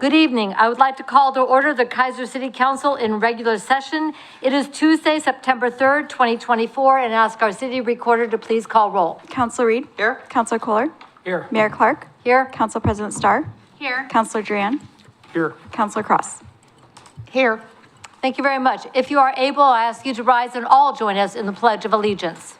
Good evening. I would like to call to order the Keizer City Council in regular session. It is Tuesday, September 3rd, 2024, and ask our city recorder to please call roll. Councilor Reed? Here. Councilor Kohler? Here. Mayor Clark? Here. Council President Starr? Here. Councilor Duran? Here. Councilor Cross? Here. Thank you very much. If you are able, I ask you to rise and all join us in the Pledge of Allegiance.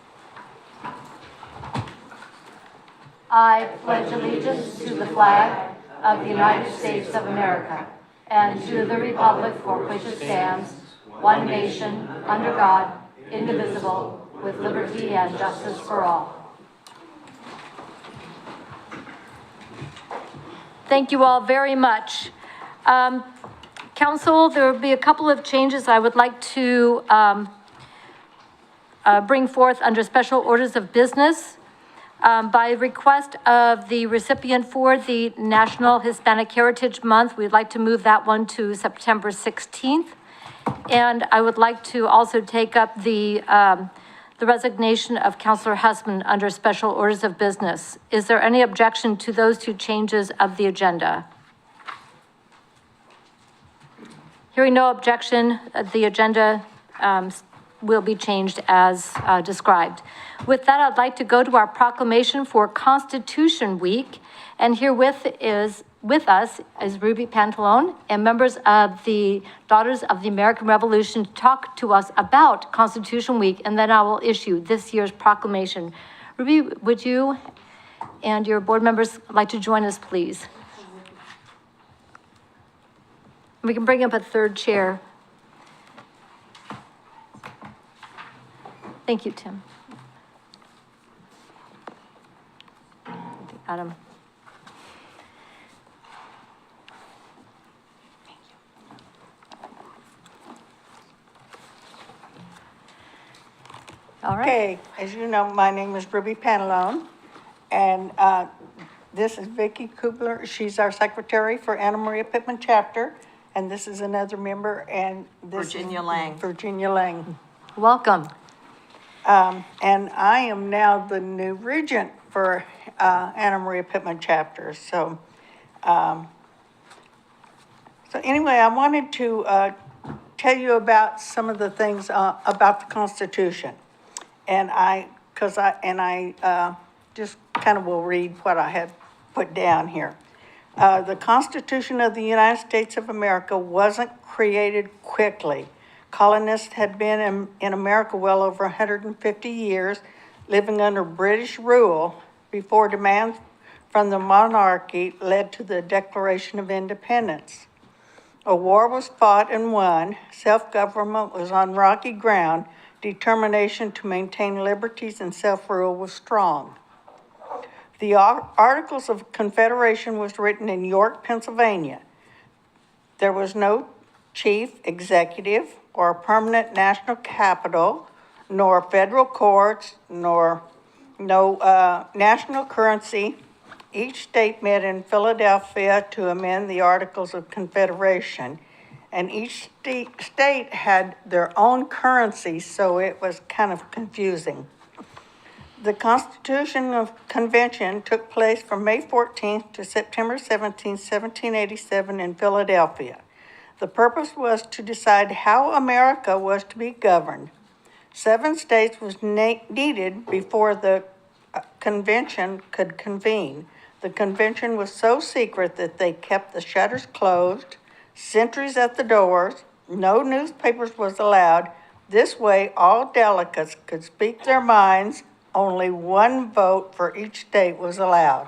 I pledge allegiance to the flag of the United States of America and to the republic for which it stands, one nation, under God, indivisible, with liberty and justice for all. Thank you all very much. Council, there will be a couple of changes I would like to bring forth under special orders of business. By request of the recipient for the National Hispanic Heritage Month, we'd like to move that one to September 16th. And I would like to also take up the resignation of Councilor Husman under special orders of business. Is there any objection to those two changes of the agenda? Hearing no objection, the agenda will be changed as described. With that, I'd like to go to our proclamation for Constitution Week. And here with us is Ruby Pantalone and members of the Daughters of the American Revolution to talk to us about Constitution Week, and then I will issue this year's proclamation. Ruby, would you and your board members like to join us, please? We can bring up a third chair. Thank you, Tim. Adam. Thank you. All right. Okay, as you know, my name is Ruby Pantalone, and this is Vicki Kubler. She's our secretary for Anna Maria Pittman chapter, and this is another member, and this Virginia is Lang. Virginia Lang. Welcome. And I am now the new regent for Anna Maria Pittman chapter. So anyway, I wanted to tell you about some of the things about the Constitution, and I just kind of will read what I have put down here. The Constitution of the United States of America wasn't created quickly. Colonists had been in America well over 150 years, living under British rule before demands from the monarchy led to the Declaration of Independence. A war was fought and won. Self-government was on rocky ground. Determination to maintain liberties and self-rule was strong. The Articles of Confederation was written in York, Pennsylvania. There was no chief executive or a permanent national capital, nor federal courts, nor national currency. Each state met in Philadelphia to amend the Articles of Confederation, and each state had their own currency, so it was kind of confusing. The Constitutional Convention took place from May 14th to September 17th, 1787 in Philadelphia. The purpose was to decide how America was to be governed. 7 states was needed before the convention could convene. The convention was so secret that they kept the shutters closed, sentries at the doors, no newspapers was allowed. This way, all delegates could speak their minds. Only one vote for each state was allowed.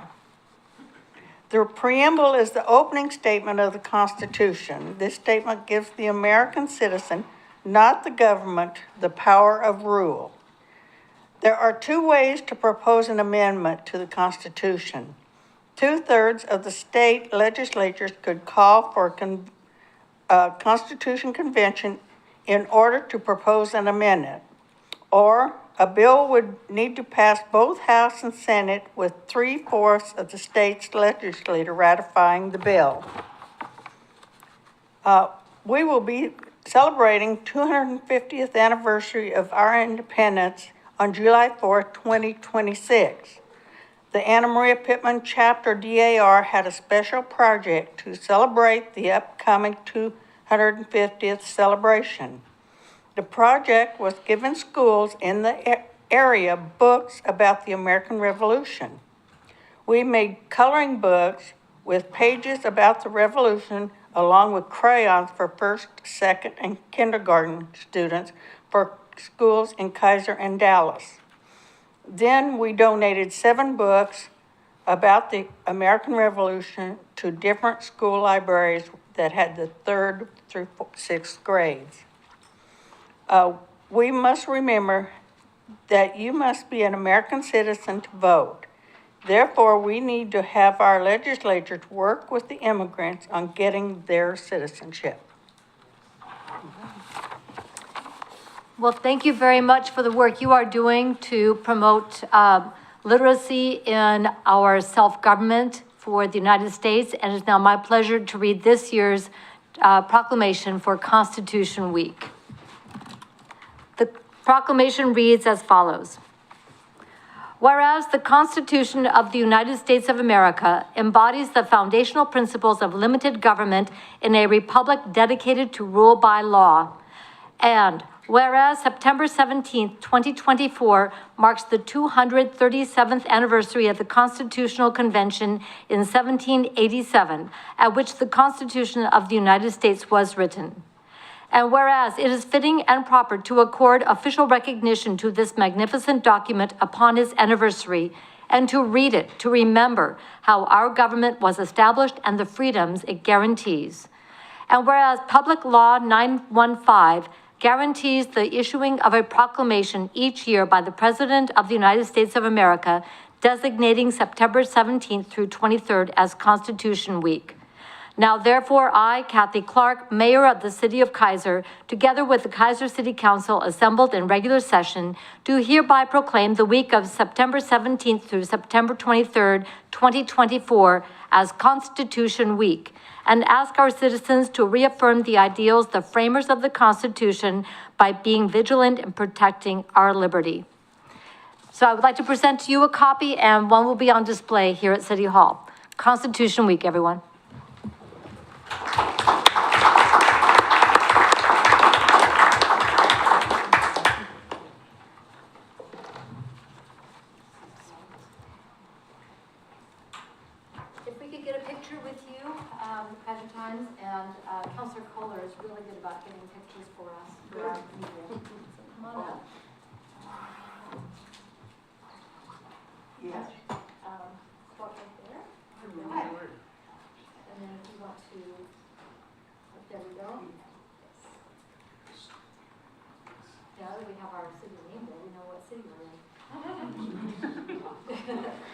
The preamble is the opening statement of the Constitution. This statement gives the American citizen, not the government, the power of rule. There are 2 ways to propose an amendment to the Constitution. 2/3 of the state legislatures could call for a Constitution Convention in order to propose an amendment, or a bill would need to pass both House and Senate with 3/4 of the state's legislature ratifying the bill. We will be celebrating 250th anniversary of our independence on July 4th, 2026. The Anna Maria Pittman Chapter DAR had a special project to celebrate the upcoming 250th celebration. The project was giving schools in the area books about the American Revolution. We made coloring books with pages about the Revolution along with crayons for first, second, and kindergarten students for schools in Keizer and Dallas. Then we donated 7 books about the American Revolution to different school libraries that had the 3rd through 6th grades. We must remember that you must be an American citizen to vote. Therefore, we need to have our legislatures work with the immigrants on getting their citizenship. Well, thank you very much for the work you are doing to promote literacy in our self-government for the United States. And it's now my pleasure to read this year's proclamation for Constitution Week. The proclamation reads as follows. Whereas the Constitution of the United States of America embodies the foundational principles of limited government in a republic dedicated to rule by law, and whereas September 17th, 2024 marks the 237th anniversary of the Constitutional Convention in 1787, at which the Constitution of the United States was written. And whereas it is fitting and proper to accord official recognition to this magnificent document upon its anniversary, and to read it to remember how our government was established and the freedoms it guarantees. And whereas Public Law 915 guarantees the issuing of a proclamation each year by the President of the United States of America, designating September 17th through 23rd as Constitution Week. Now, therefore, I, Kathy Clark, Mayor of the City of Keizer, together with the Keizer City Council assembled in regular session, do hereby proclaim the week of September 17th through September 23rd, 2024 as Constitution Week, and ask our citizens to reaffirm the ideals the framers of the Constitution by being vigilant in protecting our liberty. So I would like to present to you a copy, and one will be on display here at City Hall. Constitution Week, everyone. If we could get a picture with you at times, and Councilor Kohler is really good about getting pictures for us. For our media. So come on up. Yeah. Walk right there. And then if you want to, there we go. Now that we have our city name there, we know what city we're in.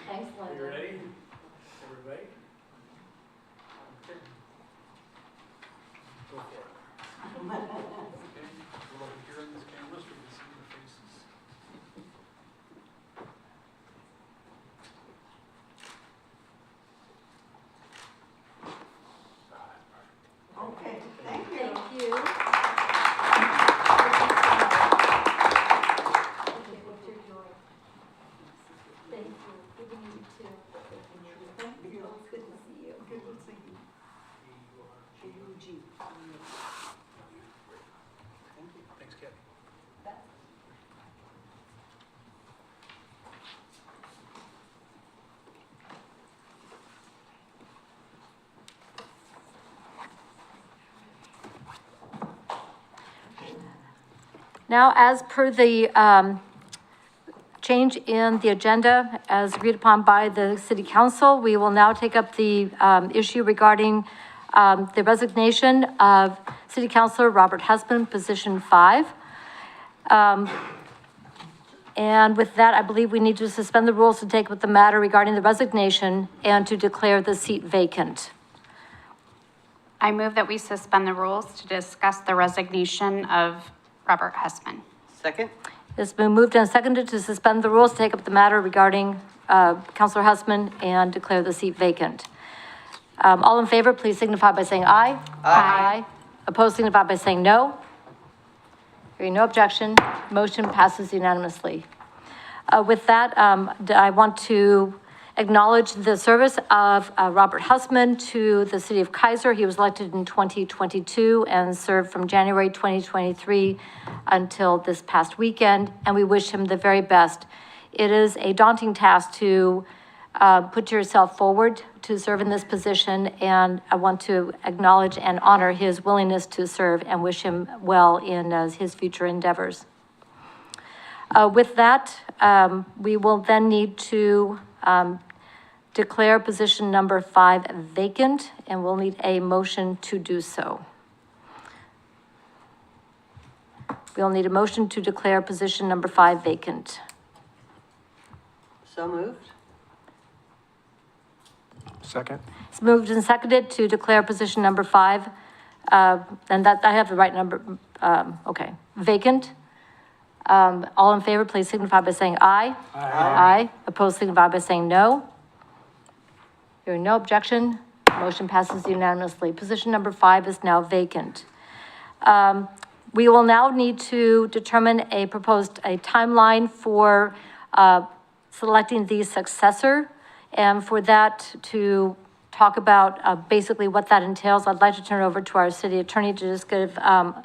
Thanks, Linda. You ready? Everybody? Okay. Go for it. Okay. We're over here in this camera so we can see your faces. Okay, thank you. Thank you. Thank you. Good to meet you too. Thank you. It's good to see you. Good to see you. G-U-G. Thanks, Kathy. Now, as per the change in the agenda as agreed upon by the city council, we will now take up the issue regarding the resignation of city councilor Robert Husband, position 5. And with that, I believe we need to suspend the rules to take up the matter regarding the resignation and to declare the seat vacant. I move that we suspend the rules to discuss the resignation of Robert Husband. Second? It's been moved and seconded to suspend the rules to take up the matter regarding Councilor Husband and declare the seat vacant. All in favor, please signify by saying aye. Aye. Opposed, signify by saying no. Hearing no objection, motion passes unanimously. With that, I want to acknowledge the service of Robert Hussman to the city of Keizer. He was elected in 2022 and served from January 2023 until this past weekend, and we wish him the very best. It is a daunting task to put yourself forward to serve in this position, and I want to acknowledge and honor his willingness to serve and wish him well in his future endeavors. With that, we will then need to declare position number 5 vacant, and we'll need a motion to do so. We'll need a motion to declare position number 5 vacant. So moved? Second. It's moved and seconded to declare position number 5, and that, I have the right number, okay, vacant. All in favor, please signify by saying aye. Aye. Opposed, signify by saying no. Hearing no objection, motion passes unanimously. Position number 5 is now vacant. We will now need to determine a timeline for selecting the successor. And for that to talk about basically what that entails, I'd like to turn it over to our city attorney to just give a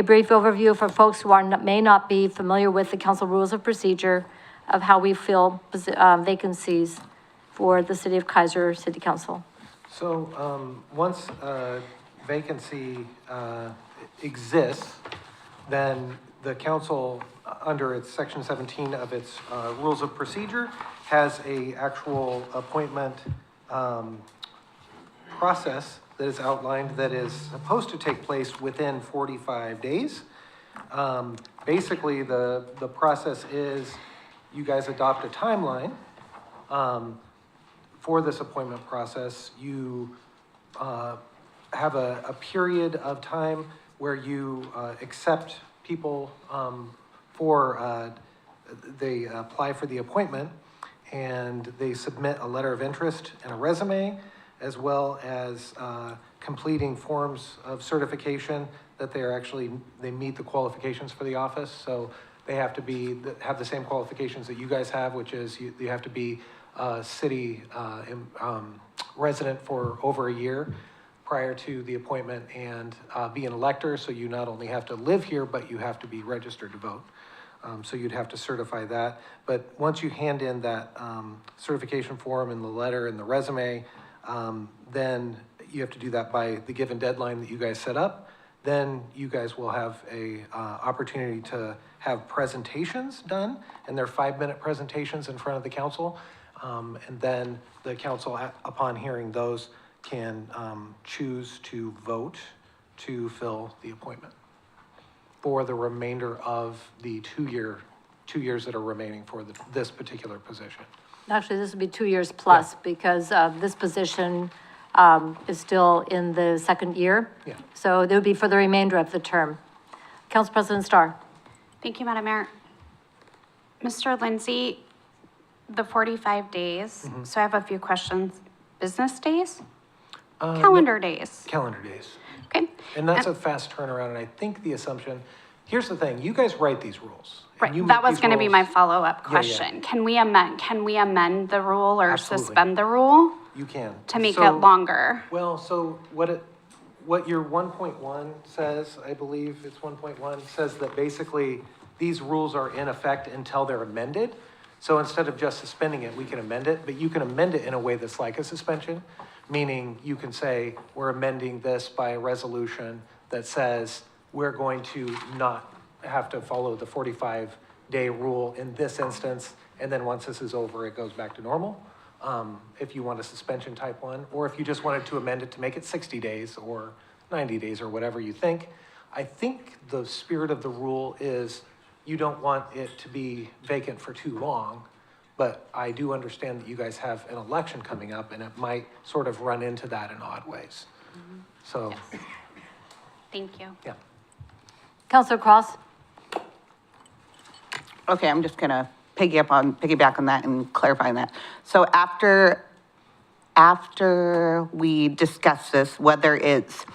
brief overview for folks who may not be familiar with the council rules of procedure of how we fill vacancies for the city of Keizer City Council. So, once a vacancy exists, then the council, under its section 17 of its rules of procedure, has a actual appointment process that is outlined that is supposed to take place within 45 days. Basically, the process is you guys adopt a timeline for this appointment process. You have a period of time where you accept people they apply for the appointment, and they submit a letter of interest and a resume, as well as completing forms of certification that they meet the qualifications for the office. So they have to have the same qualifications that you guys have, which is you have to be a city resident for over a year prior to the appointment, and be an elector. So you not only have to live here, but you have to be registered to vote. So you'd have to certify that. But once you hand in that certification form and the letter and the resume, then you have to do that by the given deadline that you guys set up. Then you guys will have a opportunity to have presentations done, and they're 5-minute presentations in front of the council. And then the council, upon hearing those, can choose to vote to fill the appointment for the remainder of the 2 years that are remaining for this particular position. Actually, this would be 2 years plus, because this position is still in the second year. Yeah. So it would be for the remainder of the term. Council President Starr. Thank you, Madam Mayor. Mr. Lindsay, the 45 days, so I have a few questions. Business days? Calendar days? Calendar days. Okay. And that's a fast turnaround, and I think the assumption, here's the thing, you guys write these rules. and Right, you that make was these gonna be rules. my follow-up Yeah, yeah. question. Can we amend the rule or Absolutely. suspend the rule You can. to make So- it longer? Well, so what your 1.1 says, I believe it's 1.1, says that basically these rules are in effect until they're amended. So instead of just suspending it, we can amend it, but you can amend it in a way that's like a suspension, meaning you can say, we're amending this by a resolution that says we're going to not have to follow the 45-day rule in this instance, and then once this is over, it goes back to normal. If you want a suspension type one, or if you just wanted to amend it to make it 60 days or 90 days or whatever you think. I think the spirit of the rule is you don't want it to be vacant for too long, but I do understand that you guys have an election coming up, and it might sort of run into that in odd ways. So, Thank you. yeah. Councilor Cross. Okay, I'm just gonna piggyback on that and clarify that. So after we discuss this, whether it's,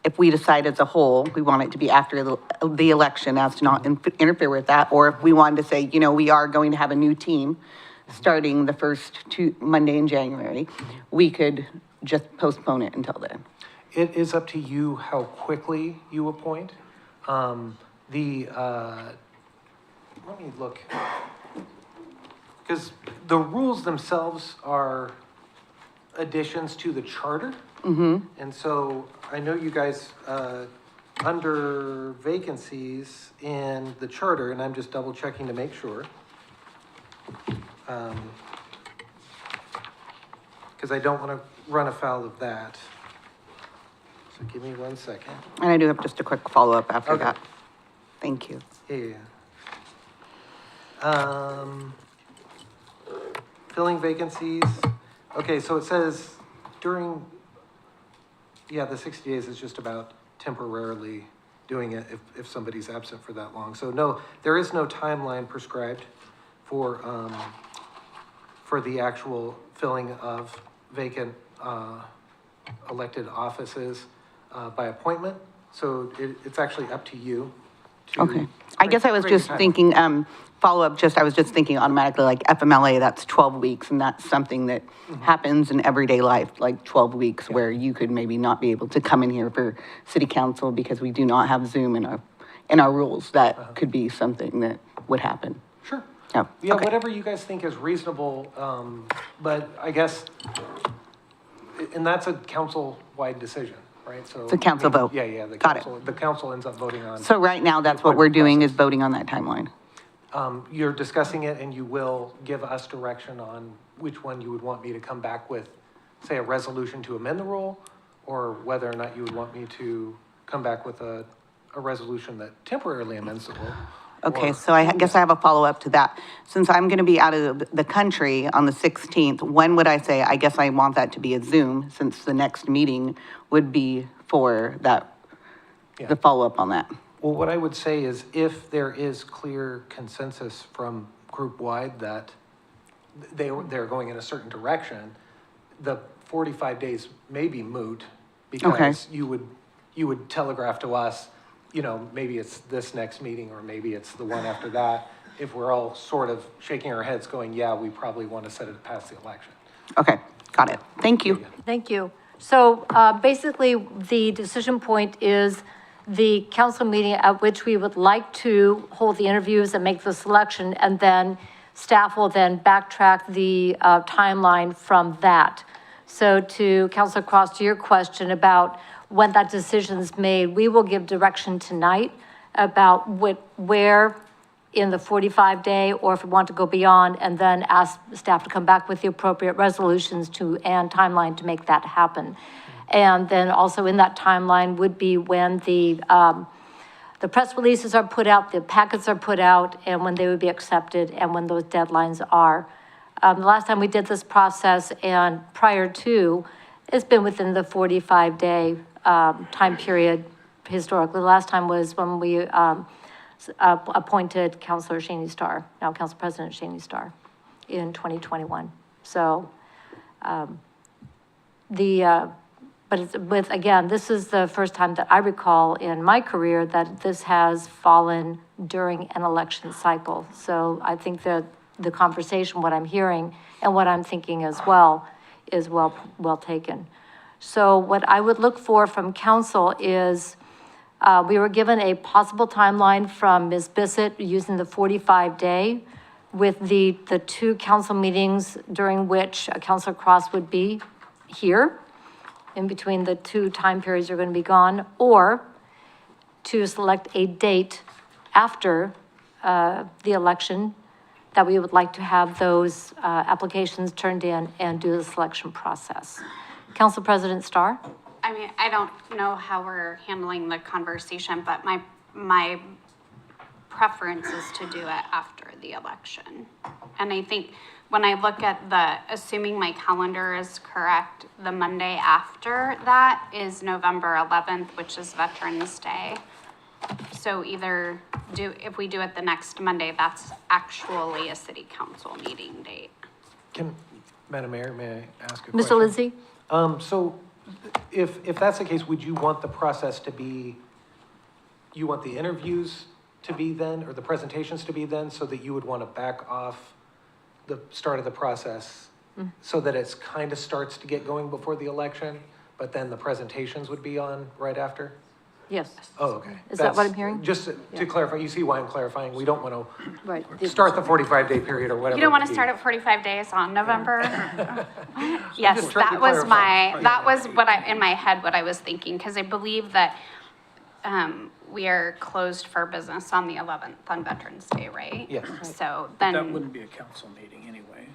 if we decide as a whole, we want it to be after the election as to not interfere with that, or if we wanted to say, we are going to have a new team starting the first Monday in January, we could just postpone it until then. It is up to you how quickly you appoint. Let me look. Because the rules themselves are additions to the charter. And so I know you guys, under vacancies in the charter, and I'm just double checking to make sure. Because I don't want to run afoul of that. So give me 1 second. And I do have just a quick follow-up after Okay. that. Thank you. Yeah. Filling vacancies. Okay, so it says during, the 60 days is just about temporarily doing it if somebody's absent for that long. So no, there is no timeline prescribed for the actual filling of vacant, elected offices, by appointment. So it's actually up to you to. Okay. I guess I was create a just timeline. thinking, follow-up, I was just thinking automatically, like FMLA, that's 12 weeks, and that's something that happens in everyday life, like 12 weeks, where you could maybe not be able to come in here for city council because we do not have Zoom in our rules. That could be something that would happen. Sure. Oh, Yeah, okay. whatever you guys think is reasonable, but I guess, and that's a council-wide decision, right? So It's a council vote. Yeah, Got it. the council ends up voting on. So right now, that's what we're doing, is voting on that timeline. You're discussing it, and you will give us direction on which one you would want me to come back with, say, a resolution to amend the rule, or whether or not you would want me to come back with a resolution that temporarily amends the rule. Okay, or- so I guess I have a follow-up to that. Since I'm going to be out of the country on the 16th, when would I say, I guess I want that to be a Zoom, since the next meeting would be for that, Yeah. the follow-up on that? Well, what I would say is if there is clear consensus from group-wide that they're going in a certain direction, the 45 days may be moot because you would telegraph to us, maybe it's this next meeting or maybe it's the one after that, if we're all sort of shaking our heads going, yeah, we probably want to set it past the election. Okay, got it. Thank you. Thank you. So basically, the decision point is the council meeting at which we would like to hold the interviews and make the selection, and then staff will then backtrack the timeline from that. So to Councilor Cross, to your question about when that decision's made, we will give direction tonight about where in the 45-day, or if we want to go beyond, and then ask staff to come back with the appropriate resolutions and timeline to make that happen. And then also in that timeline would be when the press releases are put out, the packets are put out, and when they would be accepted, and when those deadlines are. The last time we did this process and prior to, it's been within the 45-day time period historically. The last time was when we appointed Councilor Shaney Starr, now Council President Shaney Starr, in 2021. So but again, this is the first time that I recall in my career that this has fallen during an election cycle. So I think that the conversation, what I'm hearing and what I'm thinking as well, is well taken. So what I would look for from council is, we were given a possible timeline from Ms. Bissett using the 45-day with the two council meetings during which Councilor Cross would be here, in between the two time periods you're going to be gone, or to select a date after the election that we would like to have those applications turned in and do the selection process. Council President Starr? I mean, I don't know how we're handling the conversation, but my preference is to do it after the election. And I think when I look at assuming my calendar is correct, the Monday after that is November 11th, which is Veterans Day. So if we do it the next Monday, that's actually a city council meeting date. Madam Mayor, may I ask a question? Mr. Lindsay? So if that's the case, would you want the process to be, you want the interviews to be then, or the presentations to be then, so that you would want to back off the start of the process so that it's kind of starts to get going before the election, but then the presentations would be on right after? Yes, Oh, okay. Is that what That's- I'm hearing? Just to clarify, you see why I'm clarifying, we don't want right. to start the 45-day period or whatever. You don't want it to would start be. at 45 days on November? Yes, just trying to that was clarify. that was what in my head, what I was thinking, because I believe that we are closed for business on the 11th on Veterans Day, right? Yes. So That then, wouldn't be a council meeting anyway.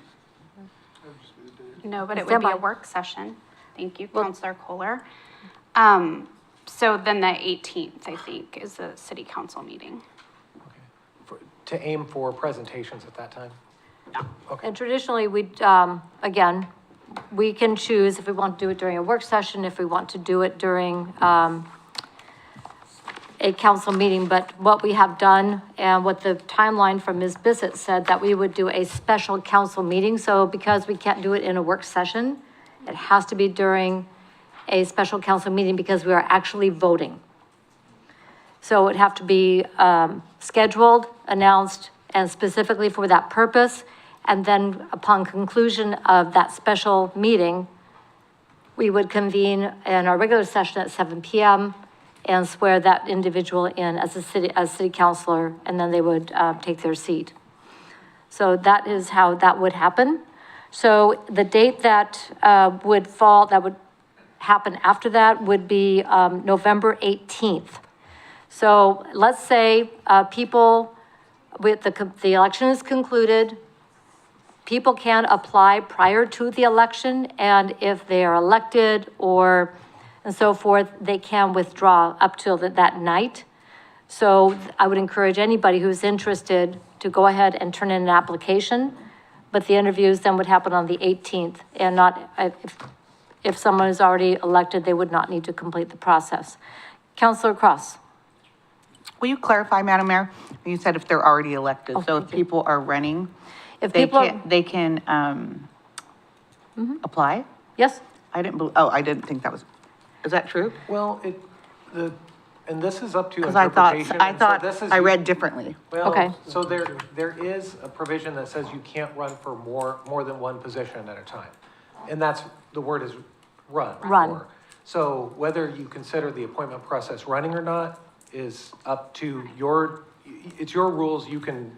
no, but it would Stand be by. a work session. Thank you, Well- Counselor Kohler. So then the 18th, I think, is the city council meeting. To aim for presentations at that time? And traditionally, again, we can choose if we want to do it during a work session, if we want to do it during, a council meeting, but what we have done and what the timeline from Ms. Bissett said, that we would do a special council meeting. So because we can't do it in a work session, it has to be during a special council meeting because we are actually voting. So it'd have to be scheduled, announced, and specifically for that purpose. And then upon conclusion of that special meeting, we would convene in our regular session at 7 PM and swear that individual in as city councilor, and then they would take their seat. So that is how that would happen. So the date that would fall, that would happen after that would be November 18th. So let's say people, with the election is concluded, people can apply prior to the election, and if they are elected or and so forth, they can withdraw up till that night. So I would encourage anybody who's interested to go ahead and turn in an application, but the interviews then would happen on the 18th, and not, if someone is already elected, they would not need to complete the process. Counselor Cross? Will you clarify, Madam Mayor? You said if they're already elected, Oh, so if thank you. people are running, If they people are- can, they can, apply? Yes? I didn't think that was, is that true? Well, and this is up to Because interpretation. I and so thought, this is- I read differently. Okay. Well, so there is a provision that says you can't run for more than one position at a time. And that's, the word is run. Run. for. So whether you consider the appointment process running or not is up to it's your rules. You can,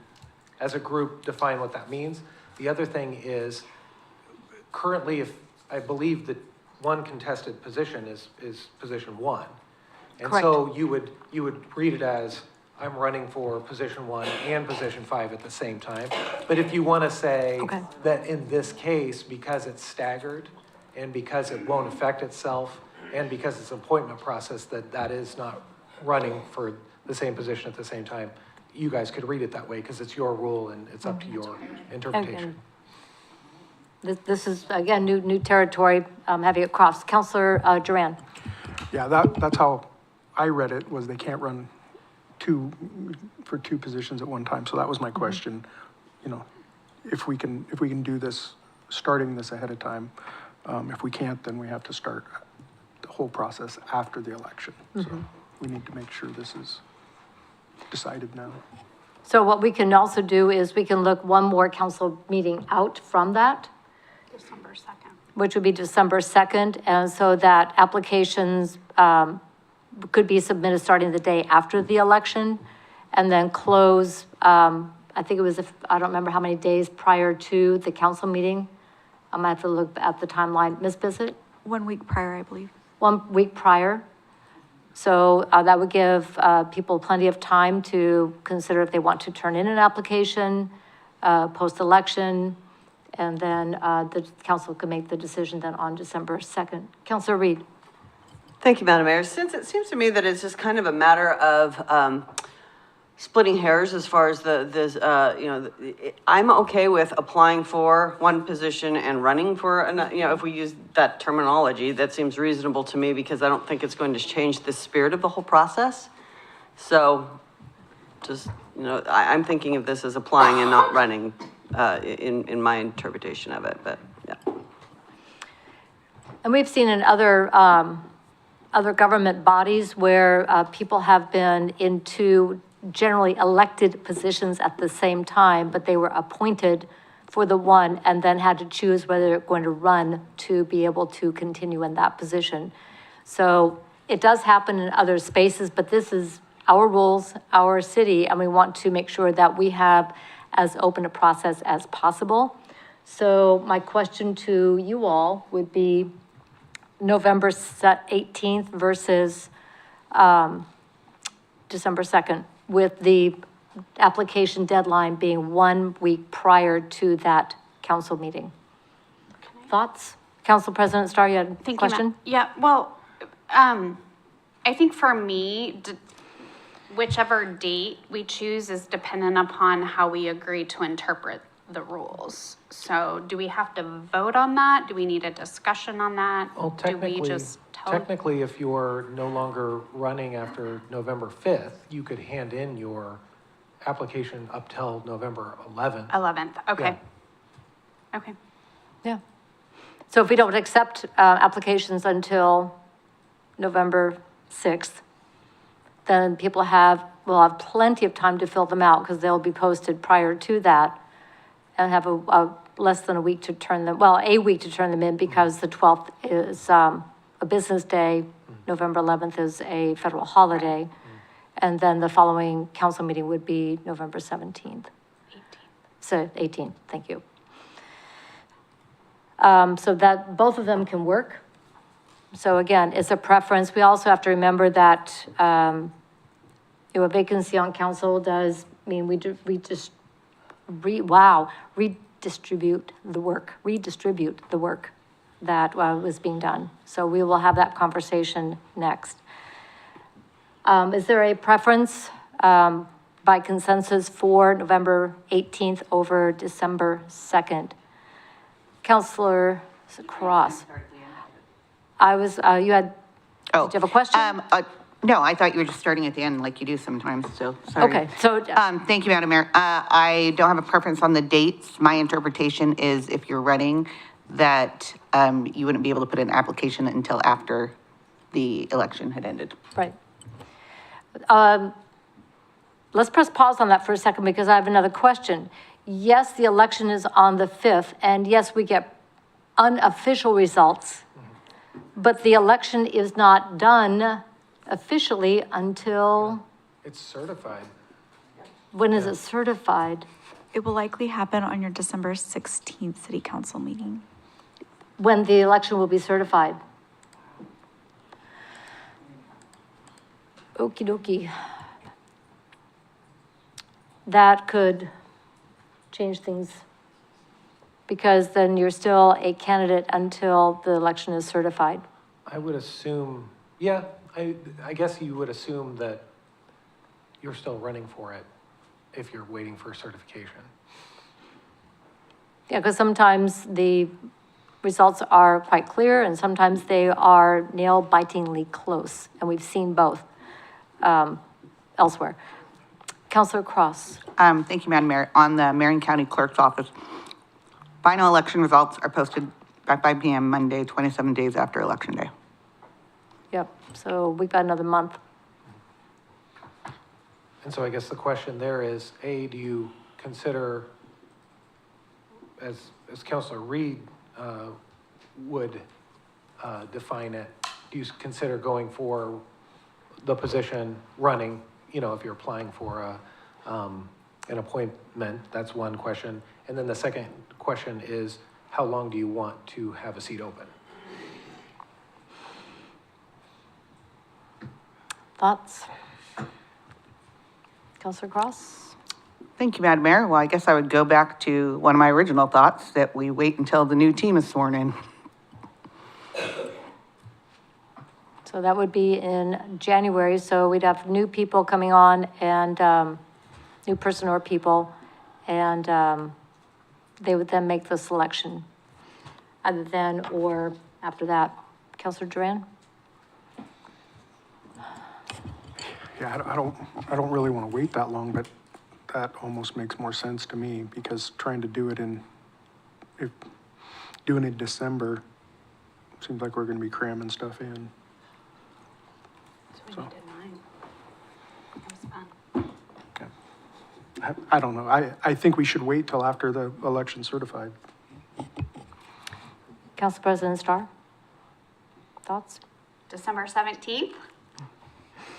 as a group, define what that means. The other thing is, currently, if, I believe that one contested position is position one. And so you would read it as, I'm running for position 1 and position 5 at the same time. But if you want to say Okay. that in this case, because it's staggered and because it won't affect itself and because it's an appointment process, that is not running for the same position at the same time, you guys could read it that way because it's your rule and it's up to your interpretation. This is, again, new territory, having it crossed. Counselor Duran? Yeah, that's how I read it, was they can't run for two positions at one time. So that was my question, you know, if we can do this, starting this ahead of time. If we can't, then we have to start the whole process after the election. So we need to make sure this is decided now. So what we can also do is we can look one more council meeting out from that, December 2nd. which would be December 2nd, and so that applications could be submitted starting the day after the election, and then close, I think it was, I don't remember how many days prior to the council meeting. I'm gonna have to look at the timeline. Ms. Bissett? 1 week prior, I believe. 1 week prior. So that would give people plenty of time to consider if they want to turn in an application, post-election, and then the council can make the decision then on December 2nd. Councilor Reed? Thank you, Madam Mayor. Since it seems to me that it's just kind of a matter of splitting hairs as far as I'm okay with applying for one position and running for another, if we use that terminology, that seems reasonable to me because I don't think it's going to change the spirit of the whole process. So just, I'm thinking of this as applying and not running in my interpretation of it, but yeah. And we've seen in other government bodies where people have been into generally elected positions at the same time, but they were appointed for the one and then had to choose whether they're going to run to be able to continue in that position. So it does happen in other spaces, but this is our rules, our city, and we want to make sure that we have as open a process as possible. So my question to you all would be November 18th versus December 2nd, with the application deadline being 1 week prior to that council meeting. Thoughts? Council President Starr, you had a Thank you, question? ma'am. Yeah, well, I think for me, whichever date we choose is dependent upon how we agree to interpret the rules. So do we have to vote on that? Do we need a discussion on that? Well, Do we just tell? technically, if you're no longer running after November 5th, you could hand in your application up till November 11th. 11th, okay. Okay. Yeah. So if we don't accept applications until November 6th, then people will have plenty of time to fill them out because they'll be posted prior to that and have a less than a week to turn them, well, a week to turn them in because the 12th is a business day, November 11th is a federal holiday, and then the following council meeting would be November 17th. 18th. So 18th, thank you. So that both of them can work. So again, it's a preference. We also have to remember that, a vacancy on council does mean redistribute the work that was being done. So we will have that conversation next. Is there a preference, by consensus for November 18th over December 2nd? Counselor Cross. I was, you had, Oh. did you have a question? No, I thought you were just starting at the end like you do sometimes, so sorry. Okay, so, Thank you, Madam Mayor. I don't have a preference on the dates. My interpretation is if you're running, that you wouldn't be able to put an application until after the election had ended. right. Let's press pause on that for a second because I have another question. Yes, the election is on the 5th, and yes, we get unofficial results, but the election is not done officially until, It's certified. when is it certified? It will likely happen on your December 16th city council meeting. When the election will be certified? Okey dokey. That could change things because then you're still a candidate until the election is certified. I would assume, yeah, I guess you would assume that you're still running for it if you're waiting for certification. Yeah, because sometimes the results are quite clear and sometimes they are nail-bitingly close, and we've seen both elsewhere. Counselor Cross. Thank you, Madam Mayor. On the Marion County Clerk's Office, final election results are posted by 5 p.m. Monday, 27 days after Election Day. Yep, so we've got another month. And so I guess the question there is, A, do you consider, as Councilor Reed would define it, do you consider going for the position running, if you're applying for an appointment? That's one question. And then the second question is, how long do you want to have a seat open? Thoughts? Counselor Cross? Thank you, Madam Mayor. Well, I guess I would go back to one of my original thoughts, that we wait until the new team is sworn in. So that would be in January, so we'd have new people coming on and new person or people, and they would then make the selection either then or after that. Counselor Duran? Yeah, I don't really want to wait that long, but that almost makes more sense to me because trying to do it doing it in December, seems like we're going to be cramming stuff in. So we did mine. That was fun. Okay. I don't know. I think we should wait till after the election's certified. Council President Starr? Thoughts? December 17th.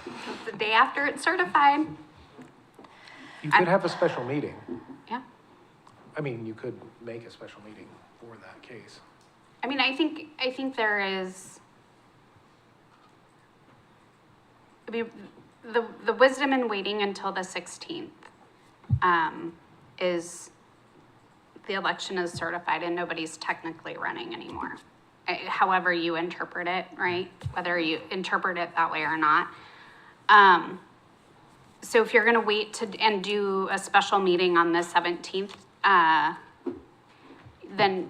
It's the day after it's certified. You could have a special meeting. Yeah. I mean, you could make a special meeting for that case. I mean, I think there is, I mean, the wisdom in waiting until the 16th is the election is certified and nobody's technically running anymore. However you interpret it, right? Whether you interpret it that way or not. So if you're gonna wait and do a special meeting on the 17th, then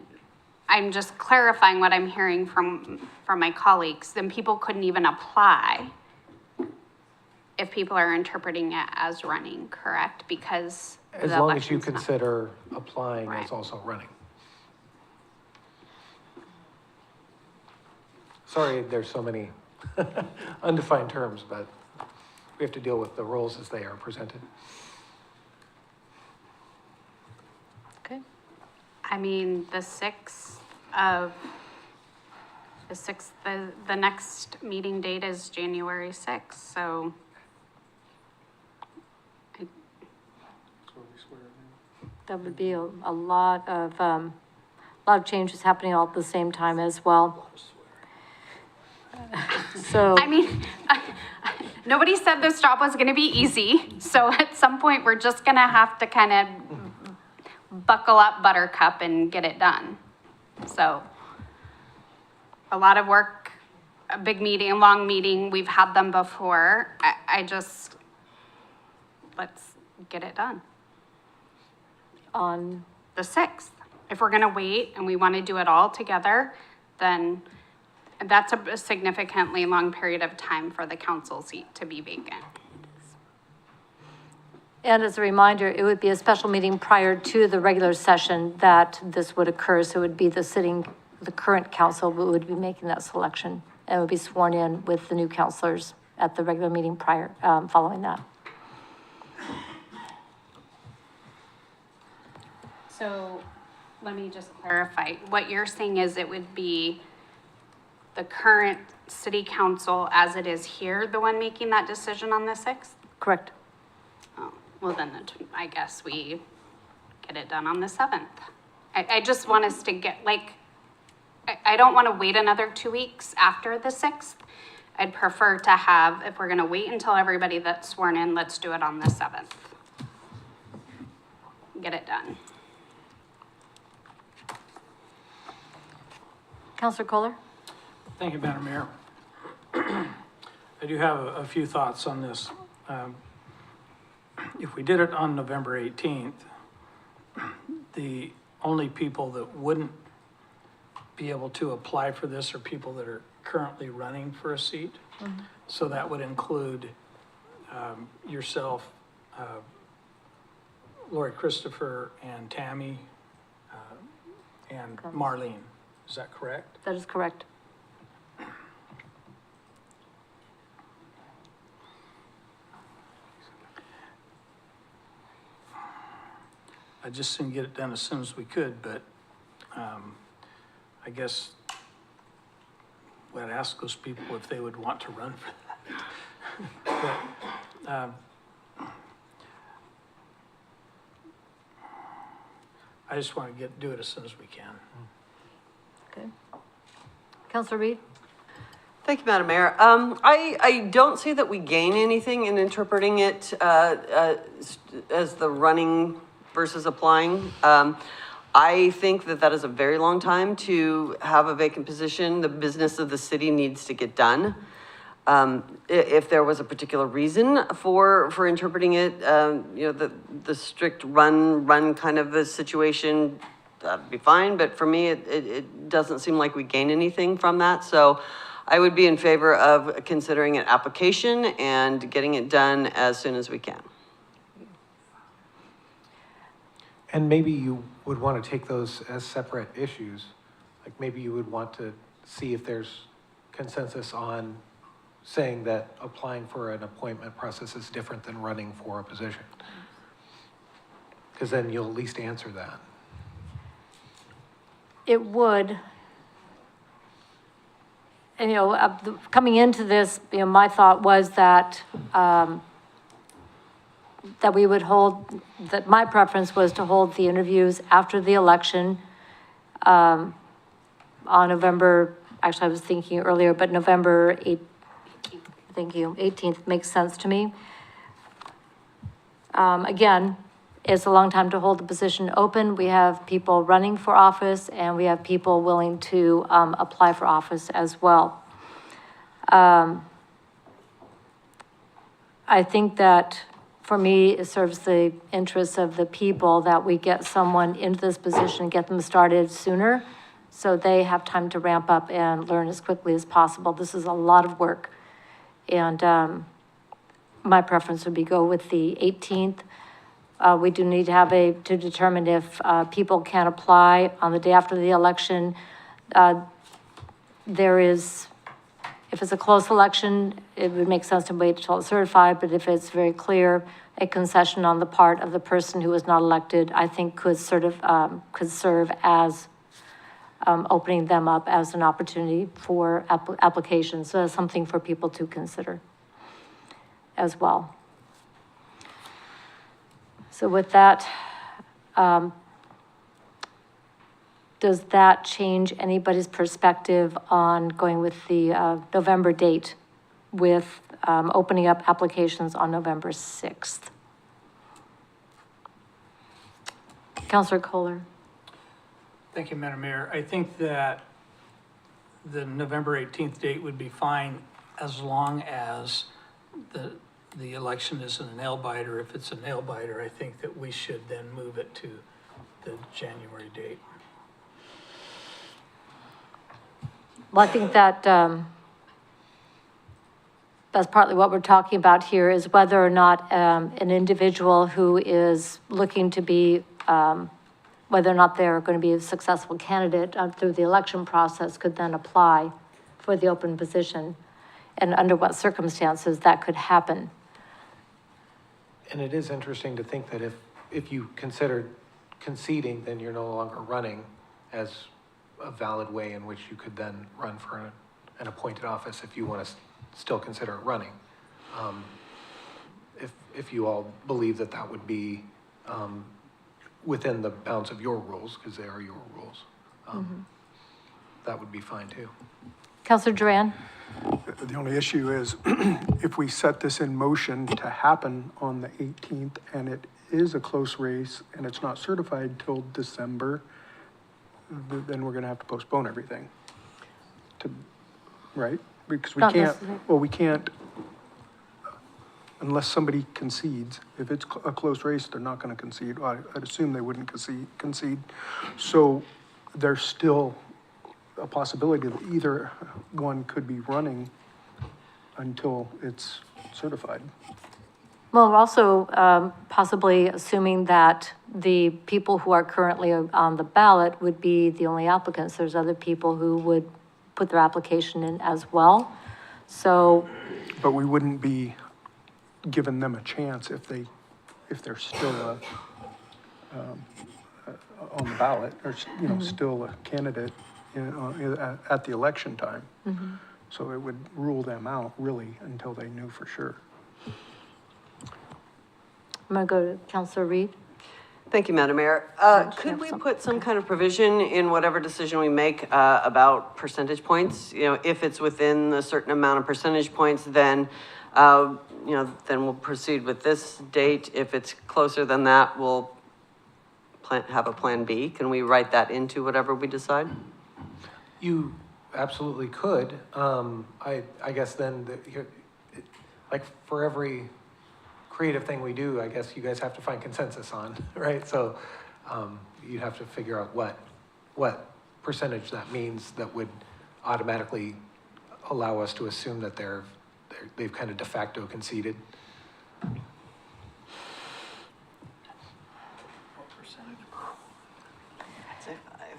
I'm just clarifying what I'm hearing from my colleagues, then people couldn't even apply if people are interpreting it as running, correct? Because As the long as you election's not- consider applying Right. as also running. Sorry, there's so many undefined terms, but we have to deal with the rules as they are presented. Okay. I mean, the next meeting date is January 6th, so That would be a lot of changes happening all at the same time as well. So, I mean, nobody said this job was gonna be easy, so at some point, we're just gonna have to kind of buckle up Buttercup and get it done. So, a lot of work, a big meeting, a long meeting, we've had them before. Let's get it done. on, The 6th. If we're gonna wait and we wanna do it all together, then that's a significantly long period of time for the council seat to be vacant. and as a reminder, it would be a special meeting prior to the regular session that this would occur. So it would be the current council who would be making that selection and would be sworn in with the new councilors at the regular meeting prior, following that. So let me just clarify. What you're saying is it would be the current city council as it is here, the one making that decision on the 6th? Correct. Oh, well, then I guess we get it done on the 7th. I just want us to get, I don't want to wait another 2 weeks after the 6th. I'd prefer to have, if we're going to wait until everybody that's sworn in, let's do it on the 7th. Get it done. Councilor Kohler? Thank you, Madam Mayor. I do have a few thoughts on this. If we did it on November 18th, the only people that wouldn't be able to apply for this are people that are currently running for a seat. So that would include yourself, Lori Christopher, and Tammy, and Marlene. Is that correct? That is correct. I just soon get it done as soon as we could, but I guess we'd ask those people if they would want to run for that. But I just want to do it as soon as we can. Okay. Councilor Reed? Thank you, Madam Mayor. I don't see that we gain anything in interpreting it as the running versus applying. I think that is a very long time to have a vacant position. The business of the city needs to get done. If there was a particular reason for interpreting it, the strict run kind of a situation, that'd be fine. But for me, it doesn't seem like we gain anything from that. So I would be in favor of considering an application and getting it done as soon as we can. And maybe you would want to take those as separate issues. Like maybe you would want to see if there's consensus on saying that applying for an appointment process is different than running for a position. Because then you'll at least answer that. It would. And, coming into this, my thought was that, that we would hold, that my preference was to hold the interviews after the election, on November, actually, I was thinking earlier, but November 8th, thank you, 18th makes sense to me. Again, it's a long time to hold the position open. We have people running for office and we have people willing to, apply for office as well. I think that for me, it serves the interests of the people that we get someone into this position, get them started sooner, so they have time to ramp up and learn as quickly as possible. This is a lot of work. And, my preference would be go with the 18th. We do need to have to determine if, people can apply on the day after the election. If it's a close election, it would make sense to wait until it's certified, but if it's very clear, a concession on the part of the person who was not elected, I think could serve as, opening them up as an opportunity for applications. So that's something for people to consider as well. So with that, does that change anybody's perspective on going with the November date with opening up applications on November 6th? Councilor Kohler. Thank you, Madam Mayor. I think that the November 18th date would be fine as long as the election isn't a nail biter. If it's a nail biter, I think that we should then move it to the January date. Well, I think that that's partly what we're talking about here, is whether or not an individual who is looking to be, whether or not they're going to be a successful candidate through the election process could then apply for the open position, and under what circumstances that could happen. And it is interesting to think that if you consider conceding, then you're no longer running as a valid way in which you could then run for an appointed office if you want to still consider it running. If you all believe that that would be within the bounds of your rules, because they are your rules, that would be fine too. Councilor Duran? The only issue is if we set this in motion to happen on the 18th and it is a close race and it's not certified till December, then we're going to have to postpone everything. Right? Because we Not can't, necessarily. well, we can't, unless somebody concedes. If it's a close race, they're not going to concede. I'd assume they wouldn't concede. So there's still a possibility that either one could be running until it's certified. Well, we're also possibly assuming that the people who are currently on the ballot would be the only applicants. There's other people who would put their application in as well. So, But we wouldn't be giving them a chance if they're still on the ballot, or, still a candidate at the election time. So it would rule them out really until they knew for sure. I'm gonna go to Councilor Reed. Thank you, Madam Mayor. Could we put some kind of provision in whatever decision we make about percentage points? If it's within a certain amount of percentage points, then, then we'll proceed with this date. If it's closer than that, we'll have a plan B. Can we write that into whatever we decide? You absolutely could. I guess then, like for every creative thing we do, I guess you guys have to find consensus on, right? So you'd have to figure out what percentage that means that would automatically allow us to assume that they've kind of de facto conceded.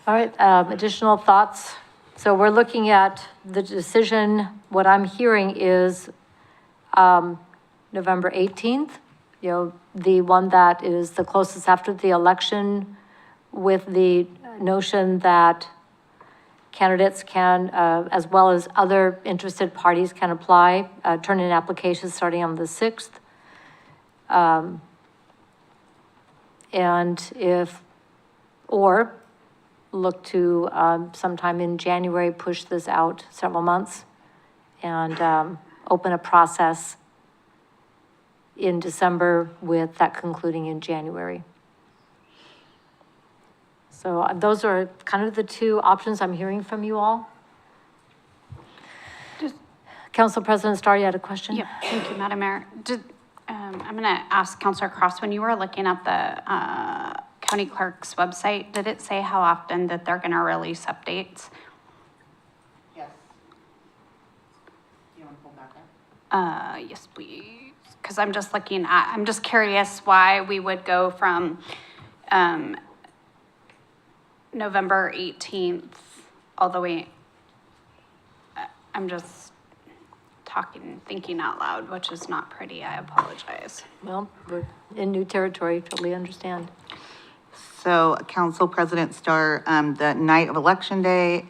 All right, additional thoughts? So we're looking at the decision, what I'm hearing is November 18th you know, the one that is the closest after the election, with the notion that candidates can, as well as other interested parties can apply, turn in applications starting on the 6th. And or look to, sometime in January, push this out several months and, open a process in December with that concluding in January. So those are kind of the two options I'm hearing from you all. Council President Starr, you had a question? Yep, thank you, Madam Mayor. I'm gonna ask Councilor Cross, when you were looking at the, county clerk's website, did it say how often that they're gonna release updates? Yes. You want to pull back up? Yes, please, because I'm just I'm just curious why we would go from, November 18th all the way, I'm just thinking out loud, which is not pretty, I apologize. Well, we're in new territory, totally understand. So, Council President Starr, the night of Election Day,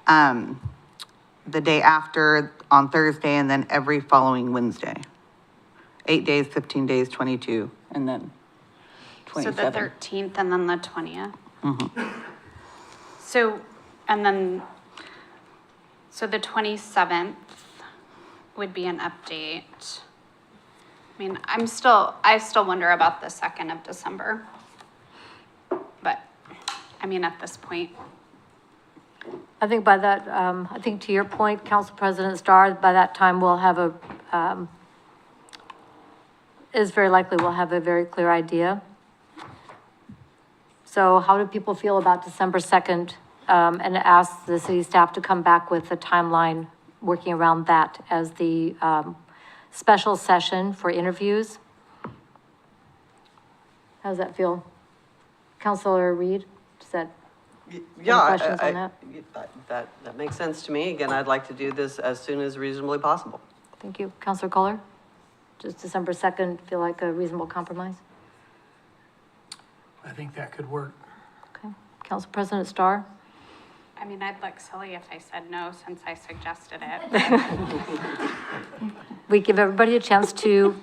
the day after on Thursday, and then every following Wednesday. 8 days, 15 days, 22, and then So the 27. 13th and then the 20th? So, and then, so the 27th would be an update. I mean, I still wonder about the 2nd of December. But, I mean, at this point, I think by that, I think to your point, Council President Starr, by that time we'll have is very likely we'll have a very clear idea. So how do people feel about December 2nd? And ask the city staff to come back with a timeline, working around that as the, special session for interviews? How does that feel? Councilor Reed, does that, Yeah, questions on that makes sense to me. Again, I'd like to do this as soon as reasonably possible. thank you. Councilor Kohler? Does December 2nd feel like a reasonable compromise? I think that could work. Okay. Council President Starr? I mean, I'd look silly if I said no since I suggested it. We give everybody a chance to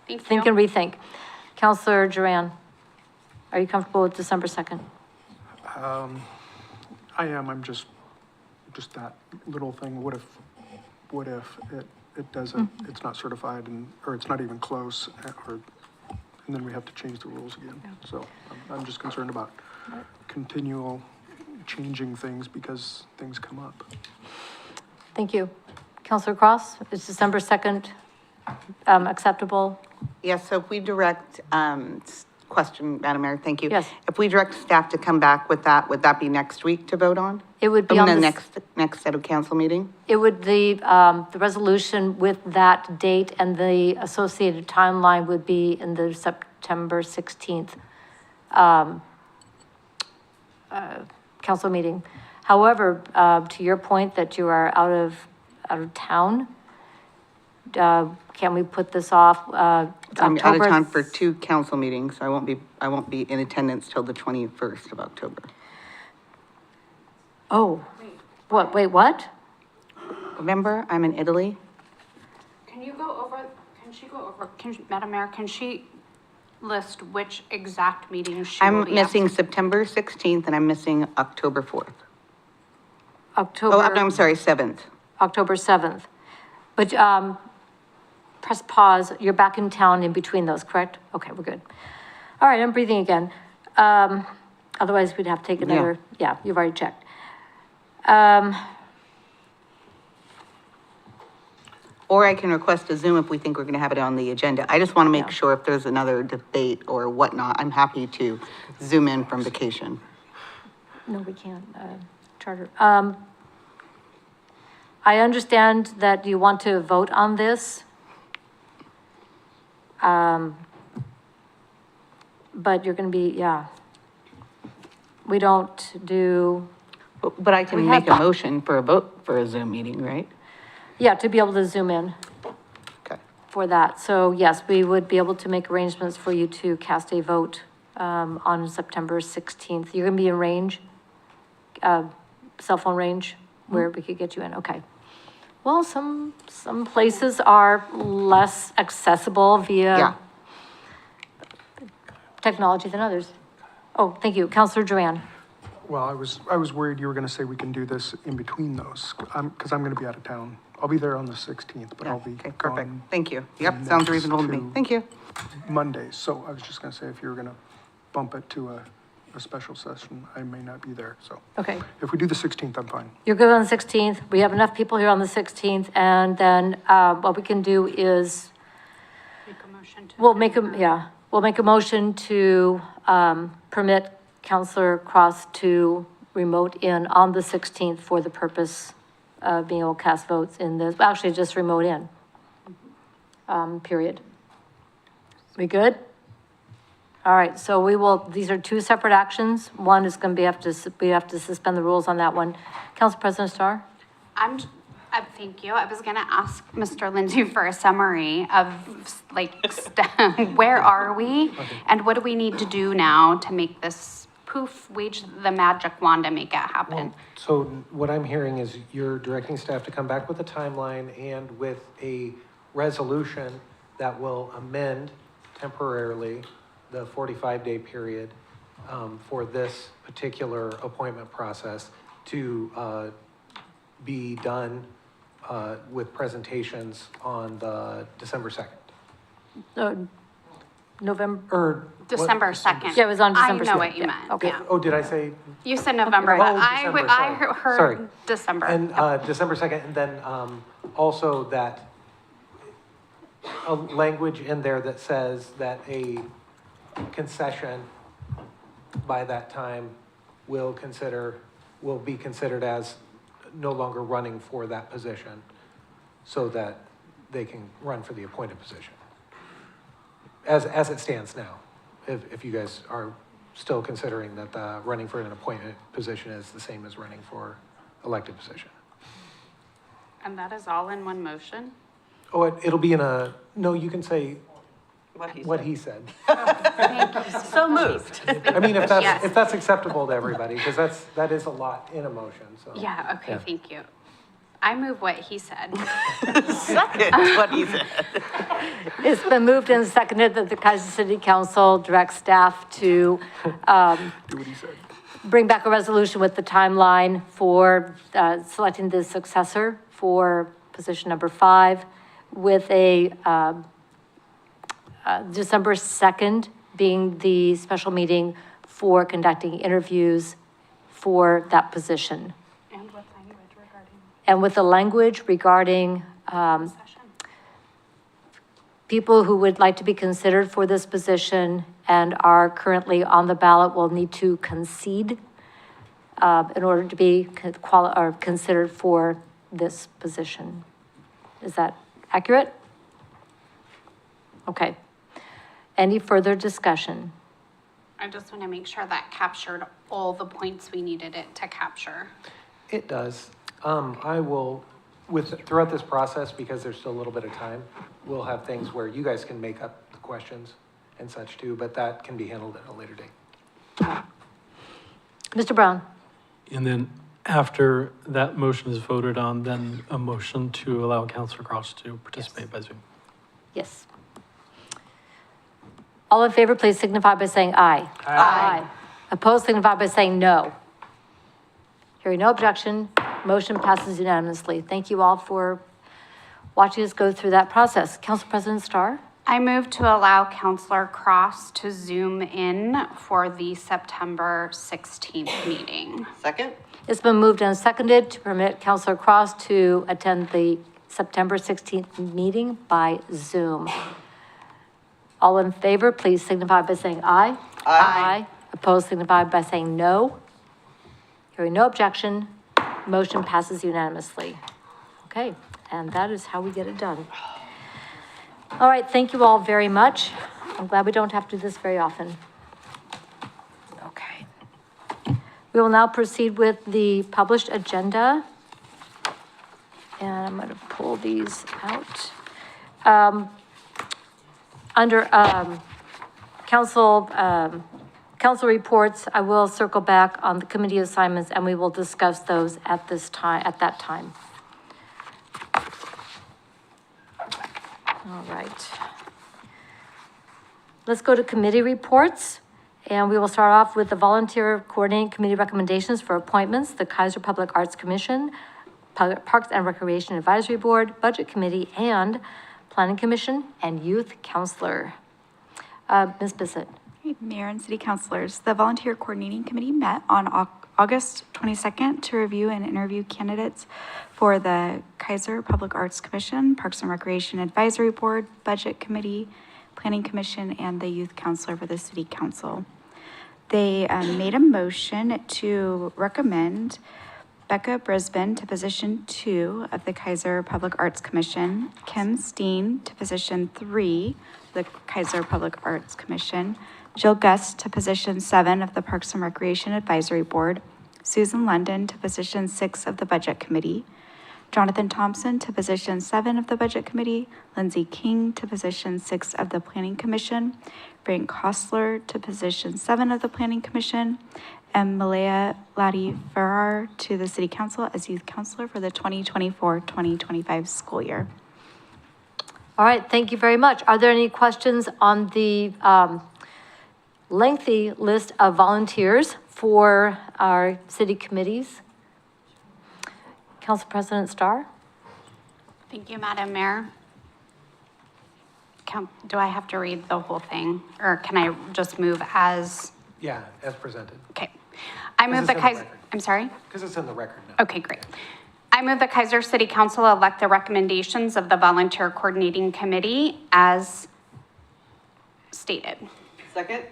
Thank think you. and rethink. Councilor Duran, are you comfortable with December 2nd? I am, I'm just that little thing, what if it doesn't, it's not certified or it's not even close, and then we have to change the rules again. So I'm just concerned about continual changing things because things come up. Thank you. Councilor Cross, is December 2nd acceptable? Yes, so if we direct, question, Madam Mayor, thank you. Yes. If we direct staff to come back with that, would that be next week to vote on? It would be I on mean, the, the next set of council meeting? it would, the resolution with that date and the associated timeline would be in the September 16th council meeting. However, to your point that you are out of town, can we put this off, I'm out of October? town for 2 council meetings, so I won't be in attendance till the 21st of October. Oh, what, wait, what? Remember, I'm in Italy. Can Madam Mayor, can she list which exact meetings she will I'm be missing September 16th and I'm missing October 4th. October. Oh, I'm sorry, 7th. October 7th. But, press pause, you're back in town in between those, correct? Okay, we're good. All right, I'm breathing again. Otherwise, we'd have to take another, yeah, you've already checked. Or I can request a Zoom if we think we're going to have it on the agenda. I just want to make Yeah. sure if there's another debate or whatnot, I'm happy to Zoom in from vacation. No, we can't, charter. I understand that you want to vote on this. But you're gonna be, yeah. We don't do, But I can We make have- a motion for a vote for a Zoom meeting, right? yeah, to be able to zoom in. Okay. for that. So yes, we would be able to make arrangements for you to cast a vote, on September 16th. You're gonna be in range, cell phone range, where we could get you in, okay. Well, some places are less accessible Yeah. via technology than others. Oh, thank you. Counselor Duran. Well, I was worried you were gonna say we can do this in between those, because I'm gonna be out of town. I'll be there on the 16th, but Yeah, I'll be okay, perfect. gone Thank you. Yep, sounds reasonable to me. Next Thank you. Mondays. So I was just gonna say, if you were gonna bump it to a special session, I may not be there, so. Okay. If we do the 16th, I'm fine. You're good on the 16th. We have enough people here on the 16th, and then, what we can do is, Make a motion to. we'll make a motion to, permit Counselor Cross to remote in on the 16th for the purpose of being able to cast votes in this, actually just remote in. Period. We good? All right, so we will, these are two separate actions. One is gonna be, we have to suspend the rules on that one. Council President Starr? Thank you. I was gonna ask Mr. Lindsay for a summary of, like, where are we? And what do we need to do now to make this poof, wage the magic wand to make it happen? So what I'm hearing is you're directing staff to come back with a timeline and with a resolution that will amend temporarily the 45-day period for this particular appointment process to be done with presentations on the December 2nd. November, Or what- December 2nd. Yeah, it was on December I know 2nd. what you Yeah, meant, okay. yeah. Oh, did I say? You said November, Oh, but December, sorry. heard Sorry. December. And December 2nd, and then also that a language in there that says that a concession by that time will be considered as no longer running for that position, so that they can run for the appointed position. As it stands now, if you guys are still considering that running for an appointed position is the same as running for elected position. And that is all in one motion? Oh, it'll be in no, you can say what he said. So moved. I mean, if Yes. that's acceptable to everybody, because that is a lot in a motion, so. Yeah, okay, thank you. I move what he said. Second, what he said. it's been moved and seconded that the Keizer City Council directs staff to, Do what he said. bring back a resolution with the timeline for, selecting the successor for position number 5 with a, December 2nd being the special meeting for conducting interviews for that position. And with language regarding And with the language regarding, session. people who would like to be considered for this position and are currently on the ballot will need to concede, in order to be or considered for this position. Is that accurate? Okay. Any further discussion? I just want to make sure that captured all the points we needed it to capture. It does. I will, throughout this process, because there's still a little bit of time, we'll have things where you guys can make up the questions and such too, but that can be handled at a later date. Mr. Brown? And then after that motion is voted on, then a motion to allow Counselor Cross to participate by Zoom. Yes. All in favor, please signify by saying aye. Aye. Opposed, signify by saying no. Hearing no objection, motion passes unanimously. Thank you all for watching us go through that process. Council President Starr? I move to allow Counselor Cross to Zoom in for the September 16th meeting. Second? It's been moved and seconded to permit Counselor Cross to attend the September 16th meeting by Zoom. All in favor, please signify by saying aye. Aye. Opposed, signify by saying no. Hearing no objection, motion passes unanimously. Okay, and that is how we get it done. All right, thank you all very much. I'm glad we don't have to do this very often. Okay. We will now proceed with the published agenda. And I'm going to pull these out. under, council reports, I will circle back on the committee assignments and we will discuss those at that time. All right. Let's go to committee reports, and we will start off with the volunteer coordinating committee recommendations for appointments, the Keizer Public Arts Commission, Parks and Recreation Advisory Board, Budget Committee, and Planning Commission, and Youth Counselor. Ms. Bissett. Mayor and City Councilors, the Volunteer Coordinating Committee met on August 22nd to review and interview candidates for the Keizer Public Arts Commission, Parks and Recreation Advisory Board, Budget Committee, Planning Commission, and the Youth Counselor for the City Council. They made a motion to recommend Becca Brisbane to position 2 of the Keizer Public Arts Commission, Kim Steen to position 3 of the Keizer Public Arts Commission, Jill Gust to position 7 of the Parks and Recreation Advisory Board, Susan London to position 6 of the Budget Committee, Jonathan Thompson to position 7 of the Budget Committee, Lindsay King to position 6 of the Planning Commission, Frank Hostler to position 7 of the Planning Commission, and Malaya Ladi Farrar to the City Council as Youth Counselor for the 2024-2025 school year. All right, thank you very much. Are there any questions on the lengthy list of volunteers for our city committees? Council President Starr? Thank you, Madam Mayor. Do I have to read the whole thing, or can I just move as? Yeah, as presented, Okay. I move the it's in the Keizer, record. I'm sorry? because it's in the record now. Okay, great. I move the Keizer City Council elect the recommendations of the Volunteer Coordinating Committee as stated. Second?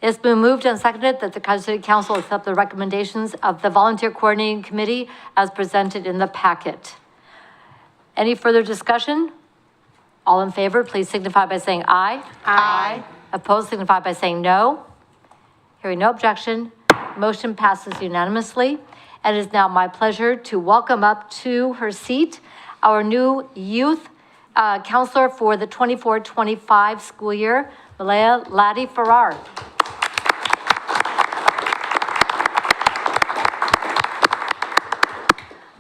It's been moved and seconded that the Keizer City Council accept the recommendations of the Volunteer Coordinating Committee as presented in the packet. Any further discussion? All in favor, please signify by saying aye. Aye. Opposed, signify by saying no. Hearing no objection, motion passes unanimously. And it is now my pleasure to welcome up to her seat our new youth counselor for the 24-25 school year, Malaya Ladi Farrar.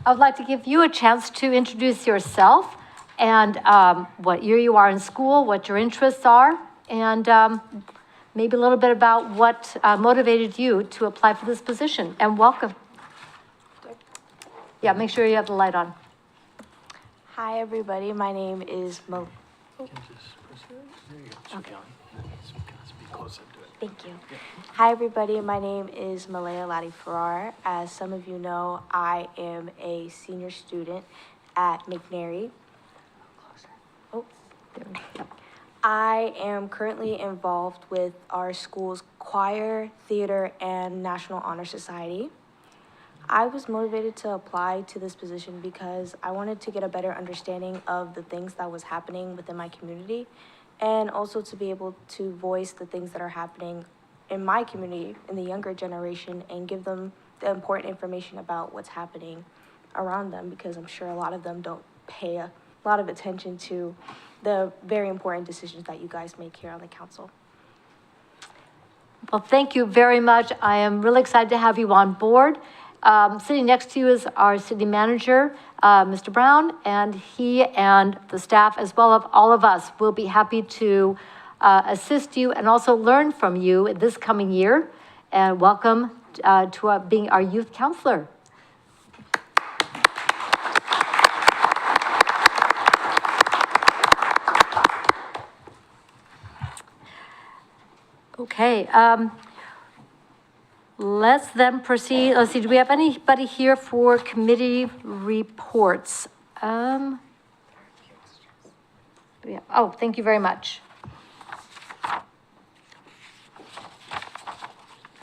I would like to give you a chance to introduce yourself and what year you are in school, what your interests are, and maybe a little bit about what motivated you to apply for this position. And welcome. Yeah, make sure you have the light on. Hi, everybody. My name is Thank you. Hi, everybody. My name is Malaya Ladi Farrar. As some of you know, I am a senior student at McNary. Oh, there we go. I am currently involved with our school's choir, theater, and National Honor Society. I was motivated to apply to this position because I wanted to get a better understanding of the things that was happening within my community, and also to be able to voice the things that are happening in my community, in the younger generation, and give them the important information about what's happening around them, because I'm sure a lot of them don't pay a lot of attention to the very important decisions that you guys make here on the council. Well, thank you very much. I am really excited to have you on board. Sitting next to you is our city manager, Mr. Brown, and he and the staff, as well as all of us, will be happy to assist you and also learn from you this coming year. And welcome to being our youth counselor. Okay, let's then proceed. Let's see, do we have anybody here for committee reports? Yeah. Oh, thank you very much.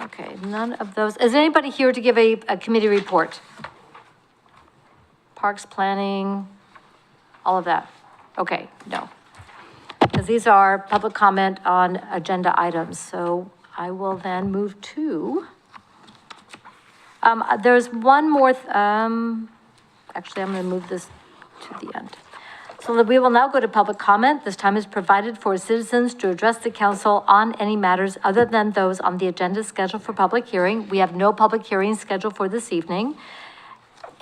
Okay, none of those. Is anybody here to give a committee report? Parks, planning, all of that? Okay, no. Because these are public comment on agenda items, so I will then move to, there's one more, actually, I'm gonna move this to the end. So that we will now go to public comment. This time is provided for citizens to address the council on any matters other than those on the agenda scheduled for public hearing. We have no public hearings scheduled for this evening.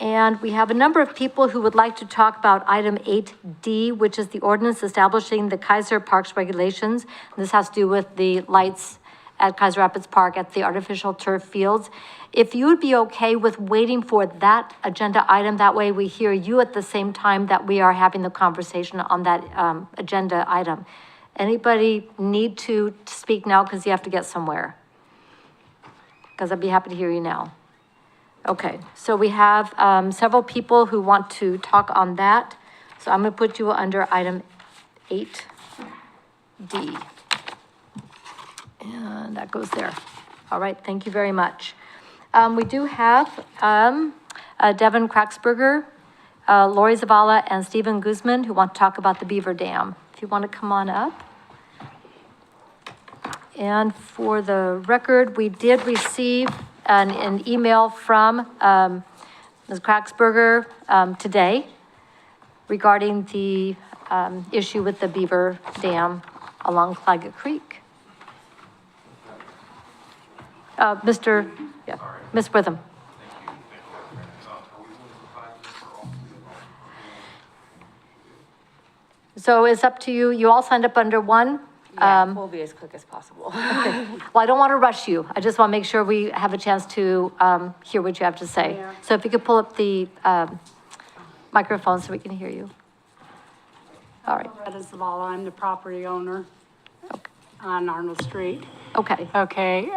And we have a number of people who would like to talk about item 8D, which is the ordinance establishing the Keizer Parks regulations. This has to do with the lights at Keizer Rapids Park at the artificial turf fields. If you would be okay with waiting for that agenda item, that way we hear you at the same time that we are having the conversation on that agenda item. Anybody need to speak now because you have to get somewhere? Because I'd be happy to hear you now. Okay, so we have several people who want to talk on that. So I'm gonna put you under item 8D. And that goes there. All right, thank you very much. We do have Devin Kraxberger, Lori Zavala, and Stephen Guzman who want to talk about the Beaver Dam. If you want to come on up. And for the record, we did receive an email from Ms. Kraxberger today regarding the issue with the Beaver Dam along Claggett Creek. Ms. Witham. So it's up to you. You all signed up under one. Yeah, we'll be as quick as possible. Well, I don't want to rush you. I just want to make sure we have a chance to hear what you have to say. Yeah. So if you could pull up the microphone so we can hear you. All right. Loretta Zavala, I'm the property owner on Arnold Street. Okay. Okay,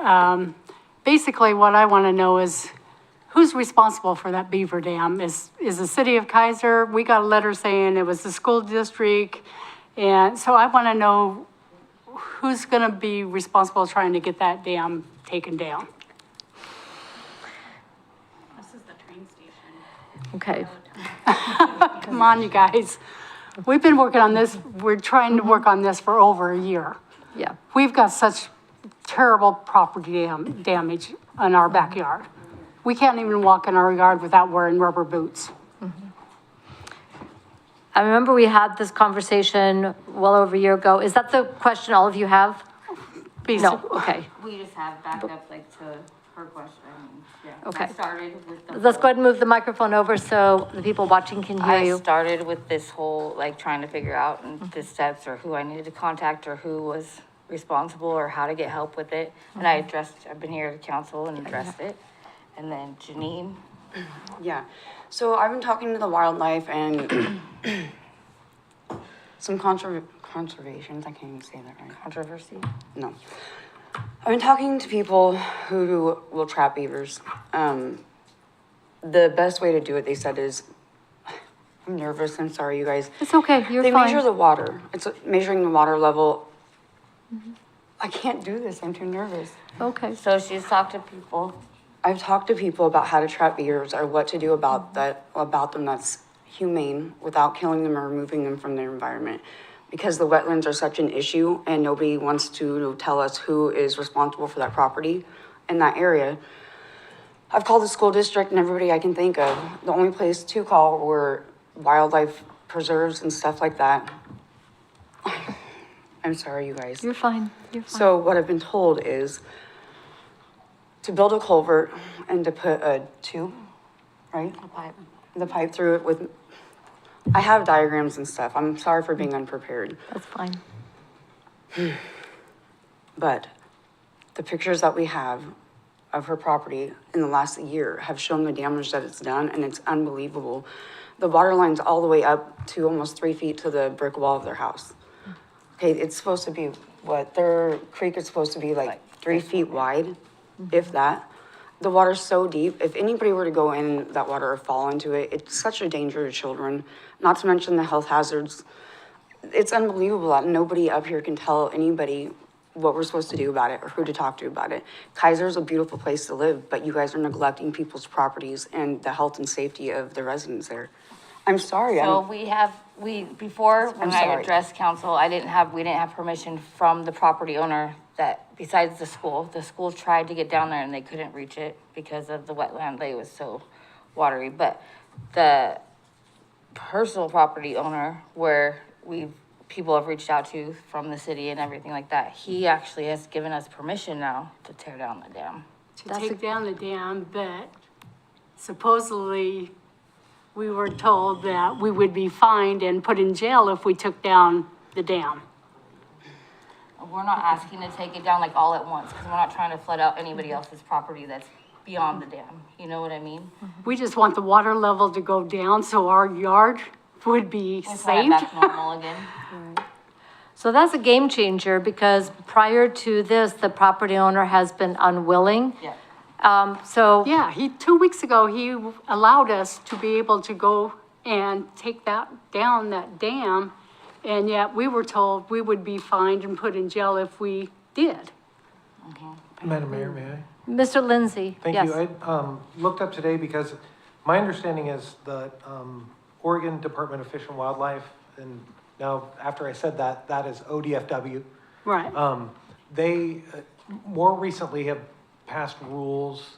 basically what I want to know is who's responsible for that beaver dam? Is the city of Keizer? We got a letter saying it was the school district. And so I want to know who's going to be responsible trying to get that dam taken down. This is the train station. Okay. Come on, you guys. We've been working on this. We're trying to work on this for over a year. Yeah. We've got such terrible property damage in our backyard. We can't even walk in our yard without wearing rubber boots. I remember we had this conversation well over a year ago. Is that the question all of you have? No, okay. We just have backup, like, to her question. Yeah. Okay. I started with the. Let's go ahead and move the microphone over so the people watching can hear I you. started with this whole, like, trying to figure out the steps or who I needed to contact or who was responsible or how to get help with it. And I've been here to council and addressed it. And then Janine. Yeah, so I've been talking to the wildlife and some conservations, I can't even say that right. Controversy. No. I've been talking to people who will trap beavers. The best way to do it, they said, is, I'm nervous, I'm sorry, you guys. It's okay, you're They fine. measure the water, it's measuring the water level. I can't do this, I'm too nervous. Okay. So she's talked to people. I've talked to people about how to trap beavers or what to do about them that's humane without killing them or removing them from their environment. Because the wetlands are such an issue and nobody wants to tell us who is responsible for that property in that area. I've called the school district and everybody I can think of. The only place to call were wildlife preserves and stuff like that. I'm sorry, you guys. You're fine, you're fine. So what I've been told is to build a culvert and to put a tube, right? A pipe. The pipe through it with, I have diagrams and stuff. I'm sorry for being unprepared. That's fine. But the pictures that we have of her property in the last year have shown the damage that it's done, and it's unbelievable. The water line's all the way up to almost 3 feet to the brick wall of their house. Okay, it's supposed to be, their creek is supposed to be like 3 feet wide, if that. The water's so deep, if anybody were to go in that water or fall into it, it's such a danger to children, not to mention the health hazards. It's unbelievable that nobody up here can tell anybody what we're supposed to do about it or who to talk to about it. Keizer's a beautiful place to live, but you guys are neglecting people's properties and the health and safety of the residents there. I'm sorry. So before, when I sorry. addressed council, we didn't have permission from the property owner that, besides the school tried to get down there and they couldn't reach it because of the wetland, it was so watery, but the personal property owner where people have reached out to from the city and everything like that. He actually has given us permission now to tear down the dam. To take down the dam, but supposedly we were told that we would be fined and put in jail if we took down the dam. We're not asking to take it down like all at once, because we're not trying to flood out anybody else's property that's beyond the dam. You know what I mean? We just want the water level to go down so our yard would be We just want it saved. back to normal again. So that's a game changer because prior to this, the property owner has been unwilling. Yeah. So, Yeah, 2 weeks ago, he allowed us to be able to go and take that dam, and yet we were told we would be fined and put in jail if we did. Madam Mayor, may I? Mr. Lindsay, Thank yes. you. I looked up today because my understanding is that Oregon Department of Fish and Wildlife, and now after I said that, that is ODFW. Right. They more recently have passed rules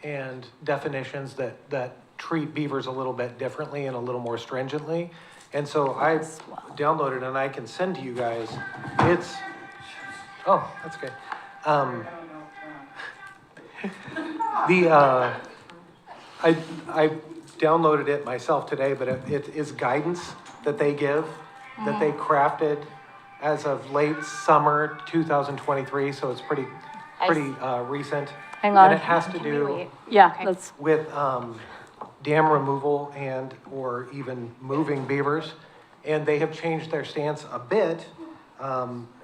and definitions that treat beavers a little bit differently and a little more stringently. And so I downloaded and I can send to you guys. Oh, that's okay. I downloaded it myself today, but it is guidance that they give, that they crafted as of late summer 2023, so it's pretty recent. Hang on. And it has to do Yeah, let's, with dam removal and or even moving beavers. And they have changed their stance a bit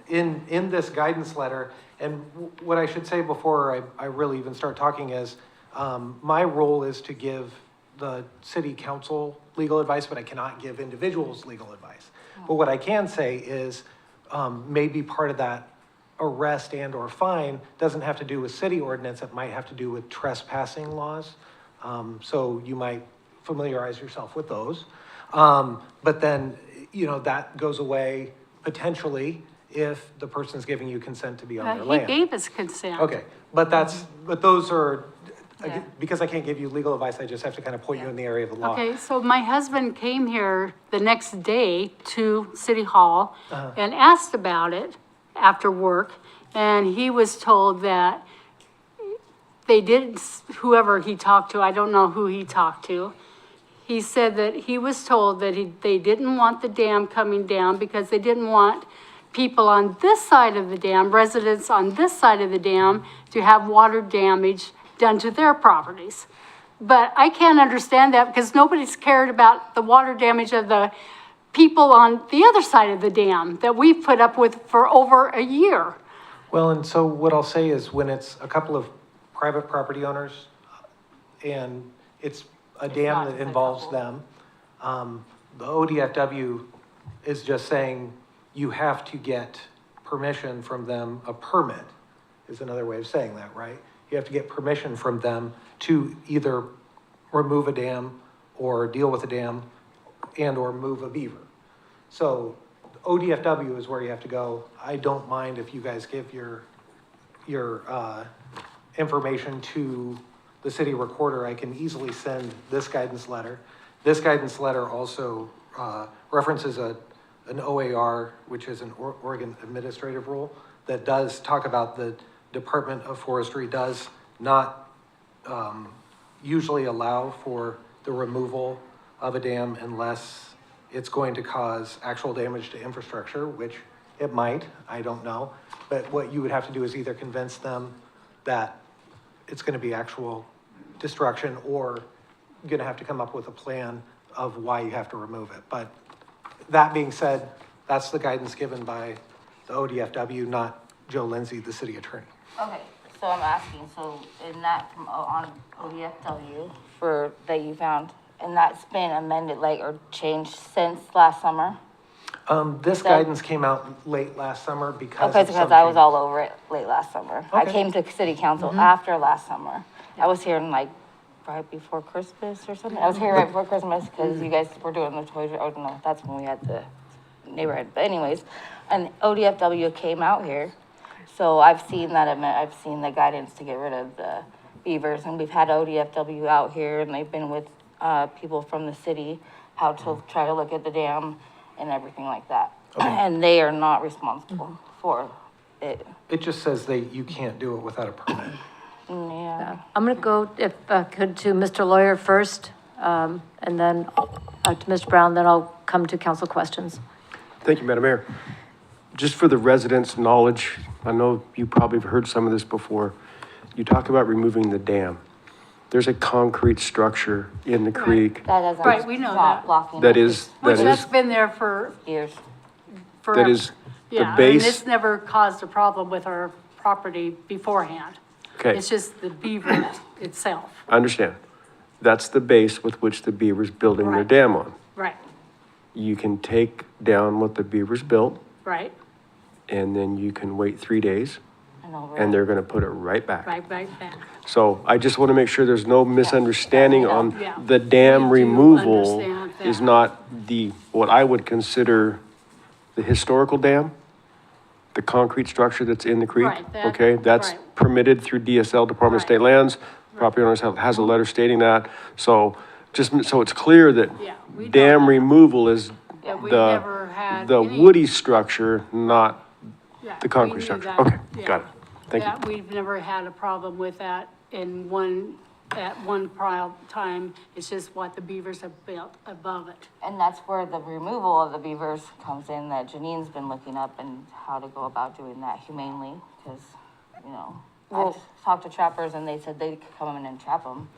in this guidance letter. And what I should say before I really even start talking is, my role is to give the city council legal advice, but I cannot give individuals legal advice. But what I can say is, maybe part of that arrest and or fine doesn't have to do with city ordinance, it might have to do with trespassing laws. So you might familiarize yourself with those. But then, that goes away potentially if the person's giving you consent to be on their He land. gave us consent. Okay, but those are, because I can't give you legal advice, I just have to kind of point you in the area of the law. Okay, so my husband came here the next day to City Hall and asked about it after work, and he was told that they did, whoever he talked to, I don't know who he talked to, he said that he was told that they didn't want the dam coming down because they didn't want people on this side of the dam, residents on this side of the dam, to have water damage done to their properties. But I can't understand that because nobody's cared about the water damage of the people on the other side of the dam that we've put up with for over a year. Well, and so what I'll say is when it's a couple of private property owners and it's a dam that involves them, the ODFW is just saying you have to get permission from them. A permit is another way of saying that, right? You have to get permission from them to either remove a dam or deal with a dam and or move a beaver. So ODFW is where you have to go. I don't mind if you guys give your information to the city recorder. I can easily send this guidance letter. This guidance letter also references an OAR, which is an Oregon administrative rule that does talk about the Department of Forestry does not usually allow for the removal of a dam unless it's going to cause actual damage to infrastructure, which it might, I don't know. But what you would have to do is either convince them that it's going to be actual destruction or you're going to have to come up with a plan of why you have to remove it. But that being said, that's the guidance given by the ODFW, not Joe Lindsay, the city attorney. Okay, so I'm asking, so in that from on ODFW that you found, and that's been amended or changed since last summer? This guidance came out late last summer because Okay, of because some I was changes. all over it late last summer. I Okay. came to city council after last summer. I was here right before Christmas or something. I was here right before Christmas because you guys were doing the toys. I don't know, that's when we had the neighborhood. But anyways, and ODFW came out here. So I've seen that, I've seen the guidance to get rid of the beavers, and we've had ODFW out here, and they've been with people from the city how to try to look at the dam and everything like that. And they are not responsible for it. It just says you can't do it without a permit. Yeah. I'm going to go, if I could, to Mr. Lawyer first, and then to Mr. Brown, then I'll come to council questions. Thank you, Madam Mayor. Just for the residents' knowledge, I know you probably have heard some of this before. You talk about removing the dam. There's a concrete structure in the creek That doesn't. Right, we know stop that. blocking that it. is, Which that's been there for Years. forever. that is the Yeah, and base. it's never caused a problem with our property beforehand. Okay, It's just the beaver itself. I understand. That's the base with which the beaver's building their Right. dam on. Right, You can take down what the beaver's built, right, and then you can wait 3 days, And over and it. they're gonna put it right back. right back. So I just want to make sure there's no misunderstanding on Yeah. the dam We do removal understand is that. not the, what I would consider the historical dam, the concrete structure that's in the creek. Right, that- Okay, that's right. permitted through DSL, Department of State Right. Lands. Property owners has a letter stating that. So just so it's clear that Yeah, we know dam that. removal is Yeah, we've the, never had the any- woody structure, not Yeah, the we concrete knew structure. that. Okay, Yeah. got it. Thank you. That, we've never had a problem with that at one time. It's just what the beavers have built above it. And that's where the removal of the beavers comes in, that Janine's been looking up and how to go about doing that humanely, because, you know, I've talked to trappers and they said they could come in and trap them,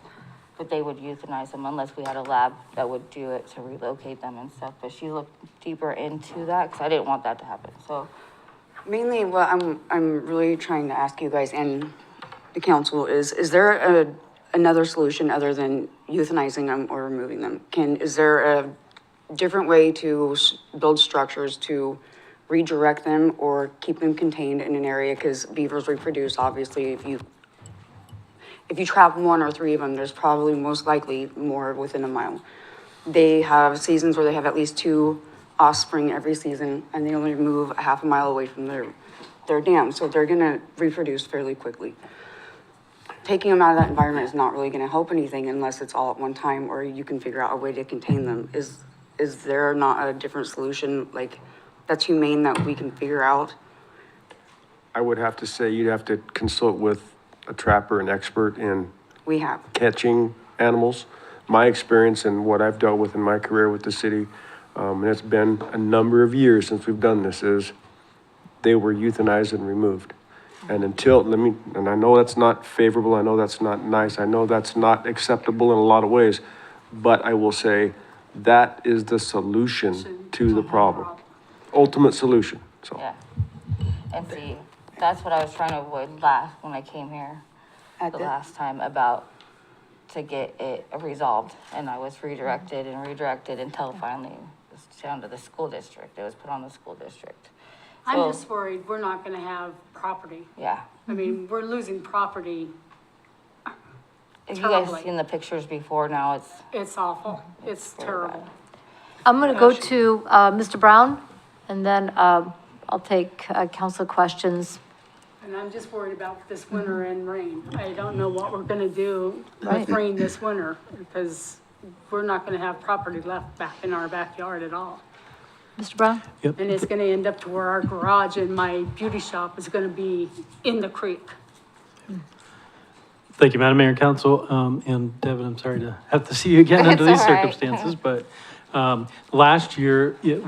but they would euthanize them unless we had a lab that would do it to relocate them and stuff. But she looked deeper into that, because I didn't want that to happen, so. Mainly what I'm really trying to ask you guys and the council is there another solution other than euthanizing them or removing them? Is there a different way to build structures to redirect them or keep them contained in an area? Because beavers reproduce, obviously, if you trap 1 or 3 of them, there's probably most likely more within a mile. They have seasons where they have at least 2 offspring every season, and they only move a half a mile away from their dam, so they're gonna reproduce fairly quickly. Taking them out of that environment is not really gonna help anything unless it's all at one time, or you can figure out a way to contain them. Is there not a different solution, like, that's humane that we can figure out? I would have to say you'd have to consult with a trapper, an expert in We have. catching animals. My experience and what I've dealt with in my career with the city, and it's been a number of years since we've done this, is they were euthanized and removed. And and I know that's not favorable, I know that's not nice, I know that's not acceptable in a lot of ways, but I will say that is the solution to the problem. Ultimate solution, so. Yeah. And see, that's what I was trying to avoid when I came here the last time to get it resolved. And I was redirected until finally it was down to the school district. It was put on the school district. I'm So, just worried we're not gonna have property. yeah. I mean, we're losing property. If you guys Terribly. seen the pictures before now, It's awful. It's terrible. I'm going to go to Mr. Brown, and then I'll take council questions. And I'm just worried about this winter and rain. I don't know what we're gonna do Right. with rain this winter, because we're not gonna have property left back in our backyard at all. Mr. Brown? Yep. And it's gonna end up to where our garage and my beauty shop is gonna be in the creek. Thank you, Madam Mayor and Council. And Devin, I'm sorry to have to see you again under It's these all right. circumstances, but last year you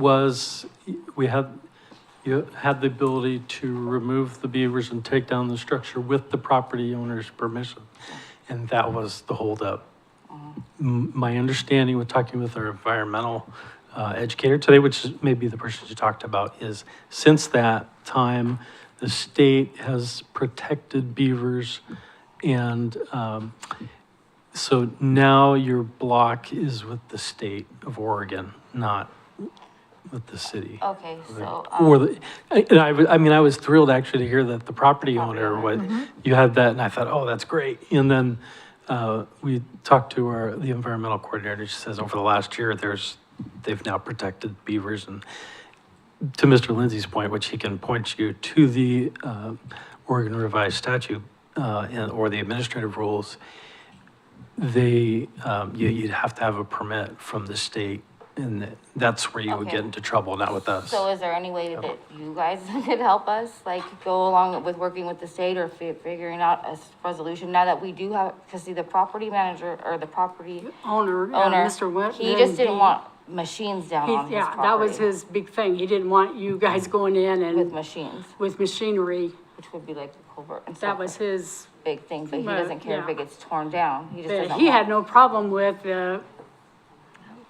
had the ability to remove the beavers and take down the structure with the property owner's permission. And that was the holdup. My understanding with talking with our environmental educator today, which is maybe the person you talked about, is since that time, the state has protected beavers. And so now your block is with the state of Oregon, not with the city. Okay, so, I was thrilled actually to hear that the property owner, you had that, and I thought, oh, that's great. And then we talked to the environmental coordinator. She says over the last year, they've now protected beavers. And to Mr. Lindsay's point, which he can point you to the Oregon Revised Statute or the administrative rules, you'd have to have a permit from the state And that's where you would get Okay. into trouble, not with us. So is there any way that you guys could help us, like go along with working with the state or figuring out a resolution now that we do have, because see, the property manager or the property Owner, owner, Mr. Whitman. he just didn't want machines down on his Yeah, property. that was his big thing. He didn't want you guys going in With and machines, with machinery. which would be like the culvert and stuff. That was his, Big thing, but he But, doesn't care if yeah. it gets torn down. He just but doesn't he had want. no problem with the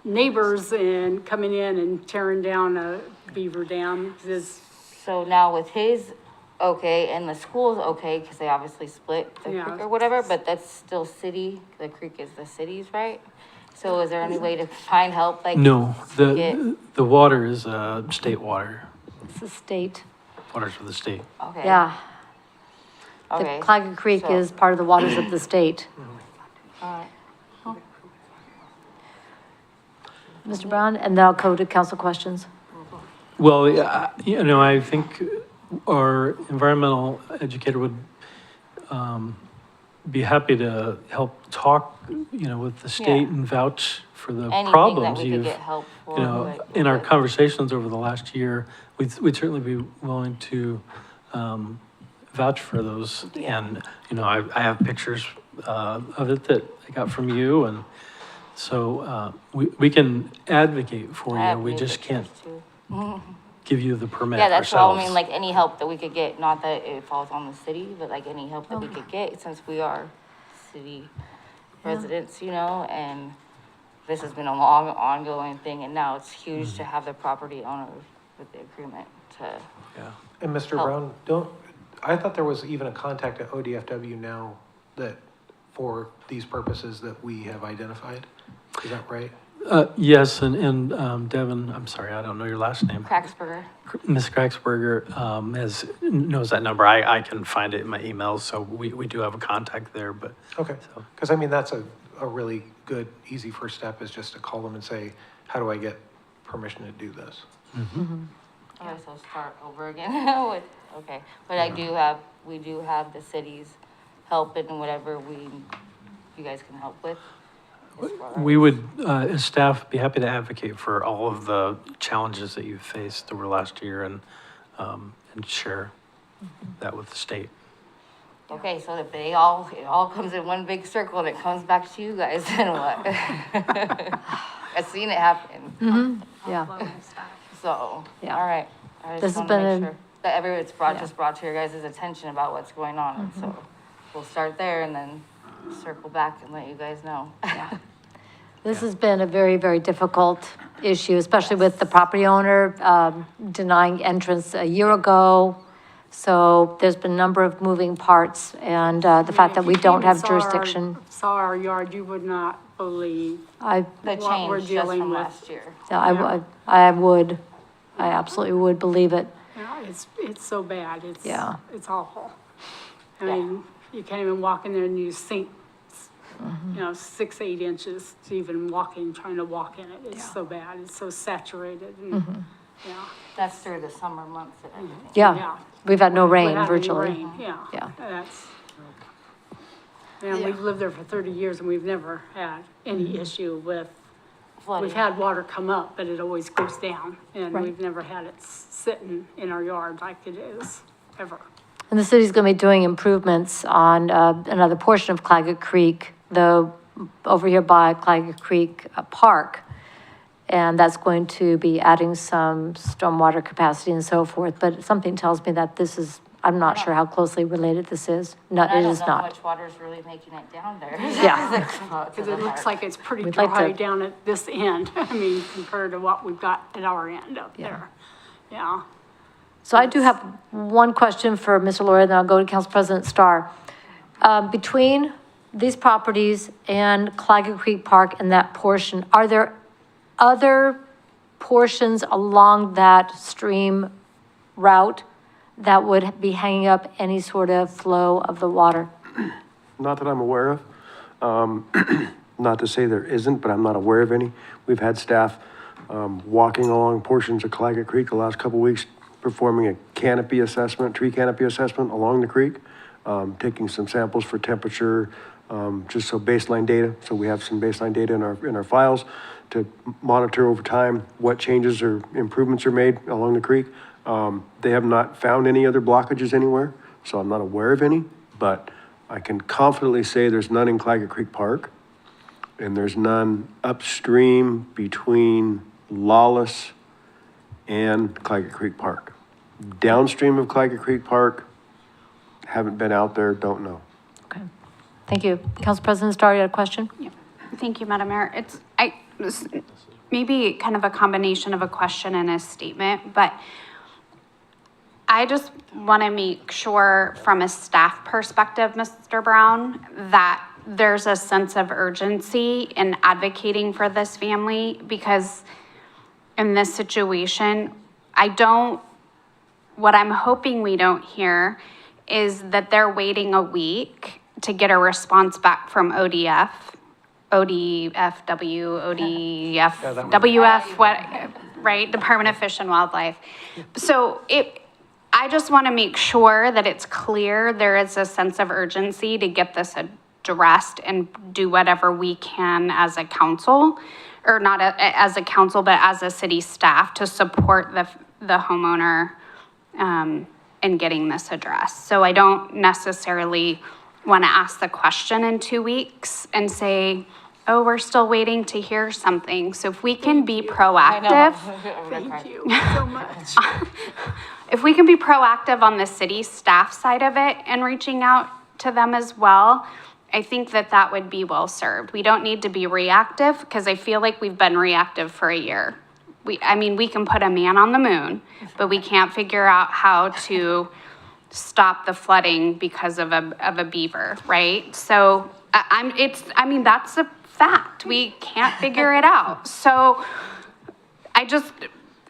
neighbors and coming in and tearing down a beaver dam. His, So now with his okay and the school's okay, because they obviously split the Yeah. creek or whatever, but that's still city, the creek is the city's, right? So is there any way to find help, like? No, get- the water is, state water. It's the state. Water's for the state. Okay. Yeah. The Okay. Claggett Creek so- is part of the waters of the state. Alright. Mr. Brown, and then I'll go to council questions. Well, you know, I think our environmental educator would be happy to help talk, you know, with the state Yeah. and vouch for the Anything that problems we could you've, get help for. you know, like, in our with it. conversations over the last year, we'd certainly be willing to vouch for those. Yeah. And, you know, I have pictures of it that I got from you, and so we can advocate for I have you. We new just can't pictures, too. give you the permit Yeah, that's all, I ourselves. mean, like, any help that we could get, not that it falls on the city, but like any help that we could get, since we are city residents, you know, and this has been a long ongoing thing, and now it's huge to have the property owners with the agreement to, Yeah. And Mr. Help. Brown, I thought there was even a contact at ODFW now that, for these purposes that we have identified. Is that right? Yes, and Devin, I'm sorry, I don't know your last name. Cracksburger. Ms. Kraxberger knows that number. I can find it in my emails, so we do have a contact there, but. Okay, So- because I mean, that's a really good, easy first step is just to call them and say, how do I get permission to do this? Okay, so start over again with, okay, but we do have the city's help in whatever you guys can help with. as far We as- would, as staff, be happy to advocate for all of the challenges that you've faced over the last year and share that with the state. Okay, so if it all comes in one big circle and it comes back to you guys, then what? I've seen it happen, Yeah. so, Yeah. all right. I This just has want to been make a- sure that it's brought, Yeah. just brought to your guys' attention about what's going on, and so we'll start there and then circle back and let you guys know. This has been a very, very difficult issue, especially with the property owner denying entrance a year ago. So there's been a number of moving parts, and the fact that we don't have jurisdiction, saw our yard, you would not believe. I, The What we're change just dealing from with. last year. I absolutely would believe it. Yeah, it's so bad. Yeah. It's awful. I mean, you can't even walk in there and you sink, you know, 6, 8 inches to even trying to walk in it. It's so bad. It's so saturated and, yeah. That's through the summer months and everything. Yeah, we've had no rain Without any virtually. rain, Yeah. Yeah. That's, and we've lived there for 30 years and we've never had any issue with, Flooding. we've had water come up, but it always goes down. And Right. we've never had it sitting in our yard like it is, ever. And the city's going to be doing improvements on another portion of Claggett Creek, over here by Claggett Creek Park. And that's going to be adding some stormwater capacity and so forth. But something tells me that this is, I'm not sure how closely related this is. No, And I it don't is know how not. much water's really making it down there. Yeah. Because it looks like it's pretty We'd like dry to- down at this end, I mean, compared to what we've got at our end up there. Yeah. So I do have one question for Mr. Lauria, then I'll go to Council President Starr. Between these properties and Claggett Creek Park and that portion, are there other portions along that stream route that would be hanging up any sort of flow of the water? Not that I'm aware of. Not to say there isn't, but I'm not aware of any. We've had staff walking along portions of Claggett Creek the last couple of weeks, performing a canopy assessment, tree canopy assessment along the creek. taking some samples for temperature, just so baseline data, so we have some baseline data in our files to monitor over time what changes or improvements are made along the creek. They have not found any other blockages anywhere, so I'm not aware of any, but I can confidently say there's none in Claggett Creek Park, and there's none upstream between Lawless and Claggett Creek Park. Downstream of Claggett Creek Park, haven't been out there, don't know. Okay, thank you. Council President Starr, you had a question? Thank you, Madam Mayor. This maybe kind of a combination of a question and a statement, but I just want to make sure from a staff perspective, Mr. Brown, that there's a sense of urgency in advocating for this family, because in this situation, what I'm hoping we don't hear is that they're waiting a week to get a response back from ODF, right? Department of Fish and Wildlife. So I just want to make sure that it's clear there is a sense of urgency to get this addressed and do whatever we can as a council, or not as a council, but as a city staff to support the homeowner in getting this addressed. So I don't necessarily want to ask the question in 2 weeks and say, oh, we're still waiting to hear something. So if we can be proactive. Thank you so much. If we can be proactive on the city staff side of it and reaching out to them as well, I think that would be well served. We don't need to be reactive, because I feel like we've been reactive for a year. We can put a man on the moon, but we can't figure out how to stop the flooding because of a beaver, right? So that's a fact. We can't figure it out. So I just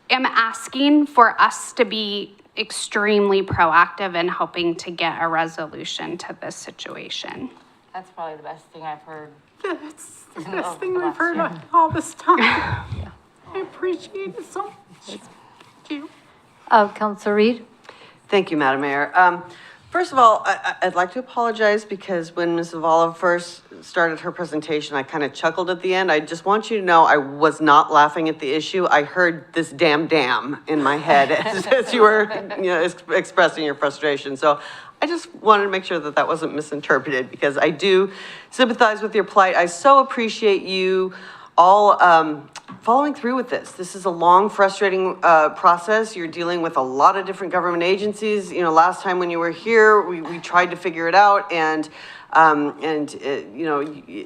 am asking for us to be extremely proactive in helping to get a resolution to this situation. That's probably the best thing I've heard. That's the best thing we've heard all this time. I appreciate it so much. Thank you. Councilor Reed? Thank you, Madam Mayor. First of all, I'd like to apologize because when Ms. Zavala first started her presentation, I kind of chuckled at the end. I just want you to know I was not laughing at the issue. I heard this damn in my head as you were expressing your frustration. So I just wanted to make sure that wasn't misinterpreted, because I do sympathize with your plight. I so appreciate you all following through with this. This is a long, frustrating process. You're dealing with a lot of different government agencies. Last time when you were here, we tried to figure it out, and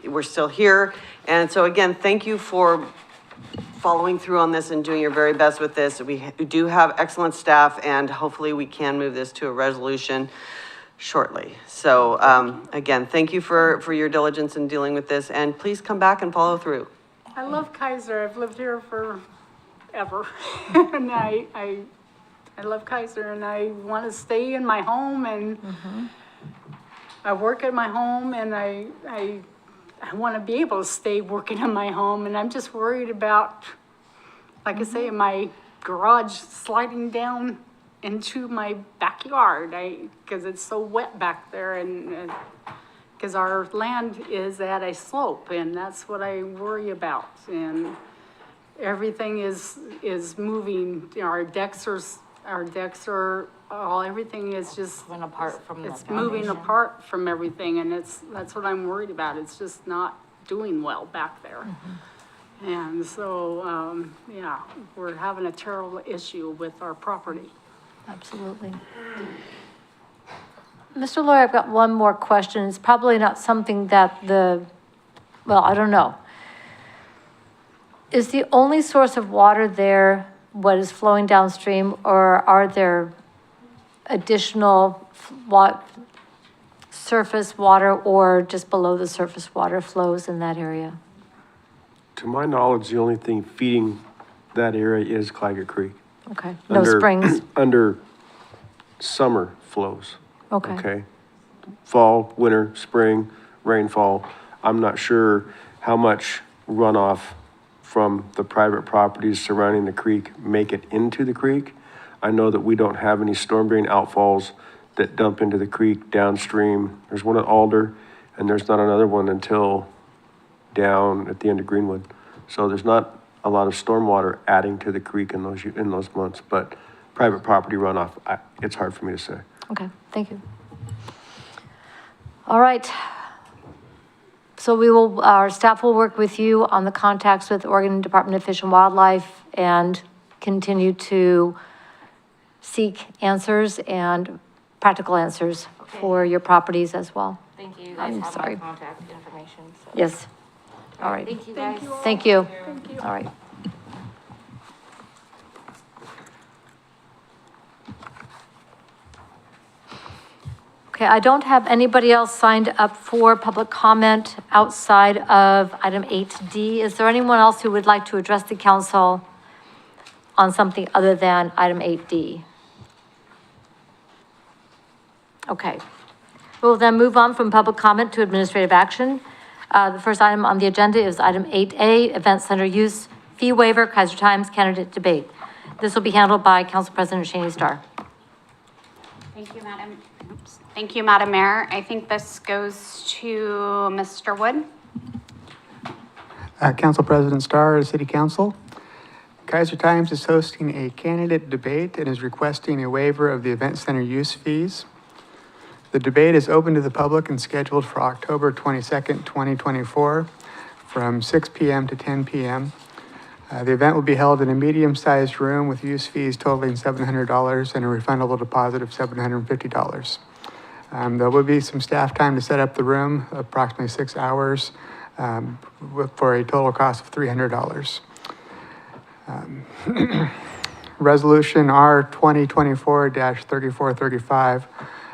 we're still here. And so again, thank you for following through on this and doing your very best with this. We do have excellent staff, and hopefully we can move this to a resolution shortly. So again, thank you for your diligence in dealing with this, and please come back and follow through. I love Keizer. I've lived here forever. And I love Keizer, and I want to stay in my home, and I work at my home, and I want to be able to stay working in my home. And I'm just worried about, like I say, my garage sliding down into my backyard, because it's so wet back there, and because our land is at a slope, and that's what I worry about. And everything is moving. Our decks are everything is just Moving apart from the it's moving foundation. apart from everything, and that's what I'm worried about. It's just not doing well back there. And so we're having a terrible issue with our property. Absolutely. Mr. Lawyer, I've got one more question. It's probably not something that I don't know. Is the only source of water there what is flowing downstream, or are there additional surface water or just below the surface water flows in that area? To my knowledge, the only thing feeding that area is Claggett Creek. Okay, no springs? Under summer flows. Okay. Fall, winter, spring, rainfall. I'm not sure how much runoff from the private properties surrounding the creek make it into the creek. I know that we don't have any storm drain outfalls that dump into the creek downstream. There's one at Alder, and there's not another one until down at the end of Greenwood. So there's not a lot of stormwater adding to the creek in those months, but private property runoff, it's hard for me to say. Okay, thank you. All right. So our staff will work with you on the contacts with Oregon Department of Fish and Wildlife and continue to seek answers and practical answers for your properties as well. Thank you. You guys I'm have sorry. my contact information, so. Yes. All right. Thank you, guys. Thank you. All right. Okay, I don't have anybody else signed up for public comment outside of item 8D. Is there anyone else who would like to address the council on something other than item 8D? Okay. We'll then move on from public comment to administrative action. The first item on the agenda is item 8A, Event Center Use Fee Waiver, Keizer Times Candidate Debate. This will be handled by Council President Shaney Starr. Thank you, Madam. Oops. Thank you, Madam Mayor. I think this goes to Mr. Wood. Council President Starr, City Council. Keizer Times is hosting a candidate debate and is requesting a waiver of the event center use fees. The debate is open to the public and scheduled for October 22nd, 2024, from 6 p.m. to 10 p.m. The event will be held in a medium-sized room with use fees totaling $700 and a refundable deposit of $750. There will be some staff time to set up the room, approximately 6 hours, for a total cost of $300. Resolution R 2024-3435,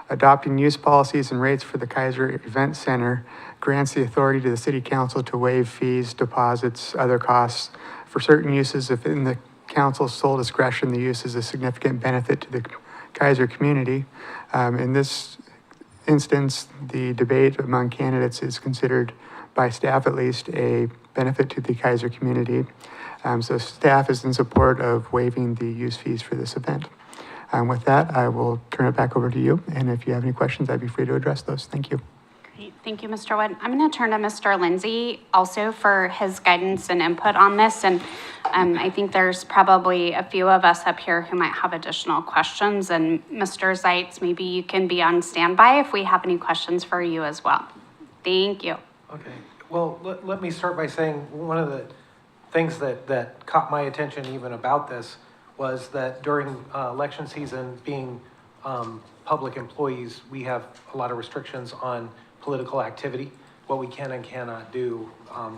adopting use policies and rates for the Keizer Event Center, grants the authority to the City Council to waive fees, deposits, other costs for certain uses if in the council's sole discretion the use is a significant benefit to the Keizer community. In this instance, the debate among candidates is considered by staff at least a benefit to the Keizer community. So staff is in support of waiving the use fees for this event. With that, I will turn it back over to you. And if you have any questions, I'd be free to address those. Thank you. Great. Thank you, Mr. Wood. I'm going to turn to Mr. Lindsay also for his guidance and input on this. And I think there's probably a few of us up here who might have additional questions. And Mr. Zeitz, maybe you can be on standby if we have any questions for you as well. Thank you. Okay, well, let me start by saying one of the things that caught my attention even about this was that during election season, being public employees, we have a lot of restrictions on political activity, what we can and cannot do,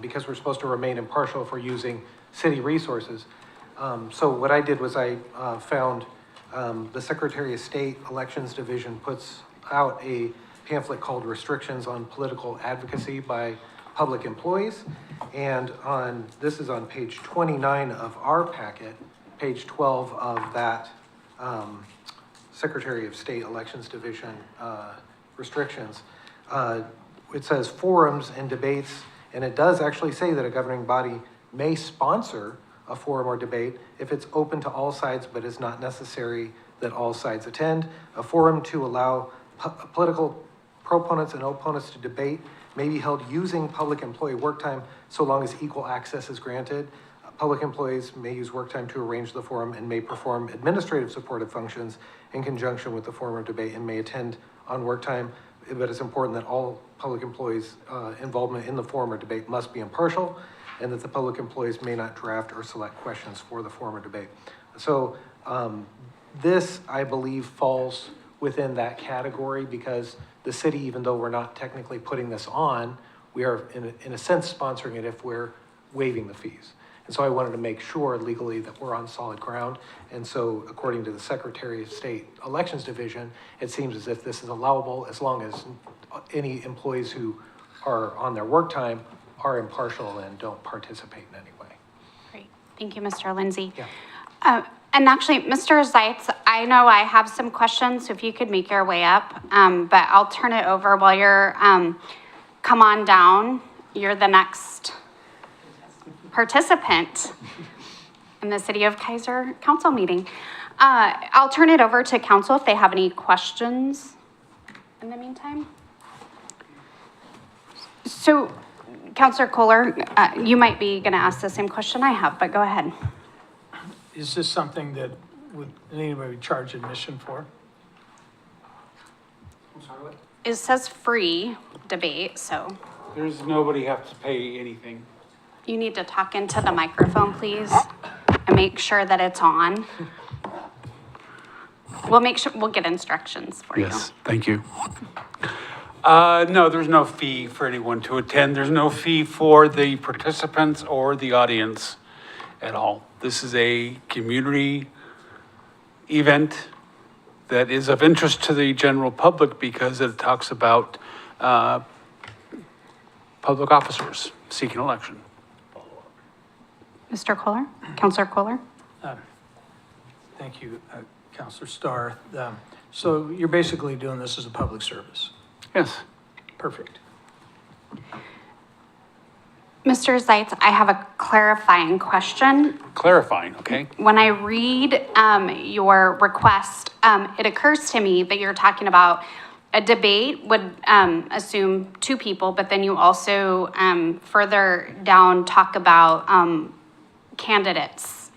because we're supposed to remain impartial if we're using city resources. So what I did was I found the Secretary of State Elections Division puts out a pamphlet called Restrictions on Political Advocacy by Public Employees. And this is on page 29 of our packet, page 12 of that Secretary of State Elections Division restrictions. It says forums and debates, and it does actually say that a governing body may sponsor a forum or debate if it's open to all sides, but is not necessary that all sides attend. A forum to allow political proponents and opponents to debate may be held using public employee work time so long as equal access is granted. Public employees may use work time to arrange the forum and may perform administrative supportive functions in conjunction with the forum or debate and may attend on work time. But it's important that all public employees' involvement in the forum or debate must be impartial, and that the public employees may not draft or select questions for the forum or debate. So this, I believe, falls within that category because the city, even though we're not technically putting this on, we are in a sense sponsoring it if we're waiving the fees. And so I wanted to make sure legally that we're on solid ground. And so according to the Secretary of State Elections Division, it seems as if this is allowable as long as any employees who are on their work time are impartial and don't participate in any way. Great. Thank you, Mr. Lindsay. Yeah. And actually, Mr. Zeitz, I know I have some questions, so if you could make your way up, but I'll turn it over while you're, come on down. You're the next participant in the City of Keizer Council meeting. I'll turn it over to council if they have any questions. in the meantime? So, Counselor Kohler, you might be going to ask the same question I have, but go ahead. Is this something that would anybody charge admission for? It says free debate, so There's nobody have to pay anything. you need to talk into the microphone, please, and make sure that it's on. We'll make sure, we'll get instructions for you. Yes, thank you. No, there's no fee for anyone to attend. There's no fee for the participants or the audience at all. This is a community event that is of interest to the general public because it talks about public officers seeking election. Mr. Kohler, Counselor Kohler? Thank you, Counselor Starr. So you're basically doing this as a public service? Yes. Perfect. Mr. Zeitz, I have a clarifying question. Clarifying, okay? When I read your request, it occurs to me that you're talking about a debate would assume two people, but then you also further down talk about candidates.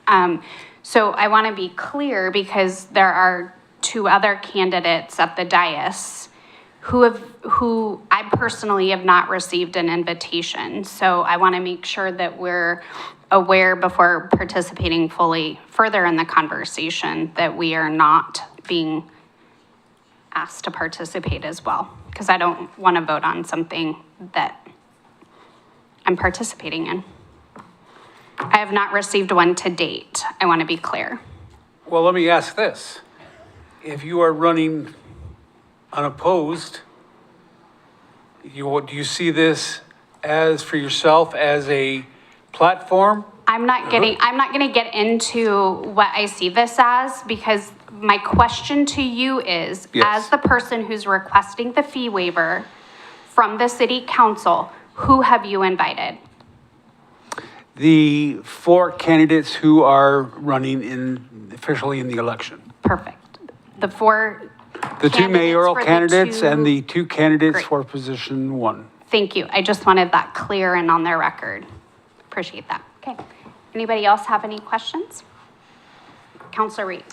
So I want to be clear because there are two other candidates at the dais who I personally have not received an invitation. So I want to make sure that we're aware before participating fully further in the conversation that we are not being asked to participate as well, because I don't want to vote on something that I'm participating in. I have not received one to date. I want to be clear. Well, let me ask this. If you are running unopposed, do you see this as for yourself as a platform? I'm not going to get into what I see this as, because my question to you is, Yes. as the person who's requesting the fee waiver from the city council, who have you invited? The four candidates who are running officially in the election. Perfect. The four The two mayoral for the candidates two- and the two candidates Great. for position one. Thank you. I just wanted that clear and on their record. Appreciate that. Okay. Anybody else have any questions? Counselor Reed.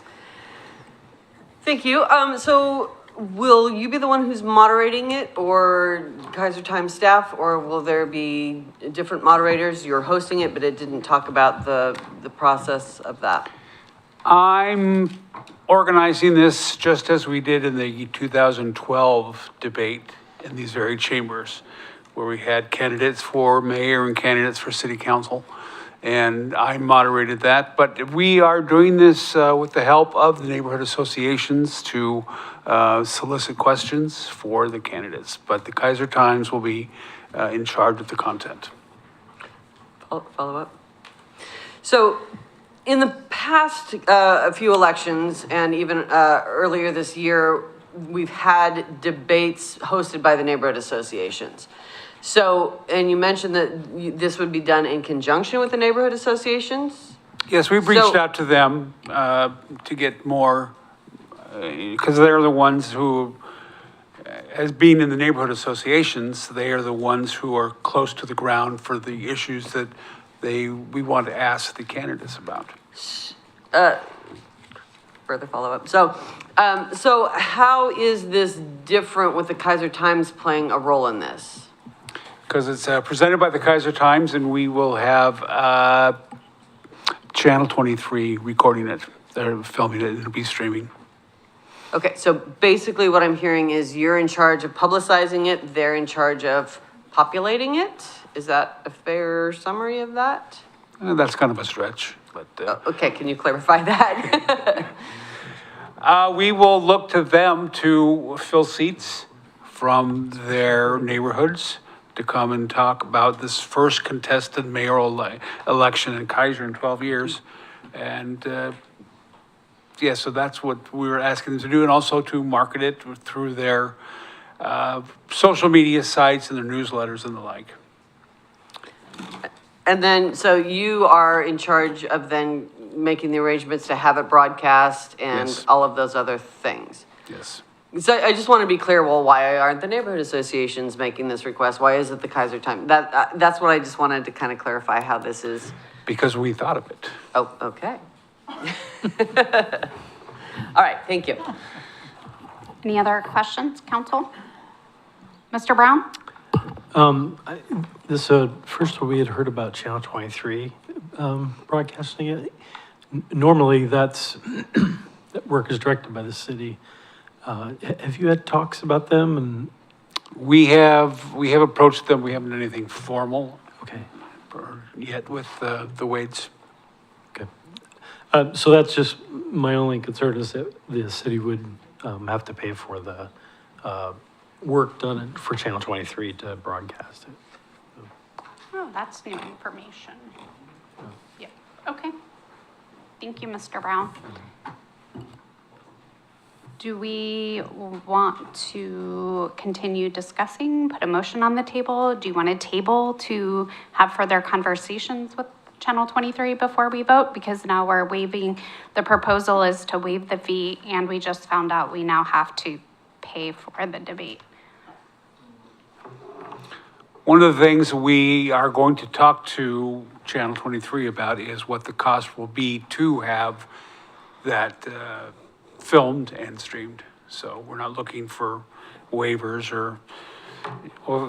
Thank you. So will you be the one who's moderating it, or Keizer Time staff, or will there be different moderators? You're hosting it, but it didn't talk about the process of that. I'm organizing this just as we did in the 2012 debate in these very chambers, where we had candidates for mayor and candidates for city council. And I moderated that, but we are doing this with the help of the neighborhood associations to solicit questions for the candidates. But the Keizer Times will be in charge of the content. Follow up. So in the past a few elections, and even earlier this year, we've had debates hosted by the neighborhood associations. So, and you mentioned that this would be done in conjunction with the neighborhood associations? Yes, we've reached out to them to get more, because they're the ones who, as being in the neighborhood associations, they are the ones who are close to the ground for the issues that we want to ask the candidates about. Further follow-up. So, so how is this different with the Keizer Times playing a role in this? Because it's presented by the Keizer Times, and we will have Channel 23 recording it. They're filming it, and it'll be streaming. Okay, so basically what I'm hearing is you're in charge of publicizing it, they're in charge of populating it? Is that a fair summary of that? That's kind of a stretch, but. Okay, can you clarify that? We will look to them to fill seats from their neighborhoods to come and talk about this first contested mayoral election in Keizer in 12 years. And yeah, so that's what we were asking them to do, and also to market it through their social media sites and their newsletters and the like. And then, so you are in charge of then making the arrangements to have it broadcast and Yes. all of those other things? Yes. So I just want to be clear, well, why aren't the neighborhood associations making this request? Why is it the Keizer time? That's what I just wanted to kind of clarify how this is. Because we thought of it. Oh, okay. All right, thank you. Any other questions, council? Mr. Brown? First of all, we had heard about Channel 23 broadcasting it. Normally, that work is directed by the city. Have you had talks about them and? We have approached them. We haven't done anything formal Okay. yet with the Wades. Okay. So that's just, my only concern is that the city would have to pay for the work done for Channel 23 to broadcast it. Oh, that's new information. Yeah, okay. Thank you, Mr. Brown. Do we want to continue discussing, put a motion on the table? Do you want a table to have further conversations with Channel 23 before we vote? Because now we're waiving, the proposal is to waive the fee, and we just found out we now have to pay for the debate. One of the things we are going to talk to Channel 23 about is what the cost will be to have that filmed and streamed. So we're not looking for waivers or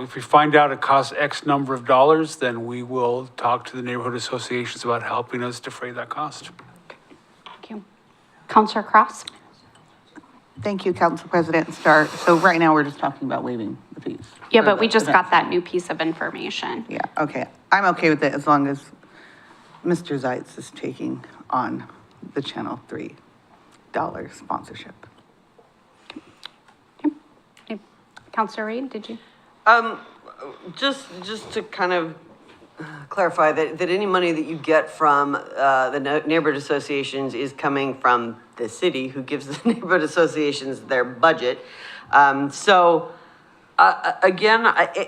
if we find out it costs X number of dollars, then we will talk to the neighborhood associations about helping us defray that cost. Thank you. Councilor Cross? Thank you, Council President Starr. So right now, we're just talking about waiving the fees. Yeah, for but we the just event. got that new piece of information. Yeah, okay. I'm okay with it as long as Mr. Zeitz is taking on the Channel $3 sponsorship. Councilor Reed, did you? Just to kind of clarify that any money that you get from the neighborhood associations is coming from the city, who gives the neighborhood associations their budget. Again,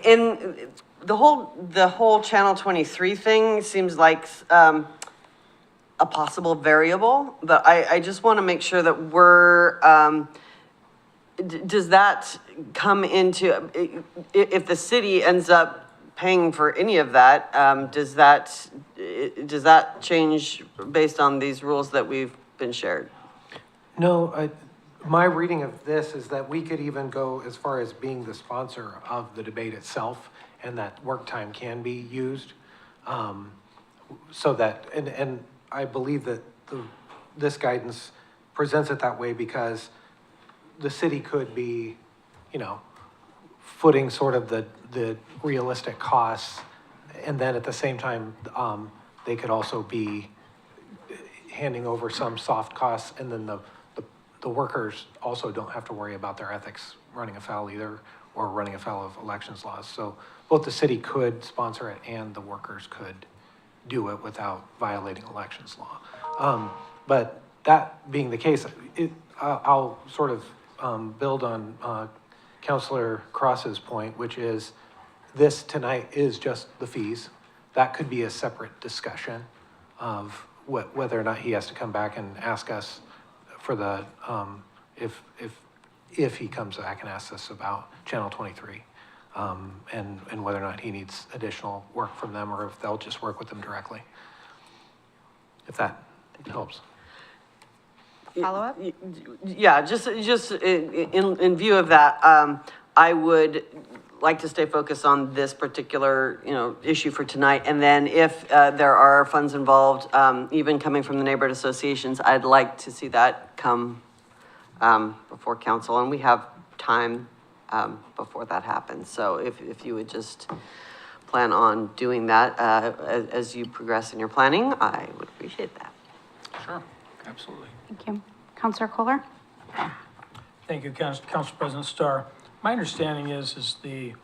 in the whole Channel 23 thing seems like a possible variable, but I just want to make sure that we're does that come into, if the city ends up paying for any of that, does that change based on these rules that we've been shared? No, my reading of this is that we could even go as far as being the sponsor of the debate itself, and that work time can be used. So that, and I believe that this guidance presents it that way because the city could be, footing sort of the realistic costs, and then at the same time, they could also be handing over some soft costs, and then the workers also don't have to worry about their ethics running afoul either, or running afoul of elections laws. So both the city could sponsor it and the workers could do it without violating elections law. But that being the case, I'll sort of build on Councilor Cross's point, which is this tonight is just the fees. That could be a separate discussion of whether or not he has to come back and ask us for the, if he comes back and asks us about Channel 23, and whether or not he needs additional work from them or if they'll just work with them directly. If that helps. Follow up? Yeah, just in view of that, I would like to stay focused on this particular, issue for tonight. And then if there are funds involved, even coming from the neighborhood associations, I'd like to see that come before council. And we have time before that happens. So if you would just plan on doing that as you progress in your planning, I would appreciate that. Sure, absolutely. Thank you. Councilor Kohler? Thank you, Council President Starr. My understanding is the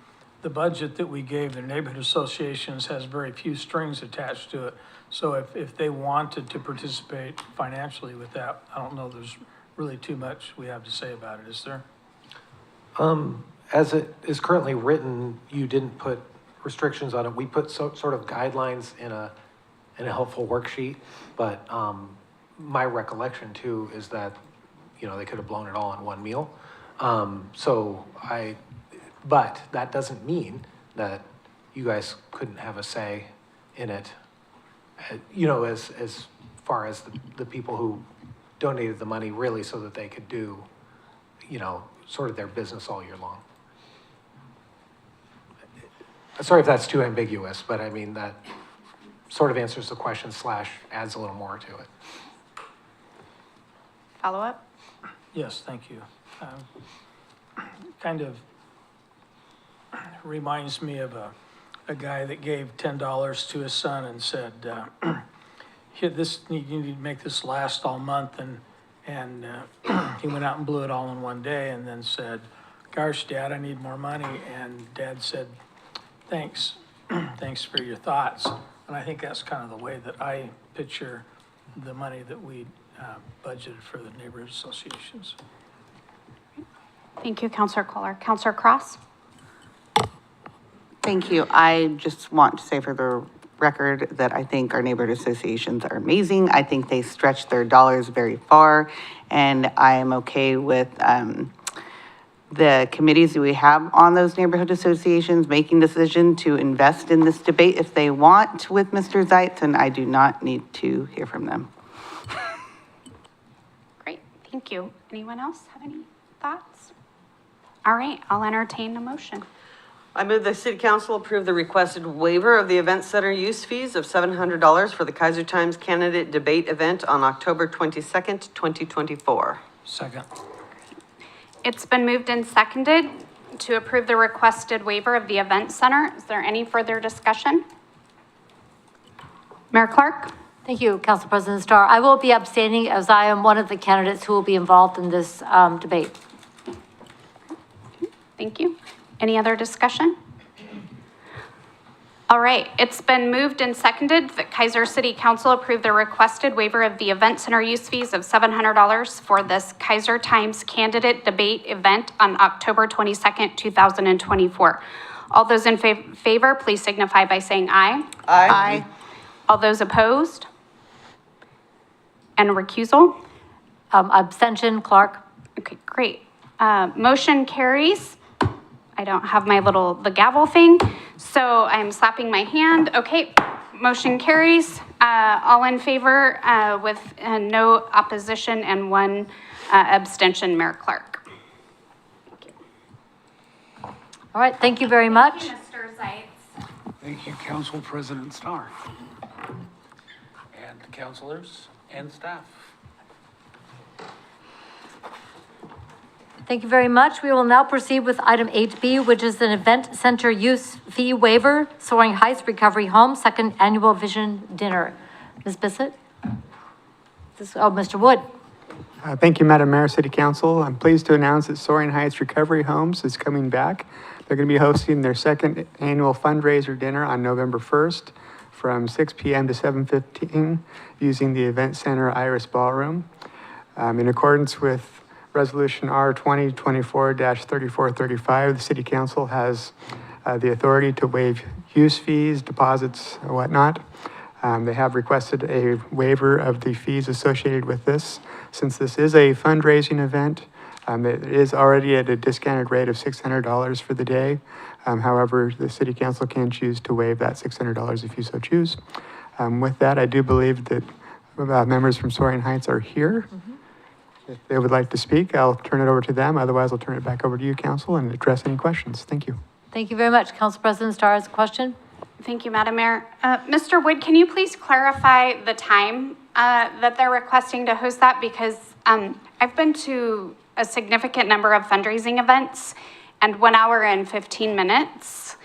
budget that we gave the neighborhood associations has very few strings attached to it. So if they wanted to participate financially with that, I don't know there's really too much we have to say about it, is there? As it is currently written, you didn't put restrictions on it. We put sort of guidelines in a helpful worksheet, but my recollection too is that, they could have blown it all in one meal. But that doesn't mean that you guys couldn't have a say in it, as far as the people who donated the money really so that they could do, sort of their business all year long. Sorry if that's too ambiguous, but I mean, that sort of answers the question / adds a little more to it. Follow up? Yes, thank you. Kind of reminds me of a guy that gave $10 to his son and said, "Here, you need to make this last all month," and he went out and blew it all in one day and then said, "Gosh, Dad, I need more money." And Dad said, "Thanks, thanks for your thoughts." And I think that's kind of the way that I picture the money that we budgeted for the neighborhood associations. Thank you, Counselor Kohler. Counselor Cross? Thank you. I just want to say for the record that I think our neighborhood associations are amazing. I think they stretch their dollars very far, and I am okay with the committees that we have on those neighborhood associations making decision to invest in this debate if they want with Mr. Zeitz, and I do not need to hear from them. Great, thank you. Anyone else have any thoughts? All right, I'll entertain a motion. I move the city council approve the requested waiver of the event center use fees of $700 for the Keizer Times candidate debate event on October 22nd, 2024. Second. It's been moved and seconded to approve the requested waiver of the event center. Is there any further discussion? Mayor Clark? Thank you, Council President Starr. I will be abstaining as I am one of the candidates who will be involved in this debate. Thank you. Any other discussion? All right, it's been moved and seconded that Keizer City Council approve the requested waiver of the event center use fees of $700 for this Keizer Times candidate debate event on October 22nd, 2024. All those in favor, please signify by saying aye. Aye. All those opposed? And recusal? Abstention, Clark. Okay, great. Motion carries. I don't have the gavel thing, so I'm slapping my hand. Okay, motion carries. All in favor with no opposition and one abstention, Mayor Clark. Thank you. All right, thank you very much. Thank you, Mr. Zeitz. Thank you, Council President Starr. And councilors and staff. Thank you very much. We will now proceed with item 8B, which is an event center use fee waiver, Soaring Heights Recovery Home, second annual vision dinner. Ms. Bissett? Mr. Wood. Thank you, Madam Mayor, City Council. I'm pleased to announce that Soaring Heights Recovery Homes is coming back. They're going to be hosting their second annual fundraiser dinner on November 1st from 6 p.m. to 7:15 using the Event Center Iris Ballroom. In accordance with Resolution R 2024-3435, the City Council has the authority to waive use fees, deposits, and whatnot. They have requested a waiver of the fees associated with this. Since this is a fundraising event, it is already at a discounted rate of $600 for the day. However, the City Council can choose to waive that $600 if you so choose. With that, I do believe that members from Soaring Heights are here. If they would like to speak, I'll turn it over to them. Otherwise, I'll turn it back over to you, Council, and address any questions. Thank you. Thank you very much. Council President Starr has a question. Thank you, Madam Mayor. Mr. Wood, can you please clarify the time that they're requesting to host that? Because I've been to a significant number of fundraising events, and 1 hour and 15 minutes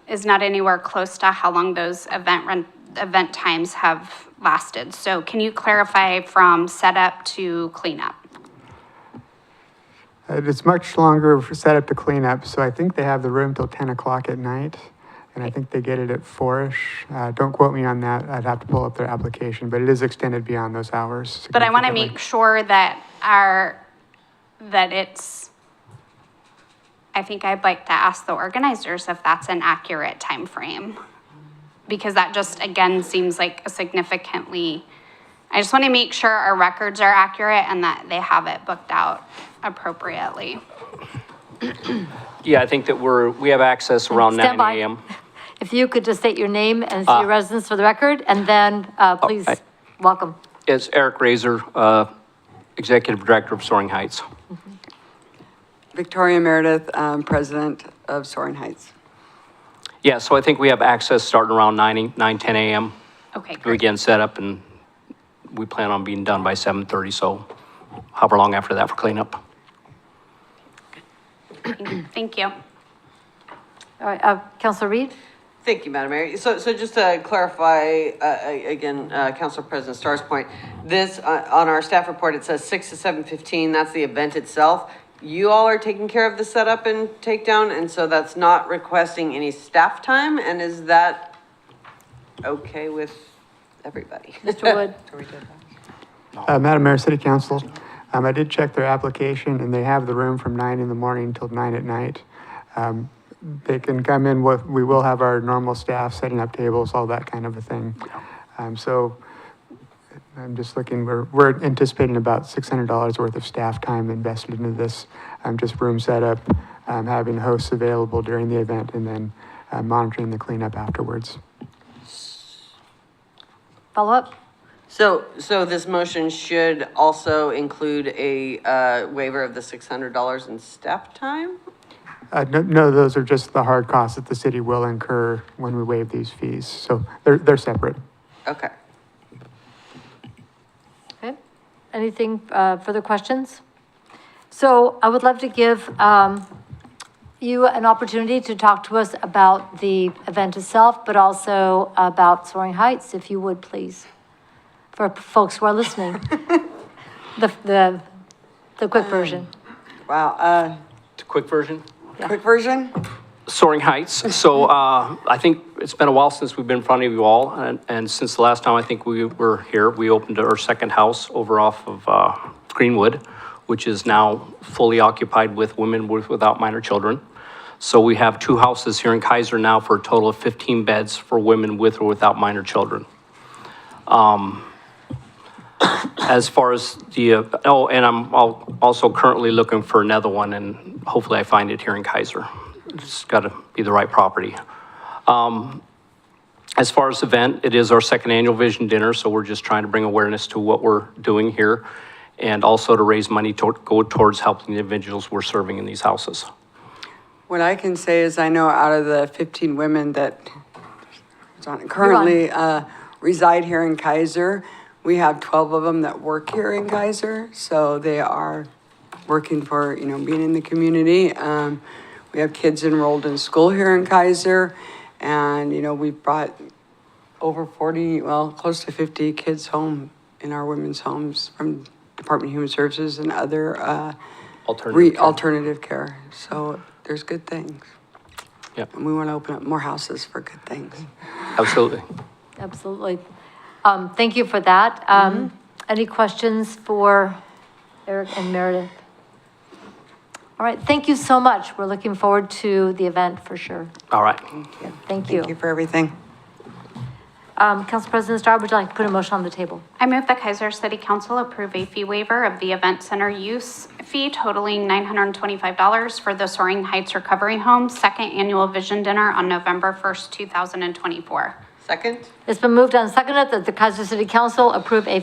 is not anywhere close to how long those event times have lasted. So can you clarify from setup to cleanup? It's much longer for setup to cleanup, so I think they have the room till 10 o'clock at night, and I think they get it at 4-ish. Don't quote me on that. I'd have to pull up their application, but it is extended beyond those hours. But I want to make sure that I think I'd like to ask the organizers if that's an accurate time frame, because that just, again, seems like a significantly I just want to make sure our records are accurate and that they have it booked out appropriately. Yeah, I think that we have access around Stand 9 by. AM. If you could just state your name and city residence for the record, and then please welcome. It's Eric Razor, Executive Director of Soaring Heights. Victoria Meredith, President of Soaring Heights. Yeah, so I think we have access starting around 10 AM. Okay, We great. get set up and we plan on being done by 7:30, so however long after that for cleanup. Thank you. All right, Councilor Reed? Thank you, Madam Mayor. So just to clarify, again, Council President Starr's point, this, on our staff report, it says 6 to 7:15, that's the event itself. You all are taking care of the setup and takedown, and so that's not requesting any staff time, and is that okay with everybody? Mr. Wood? Madam Mayor, City Council, I did check their application, and they have the room from 9 in the morning till 9 at night. They can come in with, we will have our normal staff setting up tables, all that kind of a thing. So I'm just looking, we're anticipating about $600 worth of staff time invested into this. Just room setup, having hosts available during the event, and then monitoring the cleanup afterwards. Follow up? So this motion should also include a waiver of the $600 in staff time? No, those are just the hard costs that the city will incur when we waive these fees. So they're separate. Okay. Okay. Anything, further questions? So I would love to give you an opportunity to talk to us about the event itself, but also about Soaring Heights, if you would, please, for folks who are listening. The quick version. Wow, The quick version? quick version? Soaring Heights. So I think it's been a while since we've been in front of you all, and since the last time I think we were here, we opened our second house over off of Greenwood, which is now fully occupied with women without minor children. So we have 2 houses here in Keizer now for a total of 15 beds for women with or without minor children. As far as the, and I'm also currently looking for another one, and hopefully I find it here in Keizer. It's got to be the right property. As far as the event, it is our second annual Vision Dinner, so we're just trying to bring awareness to what we're doing here, and also to raise money to go towards helping the individuals we're serving in these houses. What I can say is I know out of the 15 women that currently reside here in Keizer, we have 12 of them that work here in Keizer, so they are working for, being in the community. We have kids enrolled in school here in Keizer, and, we've brought over 40, well, close to 50 kids home in our women's homes from Department of Human Services and other alternative care. So there's good things. Yep. And we want to open up more houses for good things. Absolutely. Absolutely. Thank you for that. Any questions for Eric and Meredith? All right, thank you so much. We're looking forward to the event for sure. All right. Thank you. Thank you for everything. Council President Starr, would you like to put a motion on the table? I move the Keizer City Council approve a fee waiver of the event center use fee totaling $925 for the Soaring Heights Recovery Home second annual Vision Dinner on November 1st, 2024. Second? It's been moved and seconded that the Keizer City Council approve a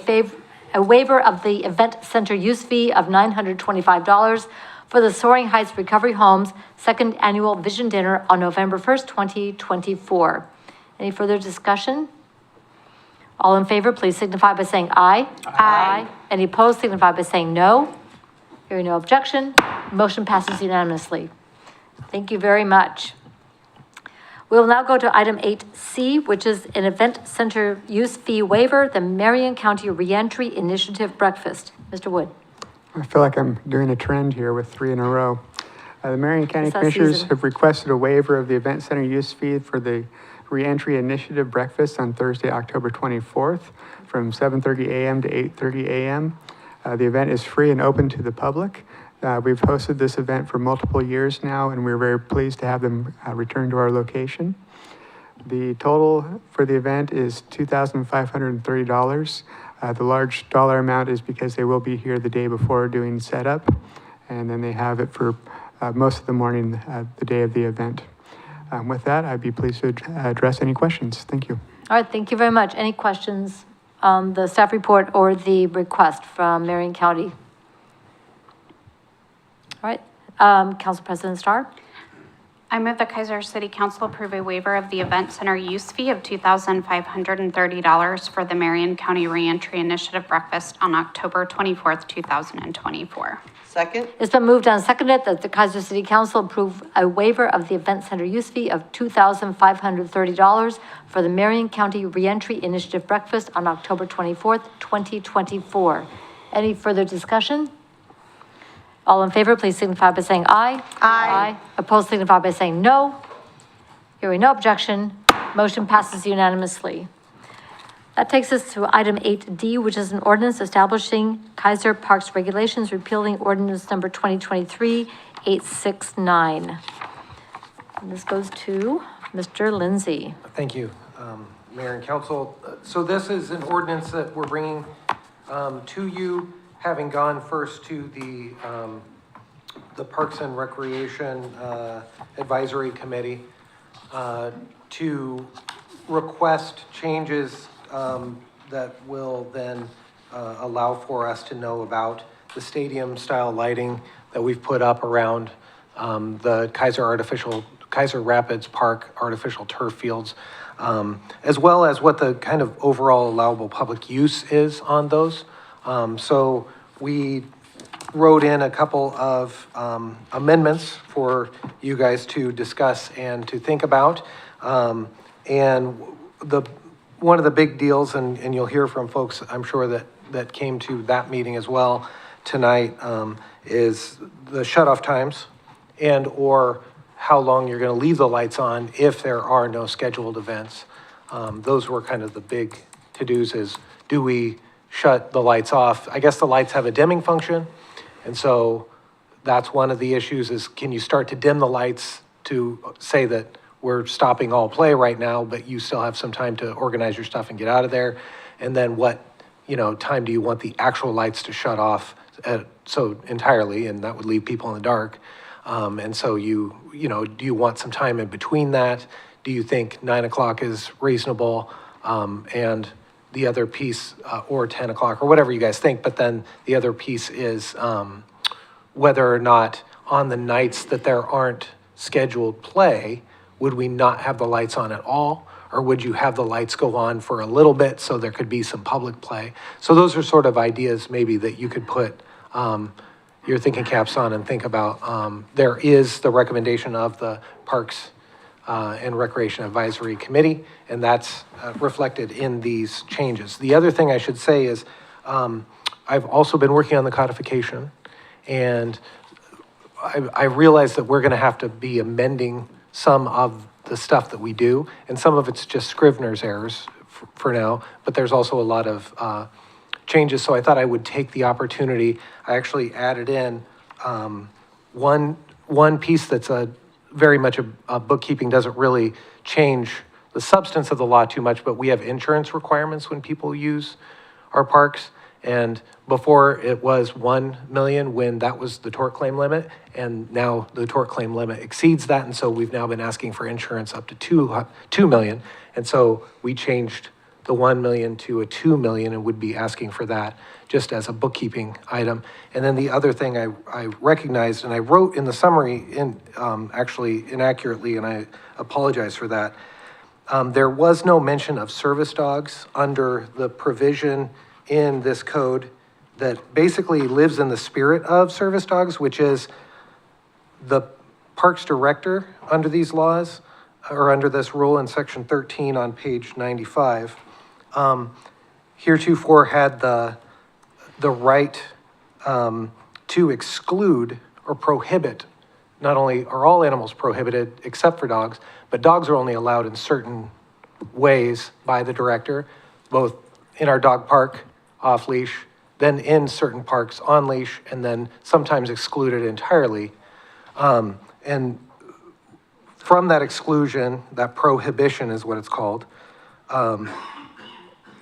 waiver of the event center use fee of $925 for the Soaring Heights Recovery Homes second annual Vision Dinner on November 1st, 2024. Any further discussion? All in favor, please signify by saying aye. Aye. Any opposed, signify by saying no. Hearing no objection, motion passes unanimously. Thank you very much. We will now go to item 8C, which is an event center use fee waiver, the Marion County Reentry Initiative Breakfast. Mr. Wood. I feel like I'm doing a trend here with 3 in a row. The Marion County It's that Commissioners season. have requested a waiver of the event center use fee for the Reentry Initiative Breakfast on Thursday, October 24th from 7:30 a.m. to 8:30 a.m. The event is free and open to the public. We've hosted this event for multiple years now, and we're very pleased to have them return to our location. The total for the event is $2,530. The large dollar amount is because they will be here the day before doing setup, and then they have it for most of the morning, the day of the event. With that, I'd be pleased to address any questions. Thank you. All right, thank you very much. Any questions on the staff report or the request from Marion County? All right, Council President Starr? I move the Keizer City Council approve a waiver of the event center use fee of $2,530 for the Marion County Reentry Initiative Breakfast on October 24th, 2024. Second? It's been moved and seconded that the Keizer City Council approve a waiver of the event center use fee of $2,530 for the Marion County Reentry Initiative Breakfast on October 24th, 2024. Any further discussion? All in favor, please signify by saying aye. Aye. Opposed, signify by saying no. Hearing no objection, motion passes unanimously. That takes us to item 8D, which is an ordinance establishing Keizer Parks regulations, repealing ordinance number 2023-869. And this goes to Mr. Lindsay. Thank you, Mayor and Council. So this is an ordinance that we're bringing to you, having gone first to the Parks and Recreation Advisory Committee to request changes that will then allow for us to know about the stadium-style lighting that we've put up around the Keizer Rapids Park artificial turf fields, as well as what the kind of overall allowable public use is on those. So we wrote in a couple of amendments for you guys to discuss and to think about. And one of the big deals, and you'll hear from folks, I'm sure, that came to that meeting as well tonight, is the shut-off times and or how long you're going to leave the lights on if there are no scheduled events. Those were kind of the big to-dos, is do we shut the lights off? I guess the lights have a dimming function, and so that's one of the issues, is can you start to dim the lights to say that we're stopping all play right now, but you still have some time to organize your stuff and get out of there? And then what, time do you want the actual lights to shut off so entirely, and that would leave people in the dark? And so do you want some time in between that? Do you think 9 o'clock is reasonable? And the other piece, or 10 o'clock, or whatever you guys think, but then the other piece is whether or not on the nights that there aren't scheduled play, would we not have the lights on at all? Or would you have the lights go on for a little bit so there could be some public play? So those are sort of ideas maybe that you could put your thinking caps on and think about. There is the recommendation of the Parks and Recreation Advisory Committee, and that's reflected in these changes. The other thing I should say is I've also been working on the codification, and I realize that we're going to have to be amending some of the stuff that we do, and some of it's just Scrivener's errors for now, but there's also a lot of changes, so I thought I would take the opportunity. I actually added in one piece that's very much a bookkeeping, doesn't really change the substance of the law too much, but we have insurance requirements when people use our parks. And before it was 1 million when that was the tort claim limit, and now the tort claim limit exceeds that, and so we've now been asking for insurance up to 2 million. And so we changed the 1 million to a 2 million and would be asking for that just as a bookkeeping item. And then the other thing I recognized, and I wrote in the summary actually inaccurately, and I apologize for that. There was no mention of service dogs under the provision in this code that basically lives in the spirit of service dogs, which is the parks director under these laws, or under this rule in section 13 on page 95, heretofore had the right to exclude or prohibit. Not only are all animals prohibited except for dogs, but dogs are only allowed in certain ways by the director, both in our dog park, off leash, then in certain parks on leash, and then sometimes excluded entirely. And from that exclusion, that prohibition is what it's called,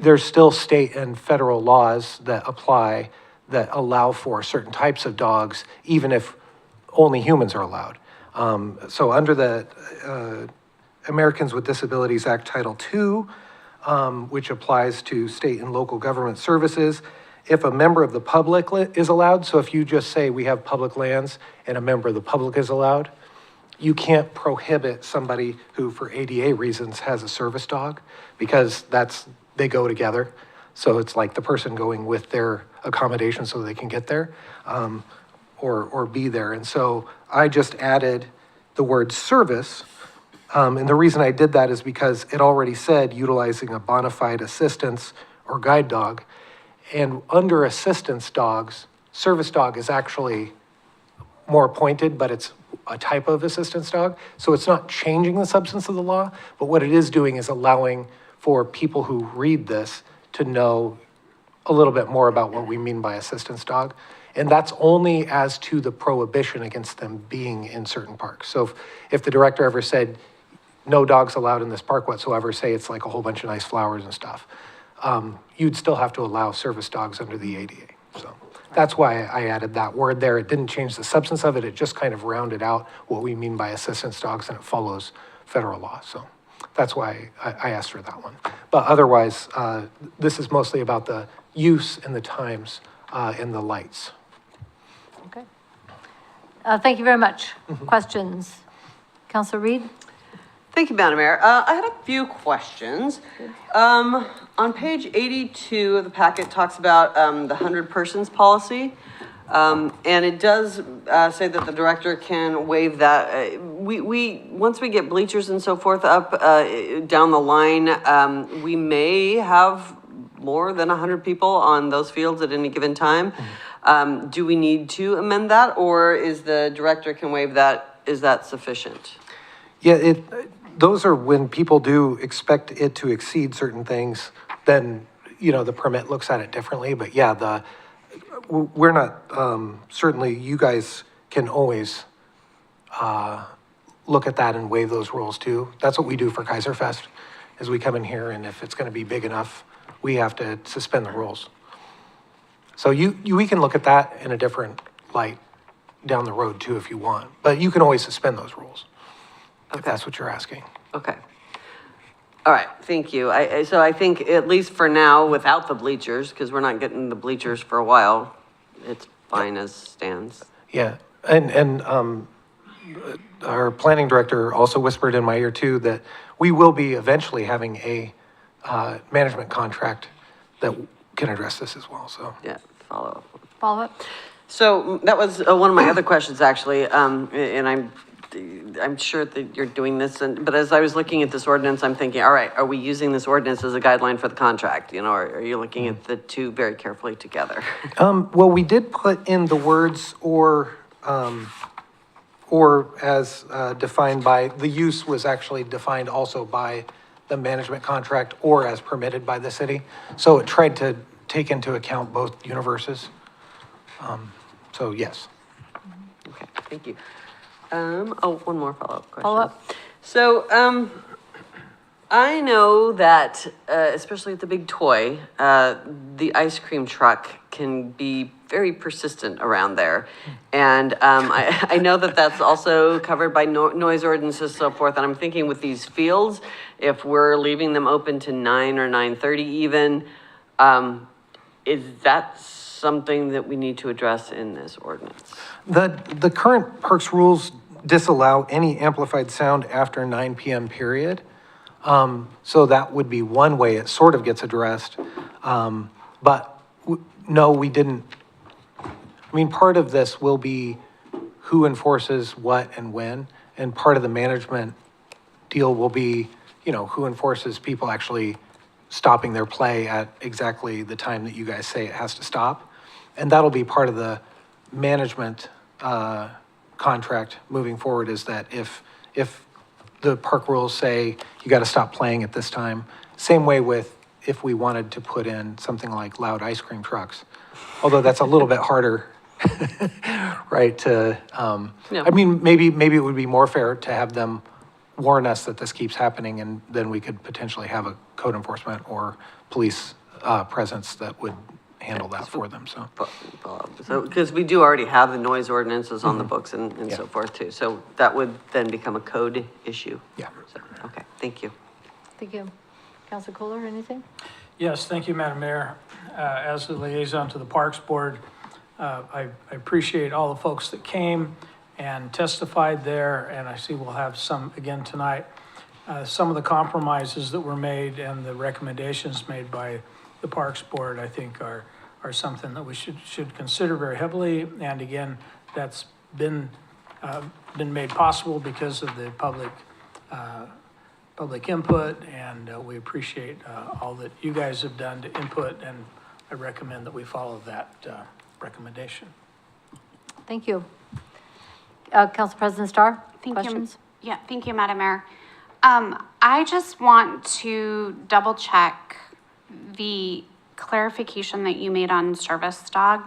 there's still state and federal laws that apply that allow for certain types of dogs, even if only humans are allowed. So under the Americans with Disabilities Act Title II, which applies to state and local government services, if a member of the public is allowed, so if you just say we have public lands and a member of the public is allowed, you can't prohibit somebody who, for ADA reasons, has a service dog, because they go together. So it's like the person going with their accommodation so they can get there, or be there. And so I just added the word service. And the reason I did that is because it already said utilizing a bona fide assistance or guide dog. And under assistance dogs, service dog is actually more pointed, but it's a type of assistance dog. So it's not changing the substance of the law, but what it is doing is allowing for people who read this to know a little bit more about what we mean by assistance dog. And that's only as to the prohibition against them being in certain parks. So if the director ever said, no dogs allowed in this park whatsoever, say it's like a whole bunch of nice flowers and stuff, you'd still have to allow service dogs under the ADA. So that's why I added that word there. It didn't change the substance of it. It just kind of rounded out what we mean by assistance dogs, and it follows federal law. So that's why I asked for that one. But otherwise, this is mostly about the use and the times and the lights. Okay. Thank you very much. Questions? Councilor Reed? Thank you, Madam Mayor. I had a few questions. On page 82 of the packet talks about the 100 persons policy. And it does say that the director can waive that. Once we get bleachers and so forth up down the line, we may have more than 100 people on those fields at any given time. Do we need to amend that, or is the director can waive that? Is that sufficient? Yeah, those are when people do expect it to exceed certain things, then, the permit looks at it differently. But yeah, we're not, certainly you guys can always look at that and waive those rules too. That's what we do for Keizer Fest, is we come in here, and if it's gonna be big enough, we have to suspend the rules. So we can look at that in a different light down the road too if you want, but you can always suspend those rules. If that's what you're asking. Okay. All right, thank you. So I think, at least for now, without the bleachers, because we're not getting the bleachers for a while, it's fine as stands. Yeah, and our planning director also whispered in my ear too that we will be eventually having a management contract that can address this as well, so. Yeah, follow up. Follow up? So that was one of my other questions, actually, and I'm sure that you're doing this, but as I was looking at this ordinance, I'm thinking, all right, are we using this ordinance as a guideline for the contract? Or are you looking at the two very carefully together? Well, we did put in the words or as defined by, the use was actually defined also by the management contract or as permitted by the city. So it tried to take into account both universes. So yes. Okay, thank you. One more follow-up question. Follow-up? So, I know that, especially at the big toy, the ice cream truck can be very persistent around there. And I know that that's also covered by noise ordinances, so forth. And I'm thinking with these fields, if we're leaving them open to 9 or 9:30 even, is that something that we need to address in this ordinance? The current parks rules disallow any amplified sound after 9 p.m. period. So that would be one way it sort of gets addressed. But no, we didn't. I mean, part of this will be who enforces what and when, and part of the management deal will be, who enforces people actually stopping their play at exactly the time that you guys say it has to stop. And that'll be part of the management contract moving forward, is that if the park rules say you got to stop playing at this time, same way with if we wanted to put in something like loud ice cream trucks, although that's a little bit harder, right? I mean, maybe it would be more fair to have them warn us that this keeps happening, and then we could potentially have a code enforcement or police presence that would handle that for them, so. So, because we do already have the noise ordinances on the books and so forth too. So that would then become a code issue. Yeah. So, okay, thank you. Thank you. Councilor Kohler, anything? Yes, thank you, Madam Mayor. As the liaison to the Parks Board, I appreciate all the folks that came and testified there, and I see we'll have some again tonight. Some of the compromises that were made and the recommendations made by the Parks Board, I think, are something that we should consider very heavily. And again, that's been made possible because of the public input, and we appreciate all that you guys have done to input, and I recommend that we follow that recommendation. Thank you. Council President Starr, questions? Yeah, thank you, Madam Mayor. I just want to double check the clarification that you made on service dog.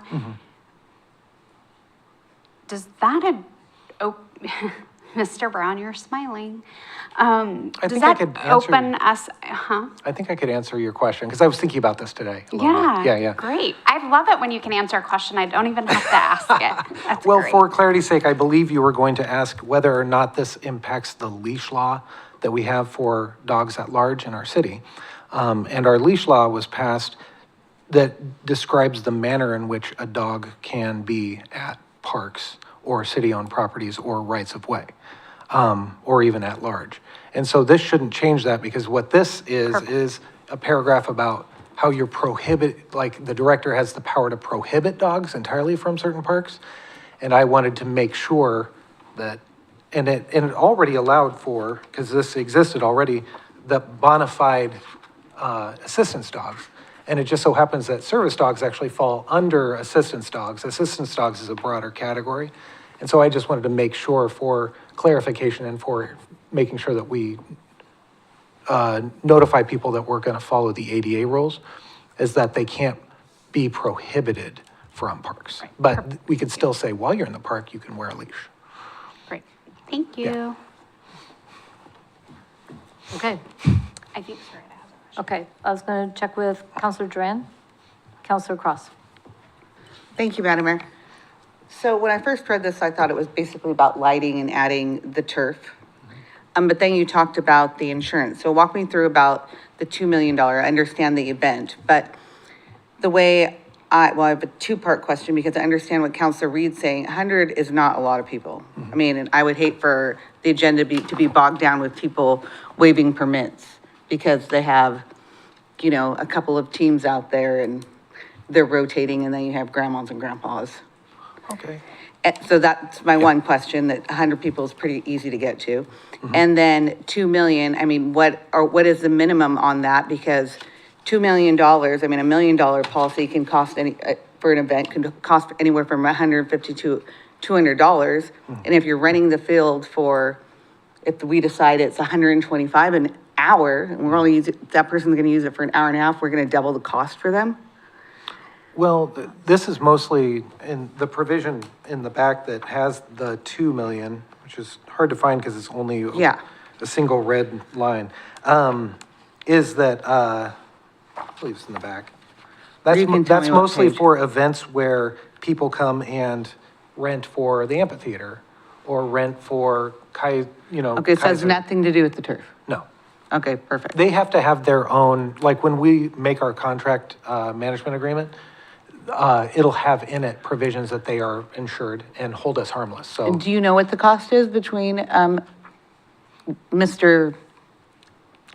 Does that, Mr. Brown, you're smiling. Does that open us, I think I could answer your question, because I was thinking about this today. Yeah, great. I love it when you can answer a question. I don't even have to ask it. That's Well, great. for clarity's sake, I believe you were going to ask whether or not this impacts the leash law that we have for dogs at large in our city. And our leash law was passed that describes the manner in which a dog can be at parks or city-owned properties or rights of way, or even at large. And so this shouldn't change that, because what this is a paragraph about how you're like the director has the power to prohibit dogs entirely from certain parks. And I wanted to make sure that, and it already allowed for, because this existed already, the bona fide assistance dogs. And it just so happens that service dogs actually fall under assistance dogs. Assistance dogs is a broader category. And so I just wanted to make sure, for clarification and for making sure that we notify people that we're going to follow the ADA rules, is that they can't be prohibited from parks. But we could still say, while you're in the park, you can wear a leash. Great. Thank you. Yeah. Okay. I think Sarita has a question. Okay, I was going to check with Councilor Duran. Councilor Cross. Thank you, Madam Mayor. So when I first read this, I thought it was basically about lighting and adding the turf. But then you talked about the insurance. So walk me through about the $2 million. I understand the event, but the way I have a two-part question, because I understand what Councilor Reed's saying. 100 is not a lot of people. I mean, and I would hate for the agenda to be bogged down with people waiving permits because they have, a couple of teams out there and they're rotating, and then you have grandmas and grandpas. Okay. So that's my one question, that 100 people is pretty easy to get to. And then 2 million, I mean, what is the minimum on that? Because $2 million, I mean, $1 million policy can cost for an event, can cost anywhere from $150 to $200. And if you're renting the field if we decide it's $125 an hour, and we're only that person's gonna use it for an hour and a half, we're gonna double the cost for them? Well, this is mostly in the provision in the back that has the 2 million, which is hard to find because it's only a single red line, is that, I believe it's in the back. That's mostly for events where people come and rent for the amphitheater or rent for Okay, so it has Keizer. nothing to do with the turf? No. Okay, perfect. They have to have their own, like when we make our contract management agreement, it'll have in it provisions that they are insured and hold us harmless, so. Do you know what the cost is between Mr.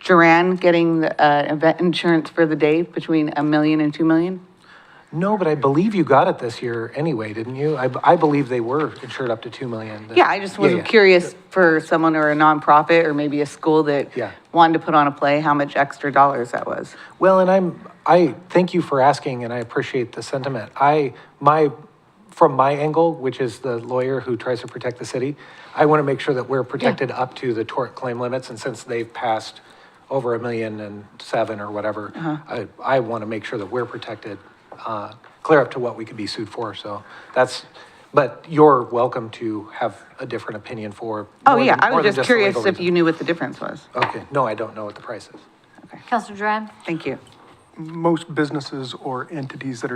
Duran getting the event insurance for the day between $1 million and $2 million? No, but I believe you got it this year anyway, didn't you? I believe they were insured up to 2 million. Yeah, I just was curious for someone or a nonprofit or maybe a school that wanted to put on a play, how much extra dollars that was. Well, and I thank you for asking, and I appreciate the sentiment. From my angle, which is the lawyer who tries to protect the city, I want to make sure that we're protected up to the tort claim limits, and since they've passed over $1.7 million or whatever, I want to make sure that we're protected, clear up to what we could be sued for, so but you're welcome to have a different opinion for. Oh, yeah, I was just curious if you knew what the difference was. Okay, no, I don't know what the price is. Councilor Duran. Thank you. most businesses or entities that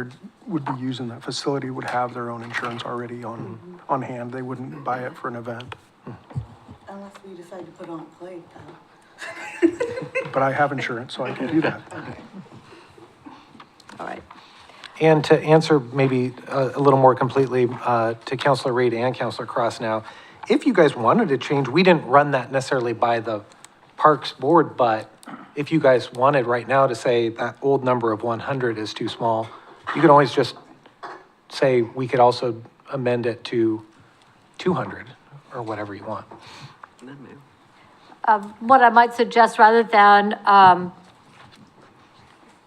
would be using that facility would have their own insurance already on hand. They wouldn't buy it for an event. Unless we decide to put on a plate. But I have insurance, so I can do that. All right. And to answer maybe a little more completely to Councilor Reed and Councilor Cross now, if you guys wanted to change, we didn't run that necessarily by the Parks Board, but if you guys wanted right now to say that old number of 100 is too small, you could always just say we could also amend it to 200 or whatever you want. What I might suggest, rather than,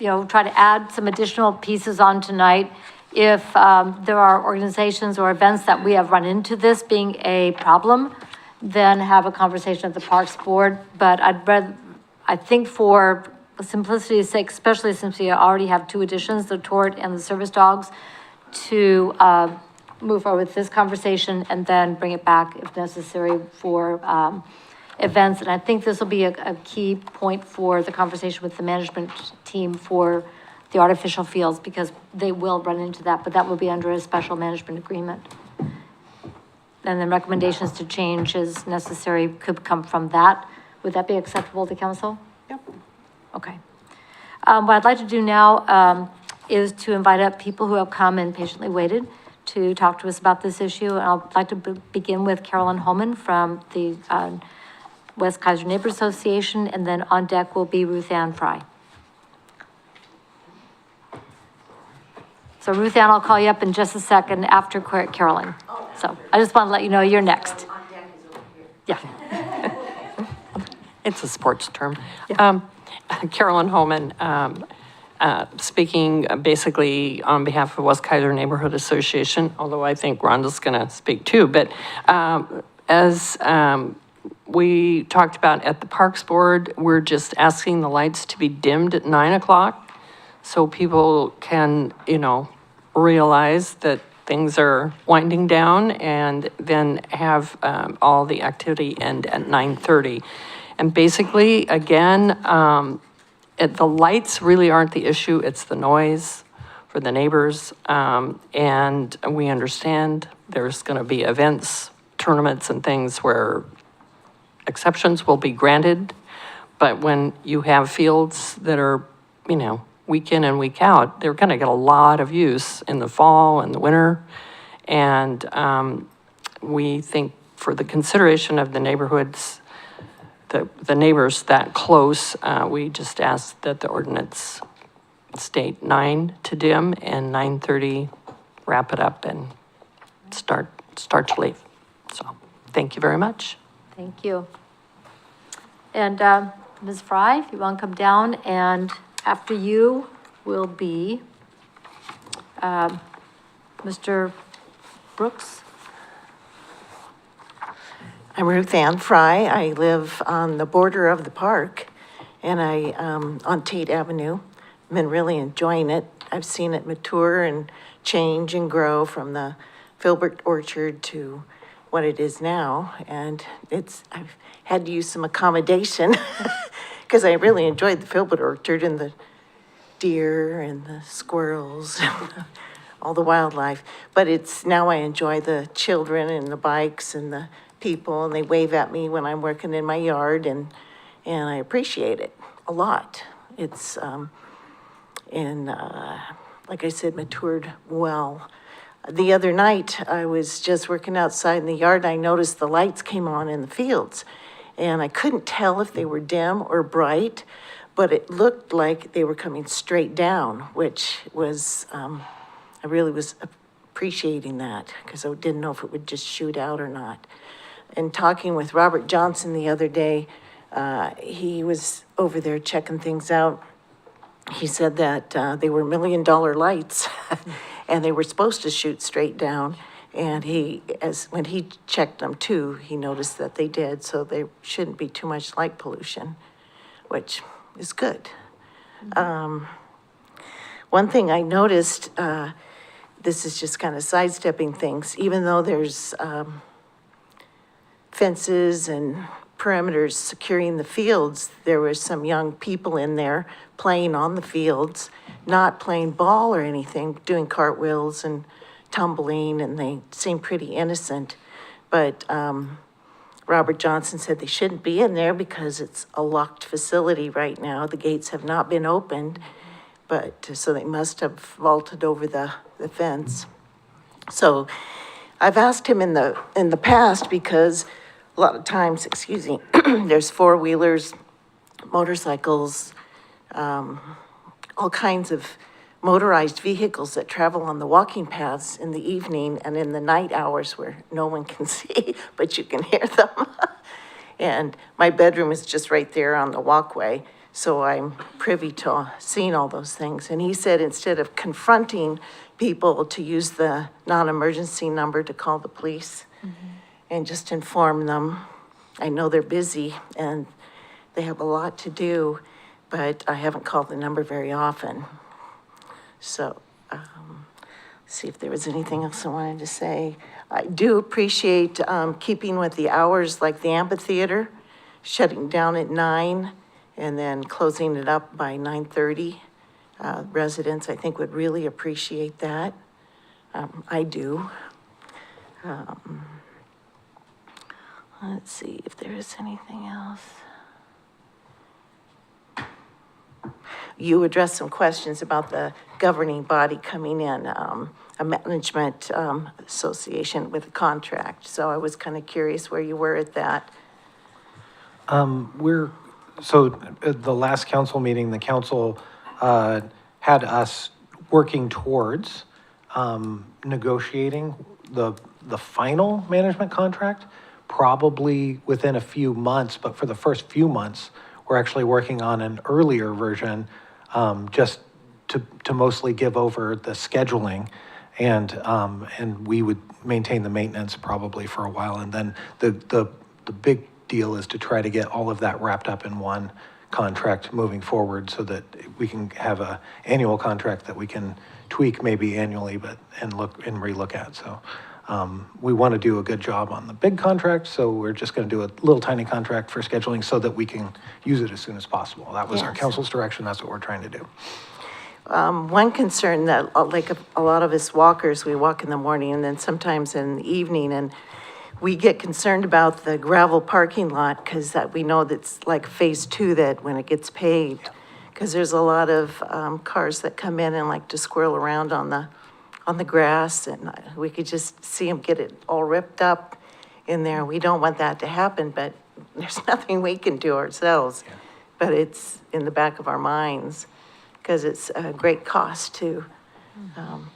try to add some additional pieces on tonight, if there are organizations or events that we have run into this being a problem, then have a conversation at the Parks Board. But I think for simplicity's sake, especially since we already have two additions, the tort and the service dogs, to move forward with this conversation and then bring it back if necessary for events. And I think this will be a key point for the conversation with the management team for the artificial fields, because they will run into that, but that will be under a special management agreement. And then recommendations to change as necessary could come from that. Would that be acceptable to council? Yep. Okay. What I'd like to do now is to invite up people who have come and patiently waited to talk to us about this issue. And I'd like to begin with Carolyn Holman from the West Keizer Neighbors Association, and then on deck will be Ruth Ann Fry. So Ruth Ann, I'll call you up in just a second after Carolyn. So I just want to let you know you're next. Yeah. It's a sports term. Carolyn Holman, speaking basically on behalf of West Keizer Neighborhood Association, although I think Rhonda's going to speak too. But as we talked about at the Parks Board, we're just asking the lights to be dimmed at 9 o'clock so people can, realize that things are winding down, and then have all the activity end at 9:30. And basically, again, the lights really aren't the issue, it's the noise for the neighbors. And we understand there's going to be events, tournaments and things where exceptions will be granted. But when you have fields that are, week in and week out, they're going to get a lot of use in the fall and the winter. And we think for the consideration of the neighborhoods, the neighbors that close, we just ask that the ordinance state 9 to dim and 9:30 wrap it up and start to leave. So thank you very much. Thank you. And Ms. Fry, if you want to come down, and after you will be Mr. Brooks. I'm Ruth Ann Fry. I live on the border of the park, and on Tate Avenue. I've been really enjoying it. I've seen it mature and change and grow from the filbert orchard to what it is now. And I've had to use some accommodation because I really enjoyed the filbert orchard and the deer and the squirrels, all the wildlife. But now I enjoy the children and the bikes and the people, and they wave at me when I'm working in my yard, and I appreciate it a lot. It's like I said, matured well. The other night, I was just working outside in the yard, and I noticed the lights came on in the fields, and I couldn't tell if they were dim or bright, but it looked like they were coming straight down, which was, I really was appreciating that, because I didn't know if it would just shoot out or not. And talking with Robert Johnson the other day, he was over there checking things out. He said that they were $1 million lights, and they were supposed to shoot straight down. And when he checked them too, he noticed that they did, so there shouldn't be too much light pollution, which is good. One thing I noticed, this is just kind of sidestepping things, even though there's fences and perimeters securing the fields, there were some young people in there playing on the fields, not playing ball or anything, doing cartwheels and tumbling, and they seemed pretty innocent. But Robert Johnson said they shouldn't be in there because it's a locked facility right now. The gates have not been opened, but so they must have vaulted over the fence. So I've asked him in the past because a lot of times, excuse me, there's four-wheelers, motorcycles, all kinds of motorized vehicles that travel on the walking paths in the evening and in the night hours where no one can see, but you can hear them. And my bedroom is just right there on the walkway, so I'm privy to seeing all those things. And he said instead of confronting people, to use the non-emergency number to call the police and just inform them. I know they're busy and they have a lot to do, but I haven't called the number very often. So, see if there was anything else I wanted to say. I do appreciate keeping with the hours, like the amphitheater, shutting down at 9 and then closing it up by 9:30. Residents, I think, would really appreciate that. I do. Let's see if there is anything else. You addressed some questions about the governing body coming in, a management association with a contract. So I was kind of curious where you were at that. So at the last council meeting, the council had us working towards negotiating the final management contract, probably within a few months, but for the first few months, we're actually working on an earlier version, just to mostly give over the scheduling, and we would maintain the maintenance probably for a while, and then the big deal is to try to get all of that wrapped up in one contract moving forward, so that we can have a annual contract that we can tweak maybe annually, and relook at. So we want to do a good job on the big contract, so we're just going to do a little tiny contract for scheduling so that we can use it as soon as possible. That was our council's direction. That's what we're trying to do. One concern that, like a lot of us walkers, we walk in the morning and then sometimes in the evening, and we get concerned about the gravel parking lot because we know that's like phase 2, that when it gets paved, because there's a lot of cars that come in and like to squirrel around on the grass, and we could just see them get it all ripped up in there. We don't want that to happen, but there's nothing we can do ourselves. Yeah. But it's in the back of our minds because it's a great cost to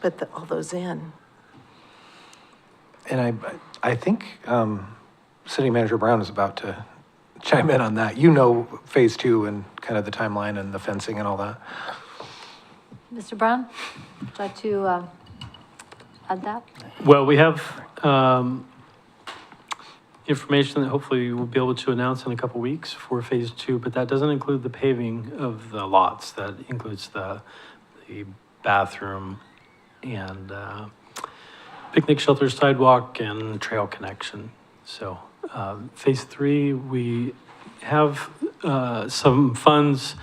put all those in. And I think City Manager Brown is about to chime in on that. You know, phase 2 and kind of the timeline and the fencing and all that. Mr. Brown, would you like to add that? Well, we have information that hopefully we'll be able to announce in a couple weeks for phase 2, but that doesn't include the paving of the lots. That includes the bathroom and picnic shelter, sidewalk, and trail connection. So phase 3, we have some funds,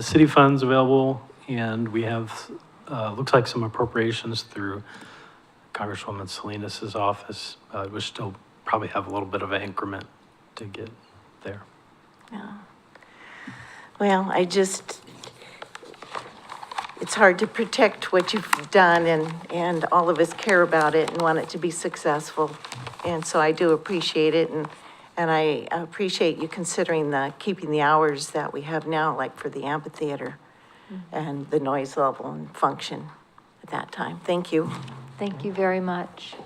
city funds available, and we have, looks like some appropriations through Congresswoman Salinas' office. We still probably have a little bit of an increment to get there. Yeah. Well, it's hard to protect what you've done, and all of us care about it and want it to be successful. And so I do appreciate it, and I appreciate you considering keeping the hours that we have now, like for the amphitheater and the noise level and function at that time. Thank you. Thank you very much.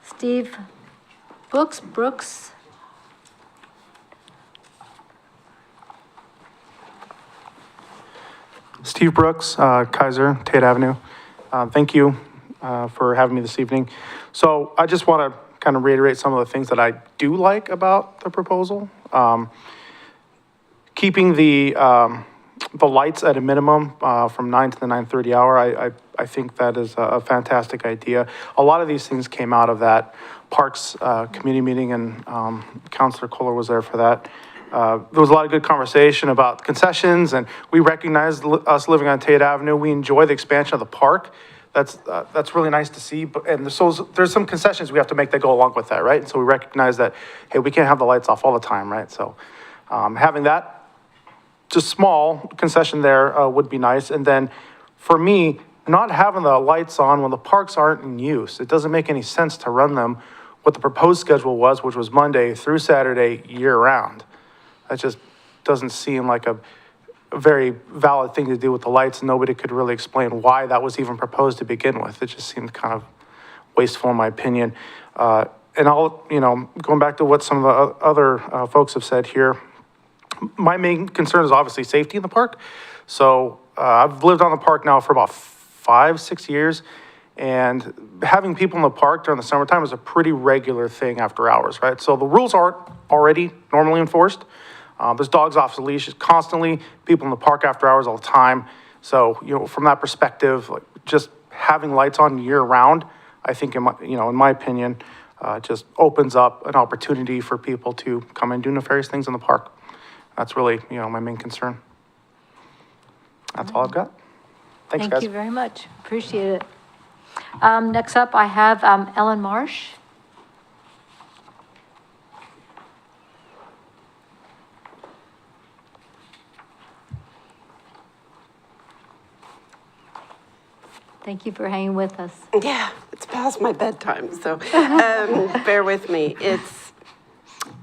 Steve Brooks. Steve Brooks, Keizer, Tate Avenue. Thank you for having me this evening. So I just want to kind of reiterate some of the things that I do like about the proposal. Keeping the the lights at a minimum, from 9 to the 9:30 hour, I think that is a fantastic idea. A lot of these things came out of that Parks, committee meeting, and, Councilor Kohler was there for that. There was a lot of good conversation about concessions, and we recognize us living on Tate Avenue, we enjoy the expansion of the park. That's really nice to see, but, and there's some concessions we have to make that go along with that, right? And so we recognize that, hey, we can't have the lights off all the time, right? So, having that, just small concession there, would be nice. And then, for me, not having the lights on when the parks aren't in use, it doesn't make any sense to run them what the proposed schedule was, which was Monday through Saturday, year-round. That just doesn't seem like a very valid thing to do with the lights. Nobody could really explain why that was even proposed to begin with. It just seemed kind of wasteful in my opinion. And I'll, going back to what some of the other folks have said here, my main concern is obviously safety in the park. So I've lived on the park now for about 5-6 years, and having people in the park during the summertime is a pretty regular thing after hours, right? So the rules aren't already normally enforced. There's dogs off the leash constantly, people in the park after hours all the time. So, from that perspective, like just having lights on year round, I think, in my opinion, just opens up an opportunity for people to come and do nefarious things in the park. That's really, my main concern. That's all I've got. Thanks, guys. Thank you very much. Appreciate it. Next up, I have Ellen Marsh. Thank you for hanging with us. Yeah, it's past my bedtime, so bear with me.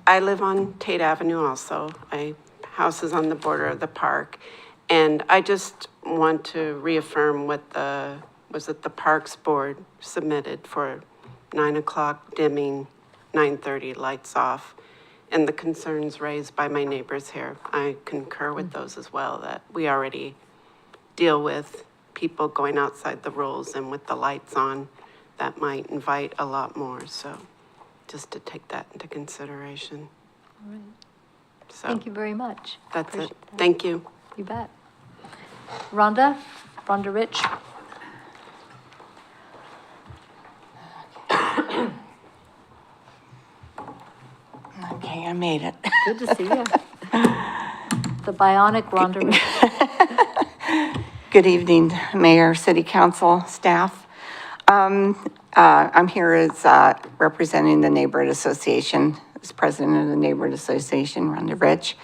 I live on Tate Avenue also. My house is on the border of the park. And I just want to reaffirm what the Parks Board submitted for 9 o'clock dimming, 9:30 lights off, and the concerns raised by my neighbors here. I concur with those as well, that we already deal with people going outside the rules, and with the lights on, that might invite a lot more. So just to take that into consideration. All right. So Thank you very much. that's it. Appreciate that. Thank you. You bet. Rhonda Rich. Okay, I made it. Good to see you. The bionic Rhonda Rich. Good evening, Mayor, City Council, staff. I'm here as representing the Neighborhood Association, as president of the Neighborhood Association, Rhonda Rich.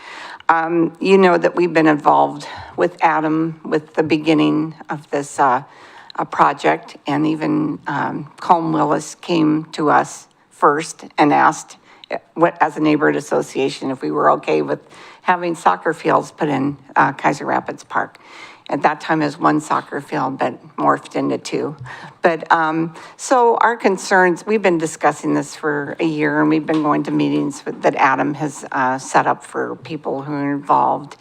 You know that we've been involved with Adam with the beginning of this project, and even Colm Willis came to us first and asked, as a neighborhood association, if we were okay with having soccer fields put in Keizer Rapids Park. At that time, it was one soccer field, but morphed into two. But so our concerns, we've been discussing this for a year, and we've been going to meetings that Adam has set up for people who are involved.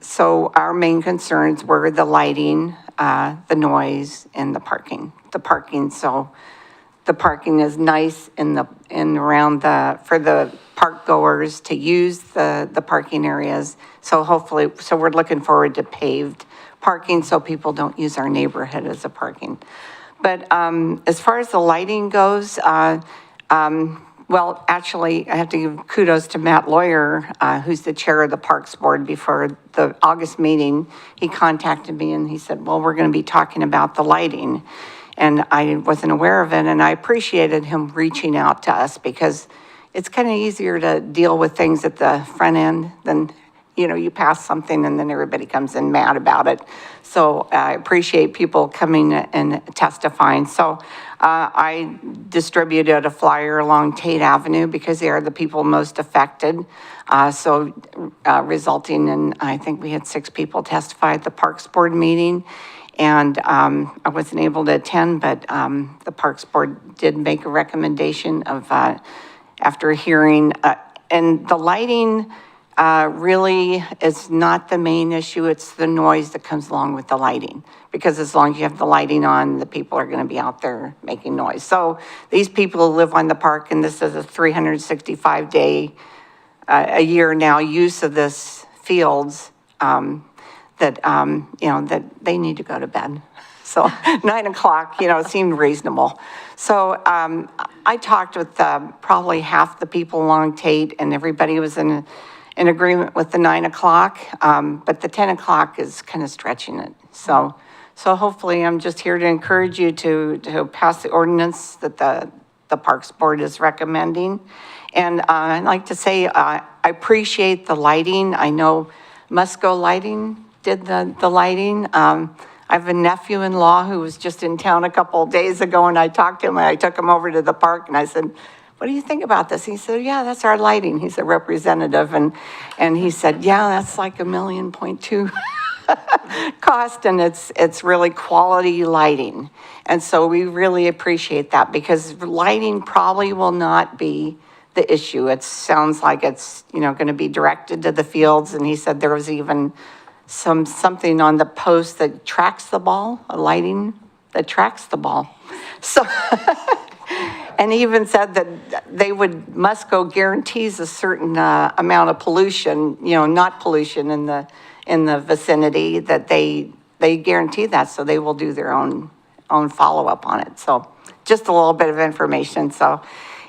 So our main concerns were the lighting, the noise, and the parking. So the parking is nice for the park goers to use the parking areas. So hopefully, we're looking forward to paved parking so people don't use our neighborhood as a parking. But as far as the lighting goes, well, actually, I have to give kudos to Matt Lawyer, who's the chair of the Parks Board. Before the August meeting, he contacted me and he said, well, we're going to be talking about the lighting. And I wasn't aware of it, and I appreciated him reaching out to us, because it's kind of easier to deal with things at the front end than, you pass something and then everybody comes in mad about it. So I appreciate people coming and testifying. So I distributed a flyer along Tate Avenue because they are the people most affected. Resulting in, I think we had 6 people testify at the Parks Board meeting. And I wasn't able to attend, but the Parks Board did make a recommendation of, after hearing, and the lighting really is not the main issue. It's the noise that comes along with the lighting. Because as long as you have the lighting on, the people are going to be out there making noise. So these people who live on the park, and this is a 365-day a year now use of this fields, that, that they need to go to bed. So 9 o'clock, seemed reasonable. So I talked with probably half the people along Tate, and everybody was in agreement with the 9 o'clock. But the 10 o'clock is kind of stretching it. So hopefully I'm just here to encourage you to pass the ordinance that the Parks Board is recommending. And I'd like to say I appreciate the lighting. I know Musco Lighting did the lighting. I have a nephew-in-law who was just in town a couple of days ago, and I talked to him, and I took him over to the park, and I said, what do you think about this? He said, yeah, that's our lighting. He's a representative, and he said, yeah, that's like $1.2 million cost, and it's really quality lighting. And so we really appreciate that, because lighting probably will not be the issue. It sounds like it's, going to be directed to the fields, and he said there was even something on the post that tracks the ball, a lighting that tracks the ball. So, and he even said that Musco guarantees a certain amount of pollution, not pollution in the vicinity, that they guarantee that, so they will do their own follow-up on it. So just a little bit of information. So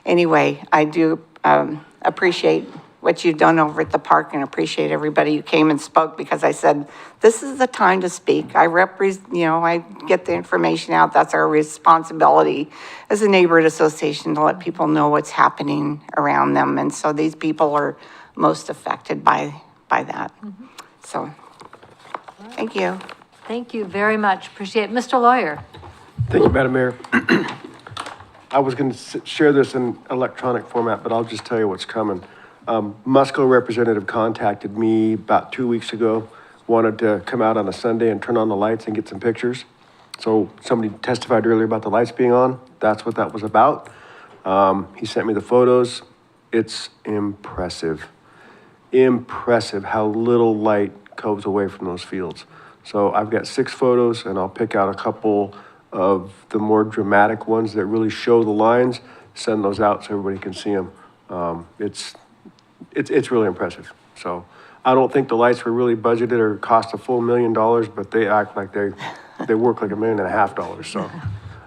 anyway, I do appreciate what you've done over at the park, and appreciate everybody who came and spoke, because I said, this is the time to speak. I get the information out. That's our responsibility as a neighborhood association, to let people know what's happening around them. And so these people are most affected by that. Mm-hmm. So, thank you. Thank you very much. Appreciate it. Mr. Lawyer. Thank you, Madam Mayor. I was going to share this in electronic format, but I'll just tell you what's coming. Musco representative contacted me about 2 weeks ago, wanted to come out on a Sunday and turn on the lights and get some pictures. So somebody testified earlier about the lights being on. That's what that was about. He sent me the photos. It's impressive. Impressive how little light comes away from those fields. So I've got 6 photos, and I'll pick out a couple of the more dramatic ones that really show the lines, send those out so everybody can see them. It's really impressive. So I don't think the lights were really budgeted or cost a full $1 million, but they act like they work like $1.5 million. So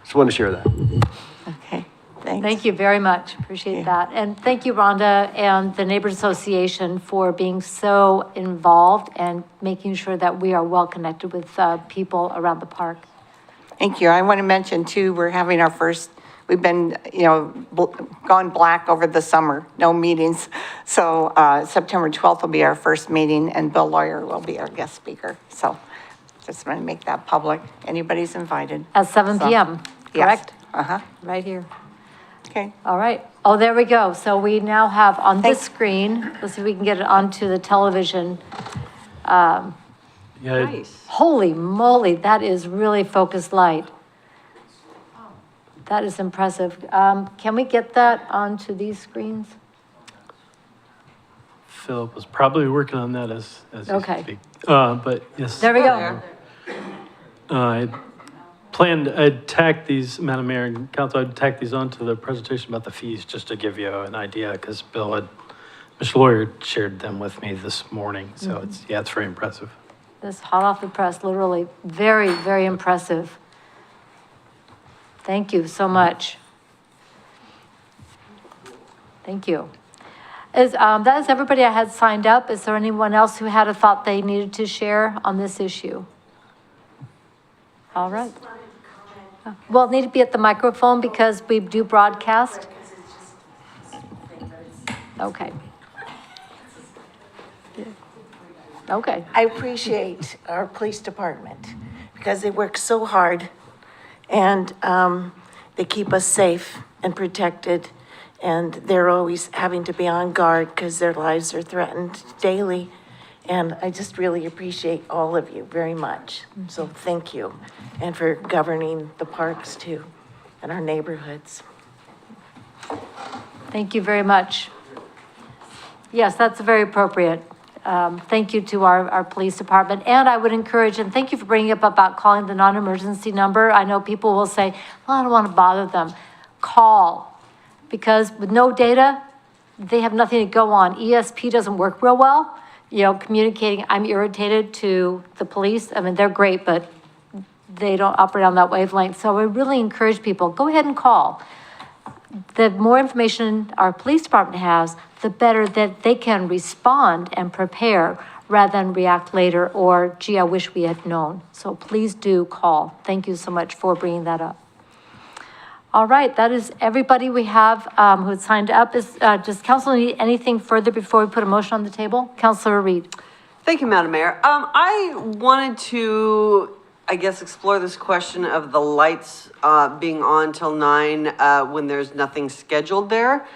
just wanted to share that. Okay, thanks. Thank you very much. Appreciate that. And thank you, Rhonda, and the Neighborhood Association for being so involved and making sure that we are well connected with people around the park. Thank you. I want to mention too, we're having our first, we've been, gone black over the summer, no meetings. So September 12th will be our first meeting, and Bill Lawyer will be our guest speaker. So just want to make that public. Anybody's invited. At 7 p.m., correct? Yes. Uh-huh. Right here. Okay. All right. Oh, there we go. So we now have on this screen, let's see if we can get it onto the television. Nice. Holy moly, that is really focused light. That is impressive. Can we get that onto these screens? Philip was probably working on that as you Okay. speak. But yes. There we go. I planned, I'd tack these, Madam Mayor and Council, I'd tack these onto the presentation about the fees, just to give you an idea, because Mr. Lawyer shared them with me this morning. So it's very impressive. This hot off the press, literally, very, very impressive. Thank you so much. Thank you. That is everybody I had signed up. Is there anyone else who had a thought they needed to share on this issue? All right. Well, need to be at the microphone because we do broadcast. Okay. Okay. I appreciate our police department because they work so hard and they keep us safe and protected. And they're always having to be on guard because their lives are threatened daily. And I just really appreciate all of you very much. So thank you. And for governing the parks too and our neighborhoods. Thank you very much. Yes, that's very appropriate. Thank you to our police department. And I would encourage, and thank you for bringing up about calling the non-emergency number. I know people will say, well, I don't want to bother them. Call, because with no data, they have nothing to go on. ESP doesn't work real well. communicating, I'm irritated to the police. I mean, they're great, but they don't operate on that wavelength. So I really encourage people, go ahead and call. The more information our police department has, the better that they can respond and prepare rather than react later or, gee, I wish we had known. So please do call. Thank you so much for bringing that up. All right, that is everybody we have who had signed up. Does council need anything further before we put a motion on the table? Councilor Reed. Thank you, Madam Mayor. I wanted to, I guess, explore this question of the lights being on till 9 when there's nothing scheduled there.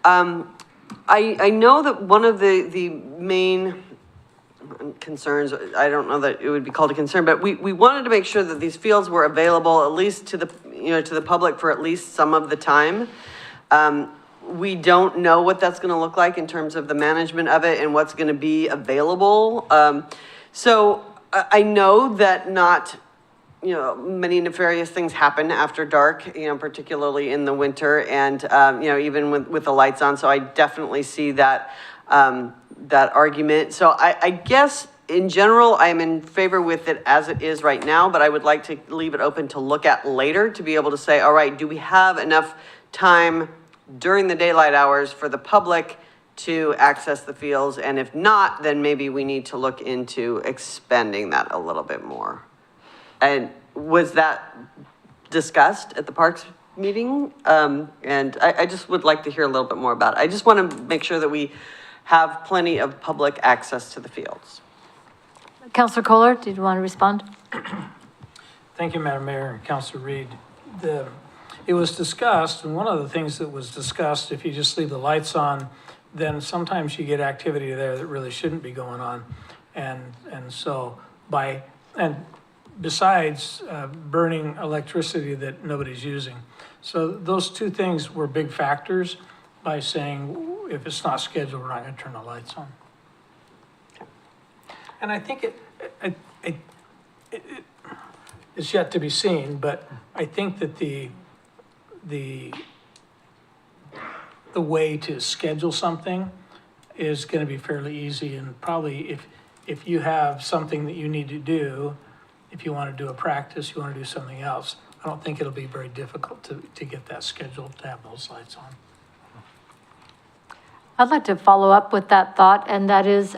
I know that one of the main concerns, I don't know that it would be called a concern, but we wanted to make sure that these fields were available at least to the, to the public for at least some of the time. We don't know what that's going to look like in terms of the management of it and what's going to be available. So I know that not, many nefarious things happen after dark, particularly in the winter and, even with the lights on. So I definitely see that, that argument. So I guess in general, I'm in favor with it as it is right now, but I would like to leave it open to look at later to be able to say, all right, do we have enough time during the daylight hours for the public to access the fields? And if not, then maybe we need to look into expanding that a little bit more. And was that discussed at the Parks meeting? And I just would like to hear a little bit more about it. I just want to make sure that we have plenty of public access to the fields. Councilor Kohler, did you want to respond? Thank you, Madam Mayor and Councilor Reed. It was discussed, and one of the things that was discussed, if you just leave the lights on, then sometimes you get activity there that really shouldn't be going on. And so besides burning electricity that nobody's using. So those two things were big factors by saying, if it's not scheduled, we're not going to turn the lights on. And I think it's yet to be seen, but I think that the way to schedule something is going to be fairly easy. And probably if you have something that you need to do, if you want to do a practice, you want to do something else, I don't think it'll be very difficult to get that scheduled, to have those lights on. I'd like to follow up with that thought, and that is,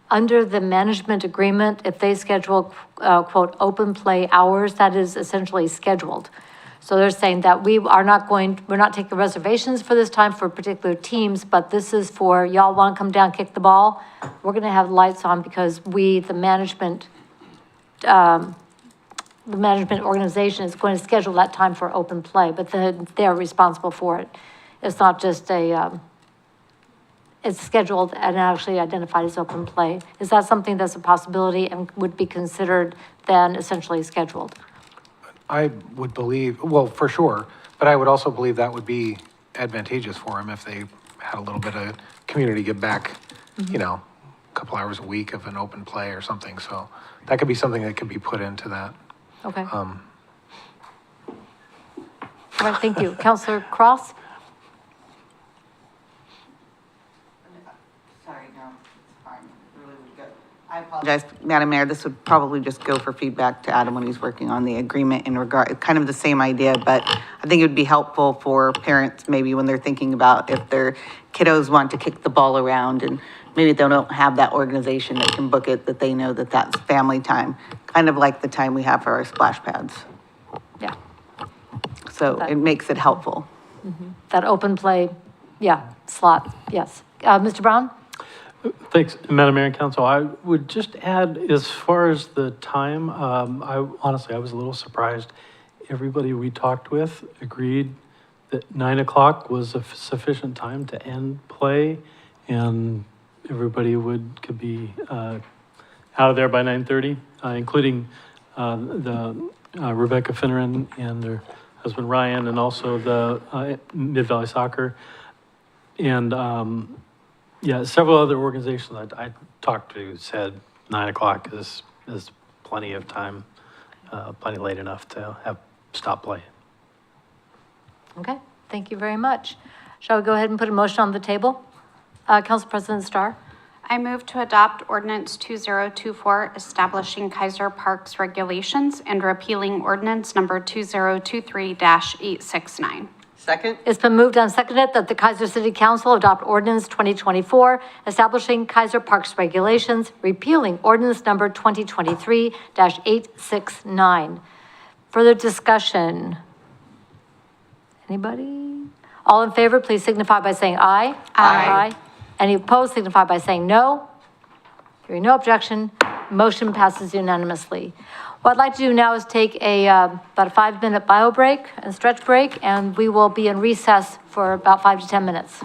under the management agreement, if they schedule, quote, open play hours, that is essentially scheduled. So they're saying that we're not taking reservations for this time for particular teams, but this is for, y'all want to come down, kick the ball? We're going to have lights on because the management organization is going to schedule that time for open play, but they're responsible for it. It's not just it's scheduled and actually identified as open play. Is that something that's a possibility and would be considered then essentially scheduled? I would believe, well, for sure, but I would also believe that would be advantageous for them if they had a little bit of community give back, a couple hours a week of an open play or something. So that could be something that could be put into that. Okay. All right, thank you. Councilor Cross? I apologize, Madam Mayor, this would probably just go for feedback to Adam when he's working on the agreement in regard, kind of the same idea, but I think it would be helpful for parents maybe when they're thinking about if their kiddos want to kick the ball around and maybe they don't have that organization that can book it, that they know that that's family time, kind of like the time we have for our splash pads. Yeah. So it makes it helpful. That open play, slot, yes. Mr. Brown? Thanks, Madam Mayor and Council. I would just add, as far as the time, honestly, I was a little surprised. Everybody we talked with agreed that 9 o'clock was a sufficient time to end play, and everybody could be out of there by 9:30, including Rebecca Finneran and her husband Ryan, and also the Mid-Valley Soccer. And several other organizations I talked to said 9 o'clock is plenty of time, plenty late enough to have stop play. Okay, thank you very much. Shall we go ahead and put a motion on the table? Council President Starr? I move to adopt ordinance 2024 establishing Keizer Parks regulations and repealing ordinance number 2023-869. Second? It's been moved and seconded that the Keizer City Council adopt ordinance 2024 establishing Keizer Parks regulations, repealing ordinance number 2023-869. Further discussion? Anybody? All in favor, please signify by saying aye. Aye. Any opposed, signify by saying no. Hearing no objection, motion passes unanimously. What I'd like to do now is take about a 5-minute bio break and stretch break, and we will be in recess for about 5 to 10 minutes.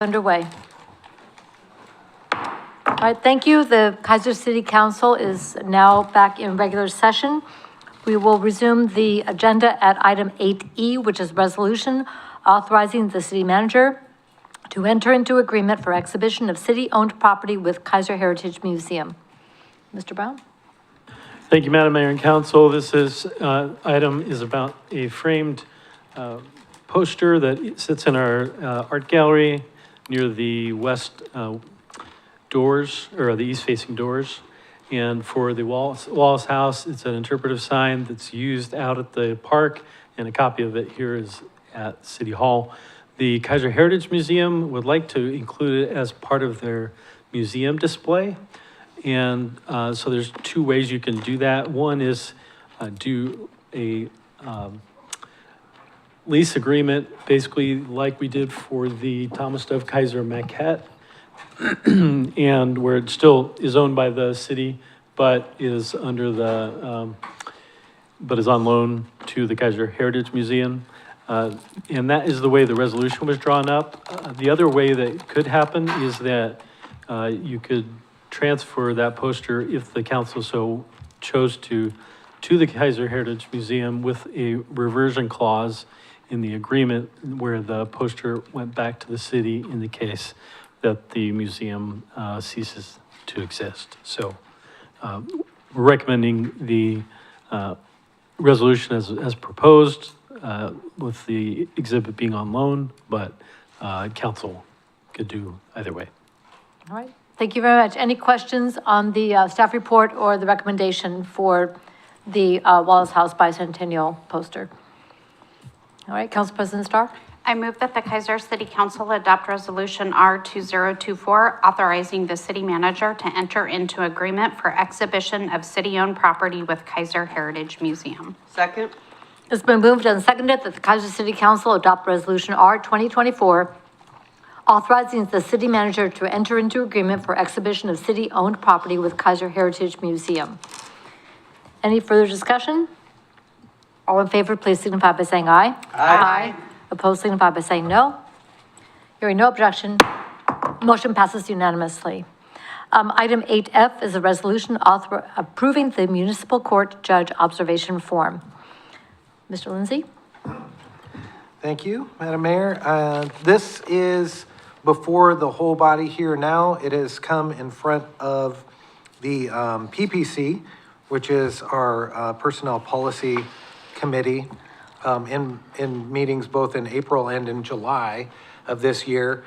Underway. All right, thank you. The Keizer City Council is now back in regular session. We will resume the agenda at item 8E, which is resolution authorizing the city manager to enter into agreement for exhibition of city-owned property with Keizer Heritage Museum. Mr. Brown? Thank you, Madam Mayor and Council. This item is about a framed poster that sits in our art gallery near the west doors, or the east-facing doors. And for the Wallace House, it's an interpretive sign that's used out at the park, and a copy of it here is at City Hall. The Keizer Heritage Museum would like to include it as part of their museum display. And so there's two ways you can do that. One is do a lease agreement, basically like we did for the Thomas Dove Keizer maquette, and where it still is owned by the city, but is under the, but is on loan to the Keizer Heritage Museum. And that is the way the resolution was drawn up. The other way that could happen is that you could transfer that poster, if the council so chose to the Keizer Heritage Museum with a reversion clause in the agreement where the poster went back to the city in the case that the museum ceases to exist. So we're recommending the resolution as proposed with the exhibit being on loan, but council could do either way. All right, thank you very much. Any questions on the staff report or the recommendation for the Wallace House Bicentennial poster? All right, Council President Starr? I move that the Keizer City Council adopt Resolution R2024, authorizing the city manager to enter into agreement for exhibition of city-owned property with Keizer Heritage Museum. Second? It's been moved and seconded that the Keizer City Council adopt Resolution R 2024, authorizing the city manager to enter into agreement for exhibition of city-owned property with Keizer Heritage Museum. Any further discussion? All in favor, please signify by saying aye. Aye. Opposed, signify by saying no. Hearing no objection, motion passes unanimously. Item 8F is a resolution approving the municipal court judge observation form. Mr. Lindsay? Thank you, Madam Mayor. This is before the whole body here now. It has come in front of the PPC, which is our Personnel Policy Committee, in meetings both in April and in July of this year,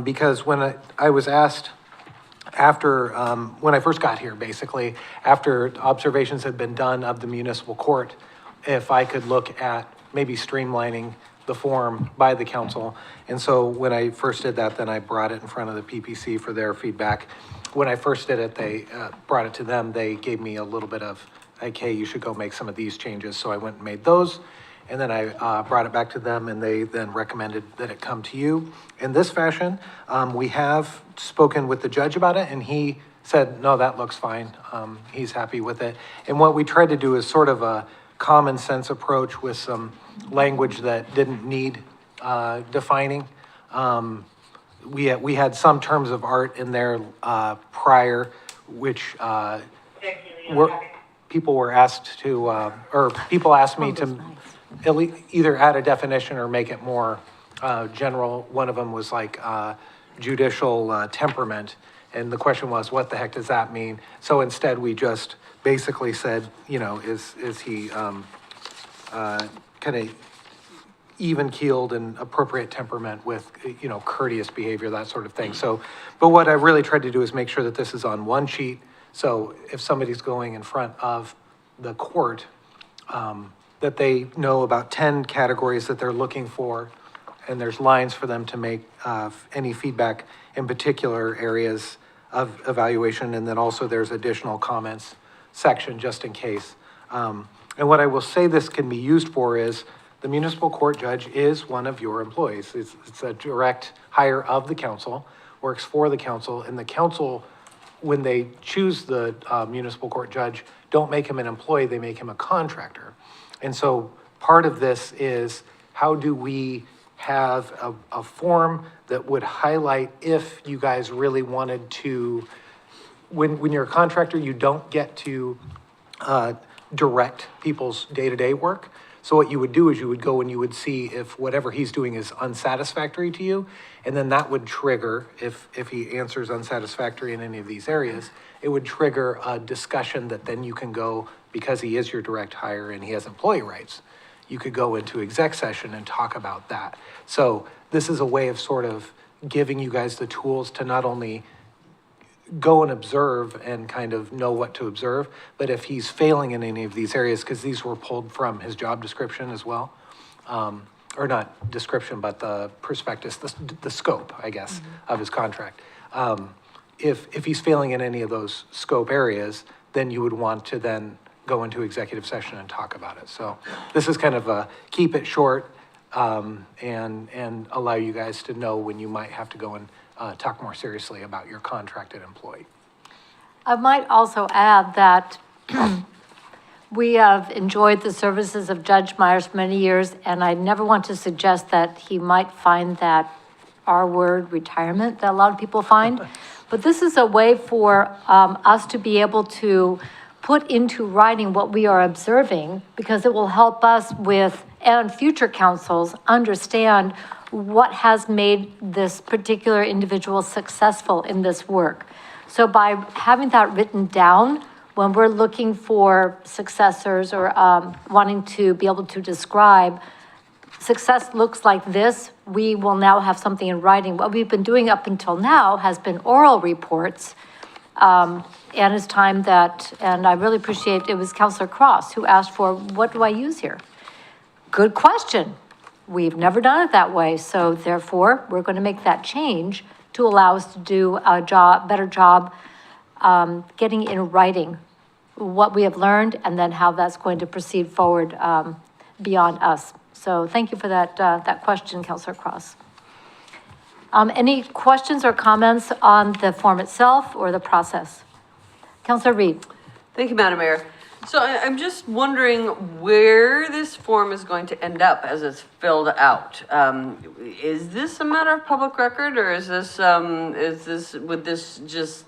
because when I was asked after, when I first got here, basically, after observations had been done of the municipal court, if I could look at maybe streamlining the form by the council. And so when I first did that, then I brought it in front of the PPC for their feedback. When I first did it, they brought it to them. They gave me a little bit of, like, hey, you should go make some of these changes. So I went and made those. And then I brought it back to them, and they then recommended that it come to you in this fashion. We have spoken with the judge about it, and he said, no, that looks fine. He's happy with it. And what we tried to do is sort of a common sense approach with some language that didn't need defining. We had some terms of art in there prior, which people were asked to, or people asked me to either add a definition or make it more general. One of them was like judicial temperament. And the question was, what the heck does that mean? So instead, we just basically said, you know, is he kind of even-keeled and appropriate temperament with, you know, courteous behavior, that sort of thing. So, but what I really tried to do is make sure that this is on one sheet. So if somebody's going in front of the court, that they know about 10 categories that they're looking for, and there's lines for them to make any feedback in particular areas of evaluation, and then also there's additional comments section just in case. And what I will say this can be used for is the municipal court judge is one of your employees. It's a direct hire of the council, works for the council, and the council, when they choose the municipal court judge, don't make him an employee, they make him a contractor. And so part of this is, how do we have a form that would highlight if you guys really wanted to, when you're a contractor, you don't get to direct people's day-to-day work. So what you would do is you would go and you would see if whatever he's doing is unsatisfactory to you, and then that would trigger, if he answers unsatisfactory in any of these areas, it would trigger a discussion that then you can go, because he is your direct hire and he has employee rights, you could go into exec session and talk about that. So this is a way of sort of giving you guys the tools to not only go and observe and kind of know what to observe, but if he's failing in any of these areas, because these were pulled from his job description as well, or not description, but the prospectus, the scope, I guess, of his contract. If he's failing in any of those scope areas, then you would want to then go into executive session and talk about it. So this is kind of a keep it short and allow you guys to know when you might have to go and talk more seriously about your contracted employee. I might also add that we have enjoyed the services of Judge Myers for many years, and I never want to suggest that he might find that R-word retirement that a lot of people find. But this is a way for us to be able to put into writing what we are observing, because it will help us with, and future councils, understand what has made this particular individual successful in this work. So by having that written down, when we're looking for successors or wanting to be able to describe success looks like this, we will now have something in writing. What we've been doing up until now has been oral reports. And it's time that, and I really appreciate, it was Councilor Cross who asked for, what do I use here? Good question. We've never done it that way. So therefore, we're going to make that change to allow us to do a better job getting in writing what we have learned and then how that's going to proceed forward beyond us. So thank you for that question, Councilor Cross. Any questions or comments on the form itself or the process? Councilor Reed. Thank you, Madam Mayor. So I'm just wondering where this form is going to end up as it's filled out. Is this a matter of public record, or would this just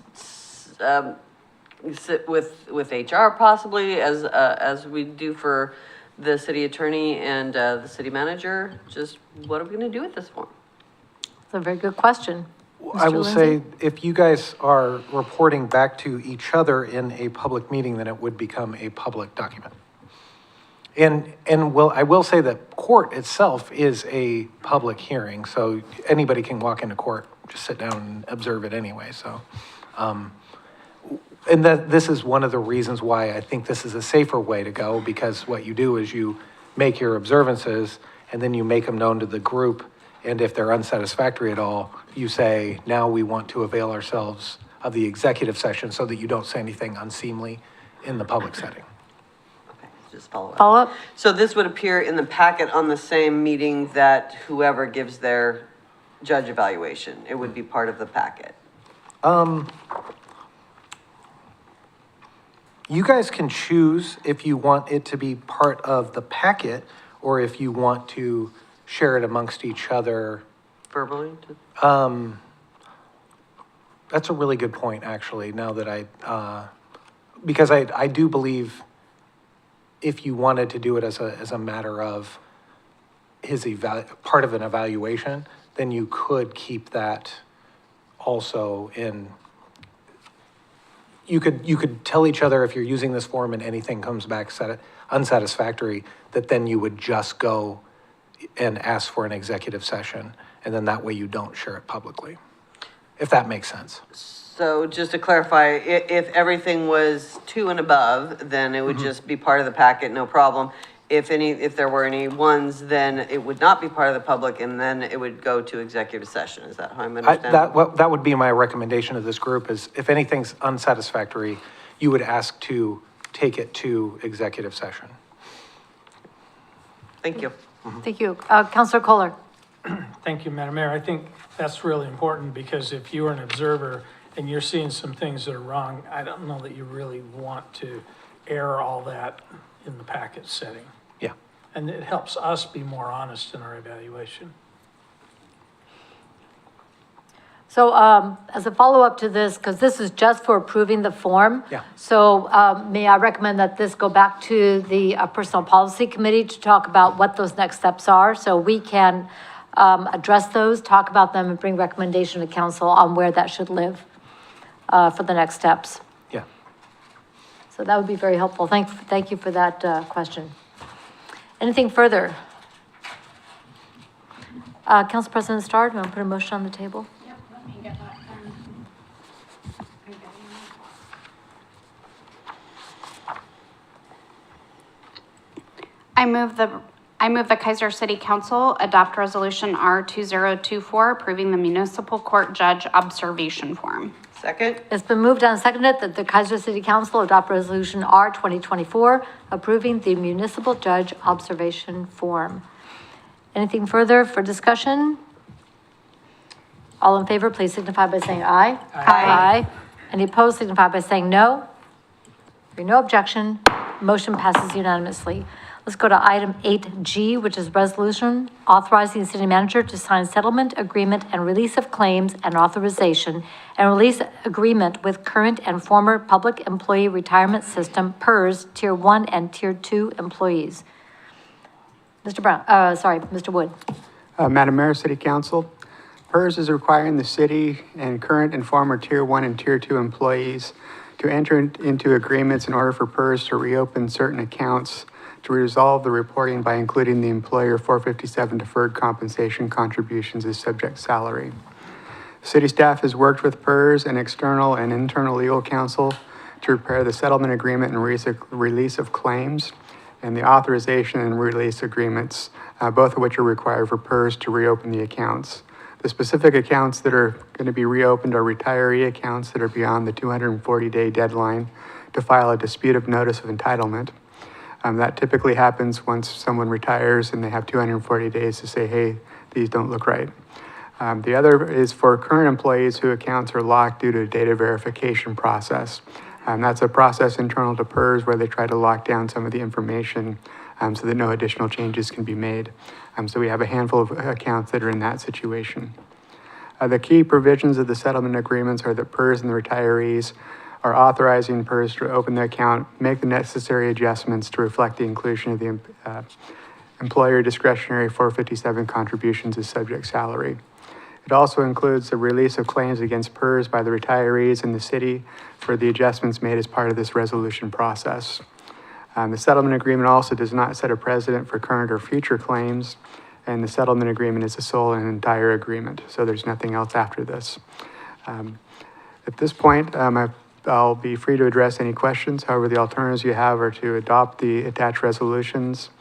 sit with HR possibly, as we do for the city attorney and the city manager? Just what are we going to do with this form? It's a very good question. I will Mr. say, Lindsay? if you guys are reporting back to each other in a public meeting, then it would become a public document. And I will say that court itself is a public hearing, so anybody can walk into court, just sit down and observe it anyway, so. And this is one of the reasons why I think this is a safer way to go, because what you do is you make your observances, and then you make them known to the group, and if they're unsatisfactory at all, you say, now we want to avail ourselves of the executive session so that you don't say anything unseemly in the public setting. Okay, just follow up. Follow up? So this would appear in the packet on the same meeting that whoever gives their judge evaluation, it would be part of the packet. You guys can choose if you want it to be part of the packet or if you want to share it amongst each other. Verbally? That's a really good point, actually, now that because I do believe if you wanted to do it as a matter of his part of an evaluation, then you could keep that also in. You could tell each other if you're using this form and anything comes back unsatisfactory, that then you would just go and ask for an executive session, and then that way you don't share it publicly, if that makes sense. So just to clarify, if everything was 2 and above, then it would just be part of the packet, no problem. If there were any ones, then it would not be part of the public, and then it would go to executive session. Is that how I'm understanding? That would be my recommendation of this group, is if anything's unsatisfactory, you would ask to take it to executive session. Thank you. Thank you. Councilor Kohler. Thank you, Madam Mayor. I think that's really important, because if you're an observer and you're seeing some things that are wrong, I don't know that you really want to air all that in the packet setting. Yeah. And it helps us be more honest in our evaluation. So as a follow-up to this, because this is just for approving the form. Yeah. So may I recommend that this go back to the Personnel Policy Committee to talk about what those next steps are, so we can address those, talk about them, and bring recommendation to council on where that should live for the next steps. Yeah. So that would be very helpful. Thank you for that question. Anything further? Council President Starr, do you want to put a motion on the table? Yep, let me get that done. I move the Keizer City Council adopt resolution R2024 approving the municipal court judge observation form. Second? It's been moved and seconded that the Keizer City Council adopt resolution R 2024 approving the municipal judge observation form. Anything further for discussion? All in favor, please signify by saying aye. Aye. Any opposed, signify by saying no. Hearing no objection, motion passes unanimously. Let's go to item 8G, which is resolution authorizing the city manager to sign settlement agreement and release of claims and authorization and release agreement with current and former public employee retirement system PERS Tier 1 and Tier 2 employees. Mr. Wood. Madam Mayor, City Council, PERS is requiring the city and current and former Tier 1 and Tier 2 employees to enter into agreements in order for PERS to reopen certain accounts to resolve the reporting by including the employer 457 deferred compensation contributions as subject salary. City staff has worked with PERS and external and internal legal counsel to prepare the settlement agreement and release of claims and the authorization and release agreements, both of which are required for PERS to reopen the accounts. The specific accounts that are going to be reopened are retiree accounts that are beyond the 240-day deadline to file a dispute of notice of entitlement. That typically happens once someone retires and they have 240 days to say, hey, these don't look right. The other is for current employees whose accounts are locked due to a data verification process. That's a process internal to PERS where they try to lock down some of the information so that no additional changes can be made. So we have a handful of accounts that are in that situation. The key provisions of the settlement agreements are that PERS and the retirees are authorizing PERS to open the account, make the necessary adjustments to reflect the inclusion of the employer discretionary 457 contributions as subject salary. It also includes the release of claims against PERS by the retirees in the city for the adjustments made as part of this resolution process. The settlement agreement also does not set a precedent for current or future claims, and the settlement agreement is a sole and entire agreement, so there's nothing else after this. At this point, I'll be free to address any questions. However, the alternatives you have are to adopt the attached resolutions,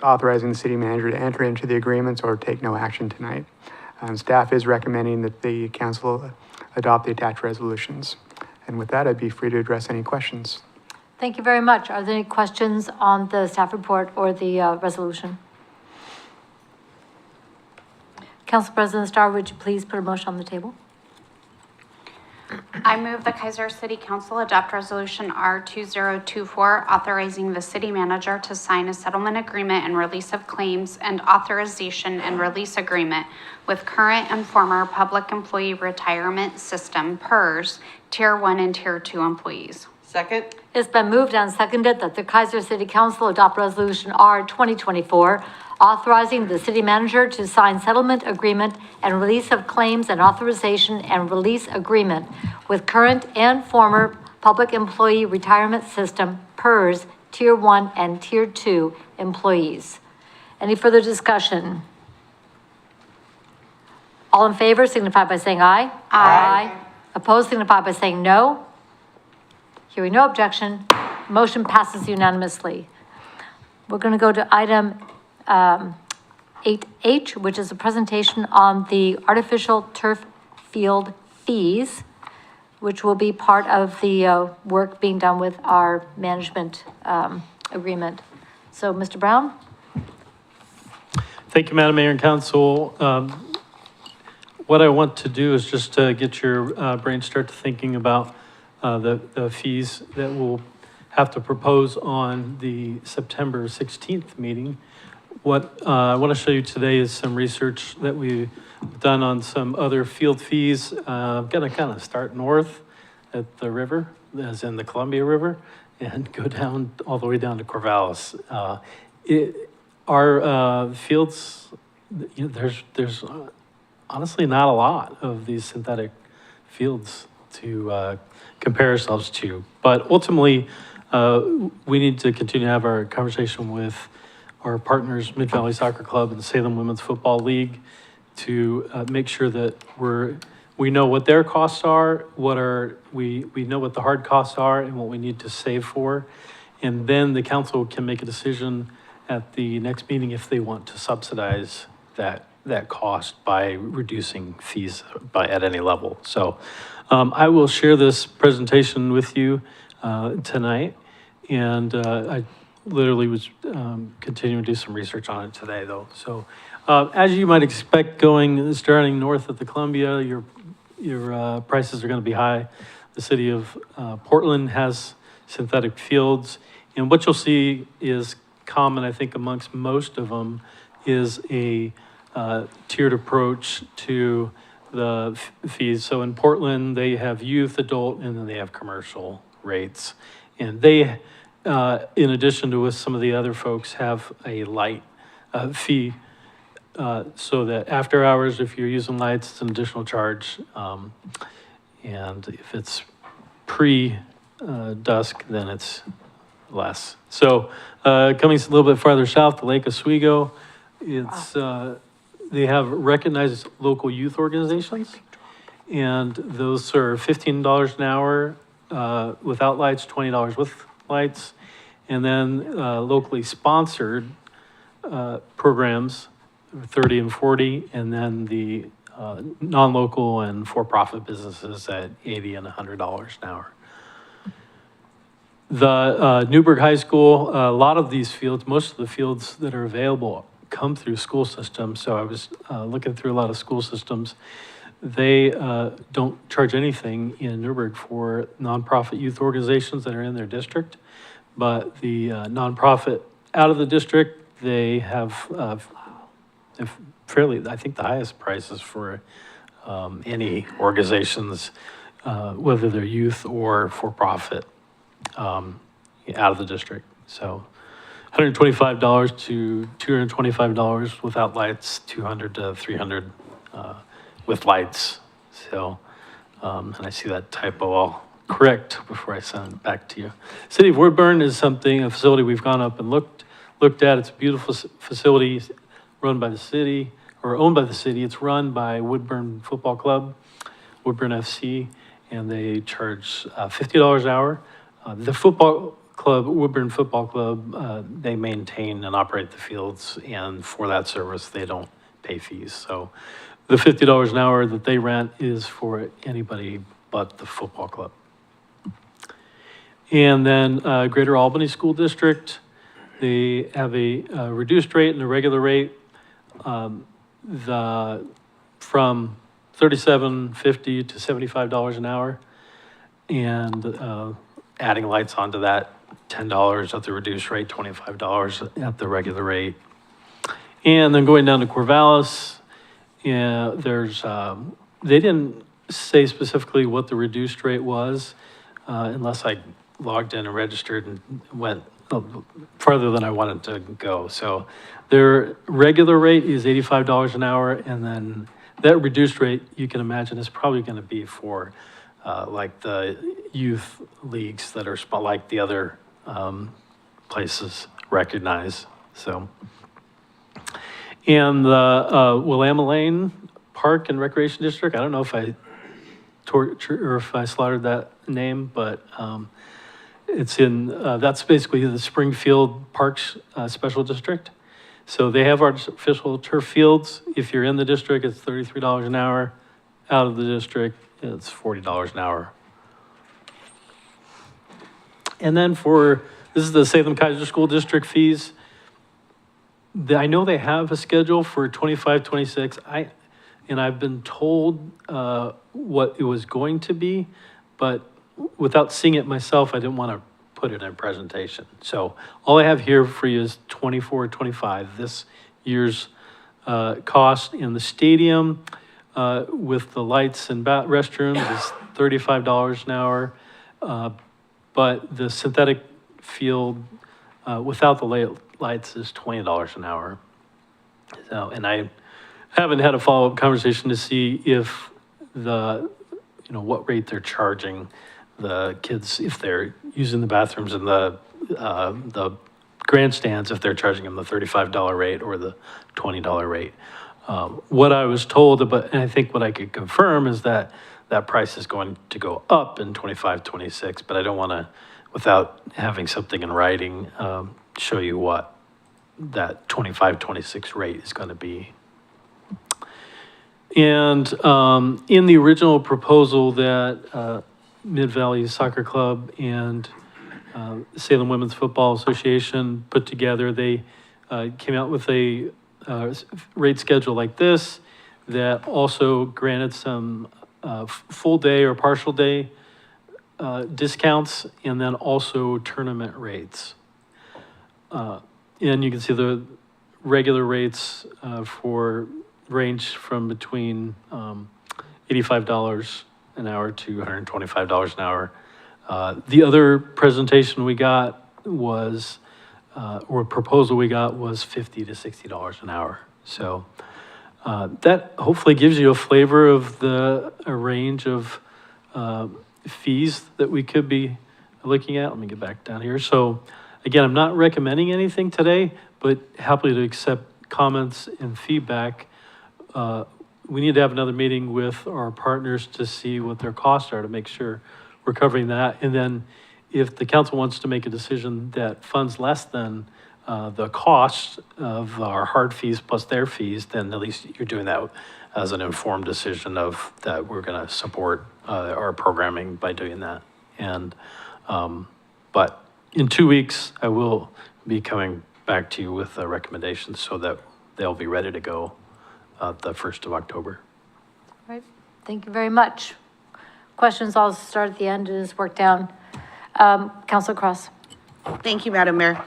authorizing the city manager to enter into the agreements or take no action tonight. Staff is recommending that the council adopt the attached resolutions. And with that, I'd be free to address any questions. Thank you very much. Are there any questions on the staff report or the resolution? Council President Starr, would you please put a motion on the table? I move the Keizer City Council adopt resolution R2024 authorizing the city manager to sign a settlement agreement and release of claims and authorization and release agreement with current and former public employee retirement system PERS Tier 1 and Tier 2 employees. Second? It's been moved and seconded that the Keizer City Council adopt resolution R 2024 authorizing the city manager to sign settlement agreement and release of claims and authorization and release agreement with current and former public employee retirement system PERS Tier 1 and Tier 2 employees. Any further discussion? All in favor signify by saying aye. Aye. Opposed signify by saying no. Hearing no objection, motion passes unanimously. We're going to go to item 8H, which is a presentation on the artificial turf field fees, which will be part of the work being done with our management agreement. So, Mr. Brown? Thank you, Madam Mayor and Council. What I want to do is just get your brain start to thinking about the fees that we'll have to propose on the September 16th meeting, what I want to show you today is some research that we've done on some other field fees. I'm going to kind of start north at the river, as in the Columbia River, and go down all the way down to Corvallis. Our fields, there's honestly not a lot of these synthetic fields to compare ourselves to. But ultimately, we need to continue to have our conversation with our partners, Mid-Valley Soccer Club and Salem Women's Football League, to make sure that we know what their costs are, we know what the hard costs are and what we need to save for. And then the council can make a decision at the next meeting if they want to subsidize that cost by reducing fees at any level. So I will share this presentation with you tonight. And I literally was continuing to do some research on it today, though. So as you might expect, starting north at the Columbia, your prices are going to be high. The city of Portland has synthetic fields. And what you'll see is common, I think, amongst most of them is a tiered approach to the fees. So in Portland, they have youth, adult, and then they have commercial rates. And they, in addition to with some of the other folks, have a light fee so that after hours, if you're using lights, it's an additional charge. And if it's pre-dusk, then it's less. So coming a little bit farther south, the Lake Oswego, it's they have recognized local youth organizations, and those are $15 an hour without lights, $20 with lights, and then locally sponsored programs, 30 and 40, and then the non-local and for-profit businesses at $80 and $100 an hour. The Newburgh High School, a lot of these fields, most of the fields that are available come through school systems. So I was looking through a lot of school systems. They don't charge anything in Newburgh for nonprofit youth organizations that are in their district. But the nonprofit out of the district, they have fairly, I think, the highest prices for any organizations, whether they're youth or for-profit, out of the district. So $125 to $225 without lights, $200 to $300 with lights. So, and I see that typo, I'll correct before I send it back to you. City of Woodburn is a facility we've gone up and looked at. It's a beautiful facility run by the city, or owned by the city. It's run by Woodburn Football Club, Woodburn FC, and they charge $50 an hour. The football club, Woodburn Football Club, they maintain and operate the fields, and for that service, they don't pay fees. So the $50 an hour that they rent is for anybody but the football club. And then Greater Albany School District, they have a reduced rate and a regular rate. From $37.50 to $75 an hour, and adding lights onto that, $10 at the reduced rate, $25 at the regular rate. And then going down to Corvallis, there's they didn't say specifically what the reduced rate was, unless I logged in and registered and went farther than I wanted to go. So their regular rate is $85 an hour, and then that reduced rate, you can imagine, is probably going to be for like the youth leagues that are like the other places recognize. So, and the Willamette Lane Park and Recreation District, I don't know if I slaughtered that name, but it's in, that's basically the Springfield Parks Special District. So they have artificial turf fields. If you're in the district, it's $33 an hour. Out of the district, it's $40 an hour. And then this is the Salem Keizer School District fees. I know they have a schedule for 25, 26. And I've been told what it was going to be, but without seeing it myself, I didn't want to put it in a presentation. So all I have here for you is 24, 25, this year's cost in the stadium with the lights and restrooms is $35 an hour. But the synthetic field without the lights is $20 an hour. So, and I haven't had a follow-up conversation to see if what rate they're charging the kids, if they're using the bathrooms and the grandstands, if they're charging them the $35 rate or the $20 rate. What I was told about, and I think what I could confirm is that that price is going to go up in 25, 26, but I don't want to, without having something in writing, show you what that 25, 26 rate is going to be. And in the original proposal that Mid-Valley Soccer Club and Salem Women's Football Association put together, they came out with a rate schedule like this that also granted some full day or partial day discounts, and then also tournament rates. And you can see the regular rates for range from between $85 an hour to $125 an hour. The other presentation we got was, or proposal we got was $50 to $60 an hour. So that hopefully gives you a flavor of a range of fees that we could be looking at. Let me get back down here. So again, I'm not recommending anything today, but happy to accept comments and feedback. We need to have another meeting with our partners to see what their costs are to make sure we're covering that. And then if the council wants to make a decision that funds less than the cost of our hard fees plus their fees, then at least you're doing that as an informed decision of that we're going to support our programming by doing that. And but in 2 weeks, I will be coming back to you with recommendations so that they'll be ready to go the 1st of October. All right, thank you very much. Questions, I'll start at the end and just work down. Councilor Cross. Thank you, Madam Mayor.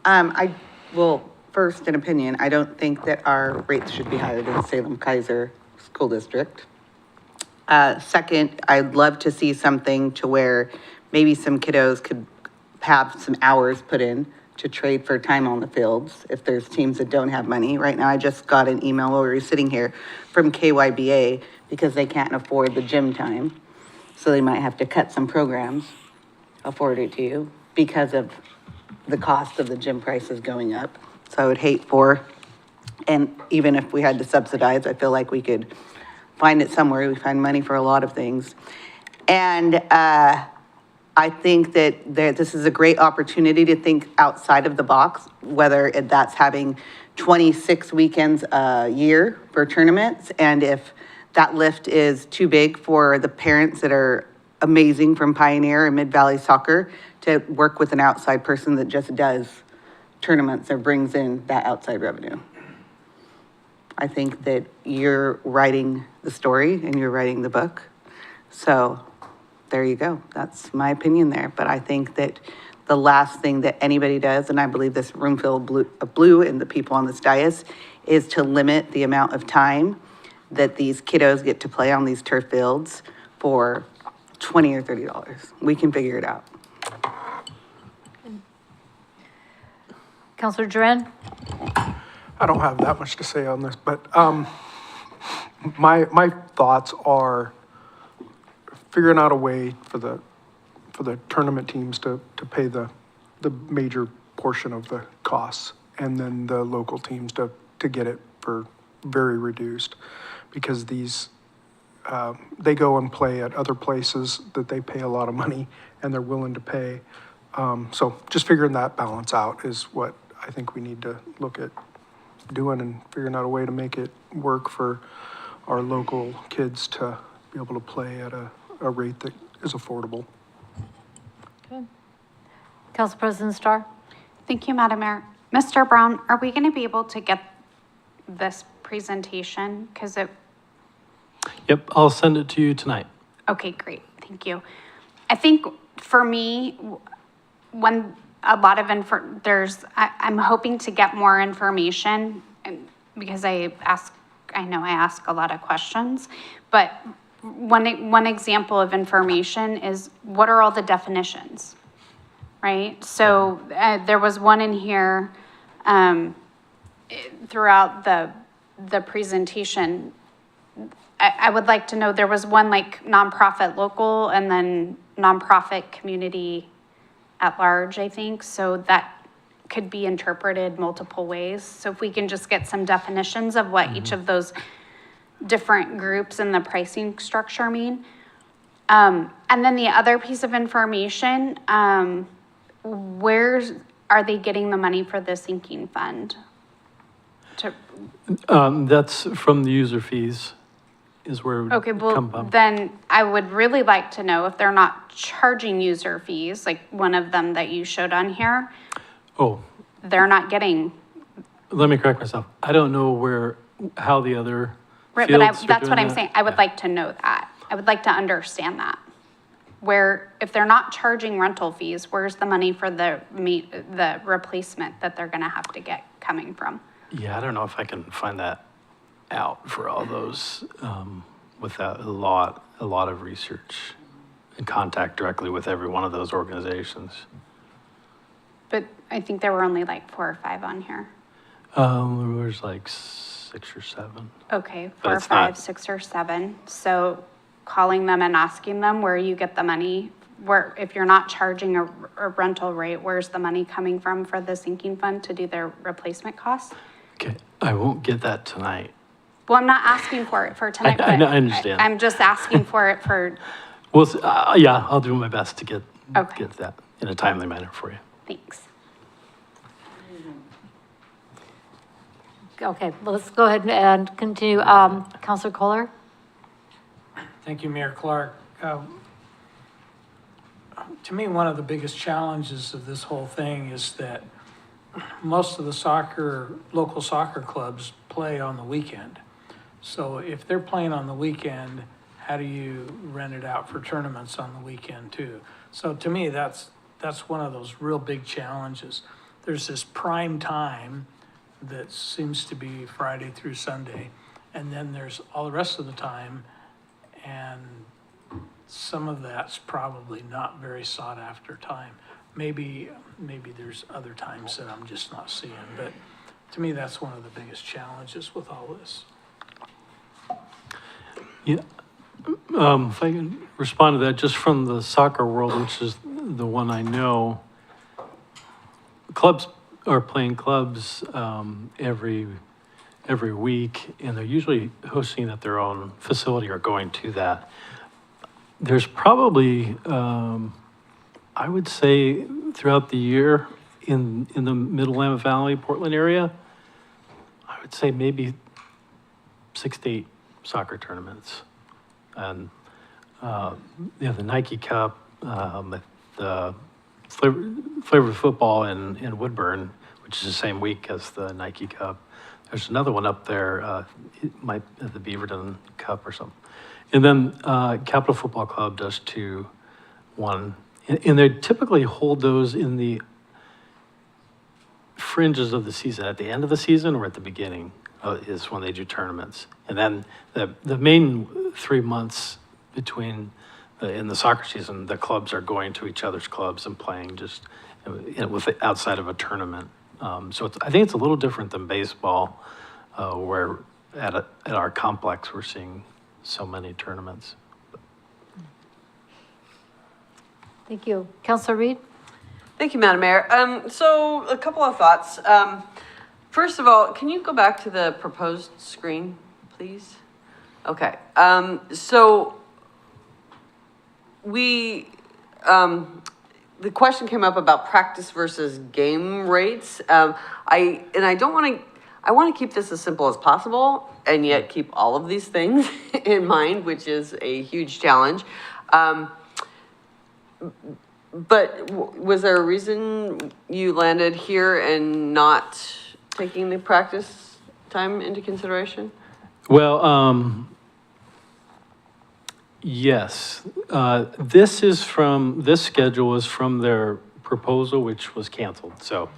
I will, first, an opinion, I don't think that our rates should be higher than Salem Keizer School District. Second, I'd love to see something to where maybe some kiddos could have some hours put in to trade for time on the fields if there's teams that don't have money. Right now, I just got an email while we were sitting here from KYBA because they can't afford the gym time. So they might have to cut some programs, I'll forward it to you, because of the cost of the gym prices going up. So I would hate for, and even if we had to subsidize, I feel like we could find it somewhere. We find money for a lot of things. And I think that this is a great opportunity to think outside of the box, whether that's having 26 weekends a year for tournaments, and if that lift is too big for the parents that are amazing from Pioneer and Mid-Valley Soccer to work with an outside person that just does tournaments or brings in that outside revenue. I think that you're writing the story and you're writing the book. So there you go. That's my opinion there. But I think that the last thing that anybody does, and I believe this room filled blue and the people on this dais, is to limit the amount of time that these kiddos get to play on these turf fields for $20 or $30. We can figure it out. Councilor Duran? I don't have that much to say on this, but my thoughts are figuring out a way for the tournament teams to pay the major portion of the costs, and then the local teams to get it for very reduced, because these they go and play at other places that they pay a lot of money and they're willing to pay. So just figuring that balance out is what I think we need to look at doing, and figuring out a way to make it work for our local kids to be able to play at a rate that is affordable. Good. Council President Starr? Thank you, Madam Mayor. Mr. Brown, are we going to be able to get this presentation? Because it... Yep, I'll send it to you tonight. Okay, great. Thank you. I think for me, when a lot of I'm hoping to get more information, and because I know I ask a lot of questions, but one example of information is, what are all the definitions, right? So there was one in here throughout the presentation. I would like to know, there was one like nonprofit local and then nonprofit community at large, I think. So that could be interpreted multiple ways. So if we can just get some definitions of what each of those different groups and the pricing structure mean. And then the other piece of information, where are they getting the money for the sinking fund? That's from the user fees is where it would Okay, well, come from. then I would really like to know if they're not charging user fees, like one of them that you showed on here, Oh, they're not getting, let me correct myself. I don't know how the other right, fields but are that's doing what I'm that. saying. I would like to know that. I would like to understand that. Where, if they're not charging rental fees, where's the money for the replacement that they're gonna have to get coming from? Yeah, I don't know if I can find that out for all those without a lot of research and contact directly with every one of those organizations. But I think there were only like 4 or 5 on here. There's like 6 or 7. Okay, But 4 or it's 5, not- 6 or 7. So calling them and asking them where you get the money, where, if you're not charging a rental rate, where's the money coming from for the sinking fund to do their replacement costs? Okay, I won't get that tonight. Well, I'm not asking for it for tonight, I but understand. I'm just asking for it for, Well, yeah, I'll do my best to get Okay. that in a timely manner for you. thanks. Okay, let's go ahead and continue. Counselor Kohler? Thank you, Mayor Clark. To me, one of the biggest challenges of this whole thing is that most of the local soccer clubs play on the weekend. So if they're playing on the weekend, how do you rent it out for tournaments on the weekend too? So to me, that's one of those real big challenges. There's this prime time that seems to be Friday through Sunday, and then there's all the rest of the time, and some of that's probably not very sought after time. Maybe there's other times that I'm just not seeing, but to me, that's one of the biggest challenges with all this. Yeah, if I can respond to that, just from the soccer world, which is the one I know, clubs are playing clubs every week, and they're usually hosting at their own facility or going to that. There's probably, I would say, throughout the year in the Middle Willamette Valley, Portland area, I would say maybe 6 to 8 soccer tournaments. And, the Nike Cup, the Flavor Football in Woodburn, which is the same week as the Nike Cup. There's another one up there, it might the Beaverton Cup or something. And then Capital Football Club does one. And they typically hold those in the fringes of the season, at the end of the season or at the beginning is when they do tournaments. And then the main 3 months between in the soccer season, the clubs are going to each other's clubs and playing just outside of a tournament. So I think it's a little different than baseball, where at our complex we're seeing so many tournaments. Thank you. Counselor Reed? Thank you, Madam Mayor. So a couple of thoughts. First of all, can you go back to the proposed screen, please? Okay. So the question came up about practice versus game rates. I want to keep this as simple as possible and yet keep all of these things in mind, which is a huge challenge. But was there a reason you landed here and not taking the practice time into consideration? Well, yes. This schedule is from their proposal, which was canceled, so.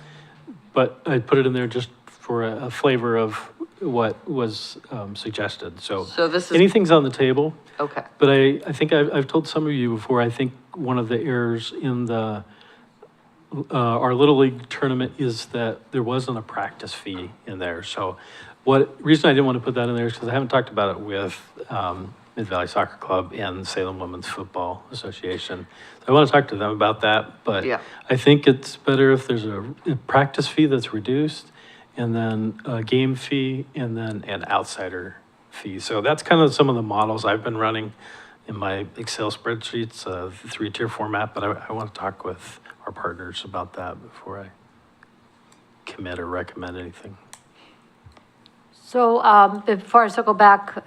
But I put it in there just for a flavor of what was suggested, so. So this is- Anything's on the table. Okay. But I think I've told some of you before, I think one of the errors in our Little League tournament is that there wasn't a practice fee in there. So reason I didn't want to put that in there is because I haven't talked about it with Mid-Valley Soccer Club and Salem Women's Football Association. So I want to talk to them about that, but Yeah. I think it's better if there's a practice fee that's reduced, and then a game fee, and then an outsider fee. So that's kind of some of the models I've been running in my Excel spreadsheets, the 3-tier format, but I want to talk with our partners about that before I commit or recommend anything. So before I circle back,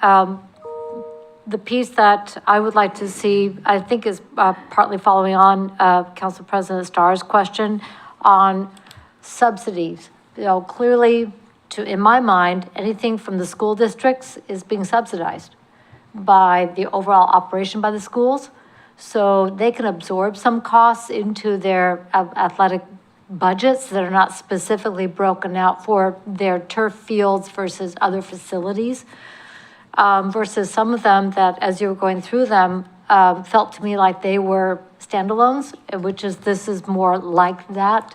the piece that I would like to see, I think is partly following on Council President Starr's question on subsidies. You know, clearly, in my mind, anything from the school districts is being subsidized by the overall operation by the schools. So they can absorb some costs into their athletic budgets that are not specifically broken out for their turf fields versus other facilities. Versus some of them that, as you were going through them, felt to me like they were standalones, this is more like that.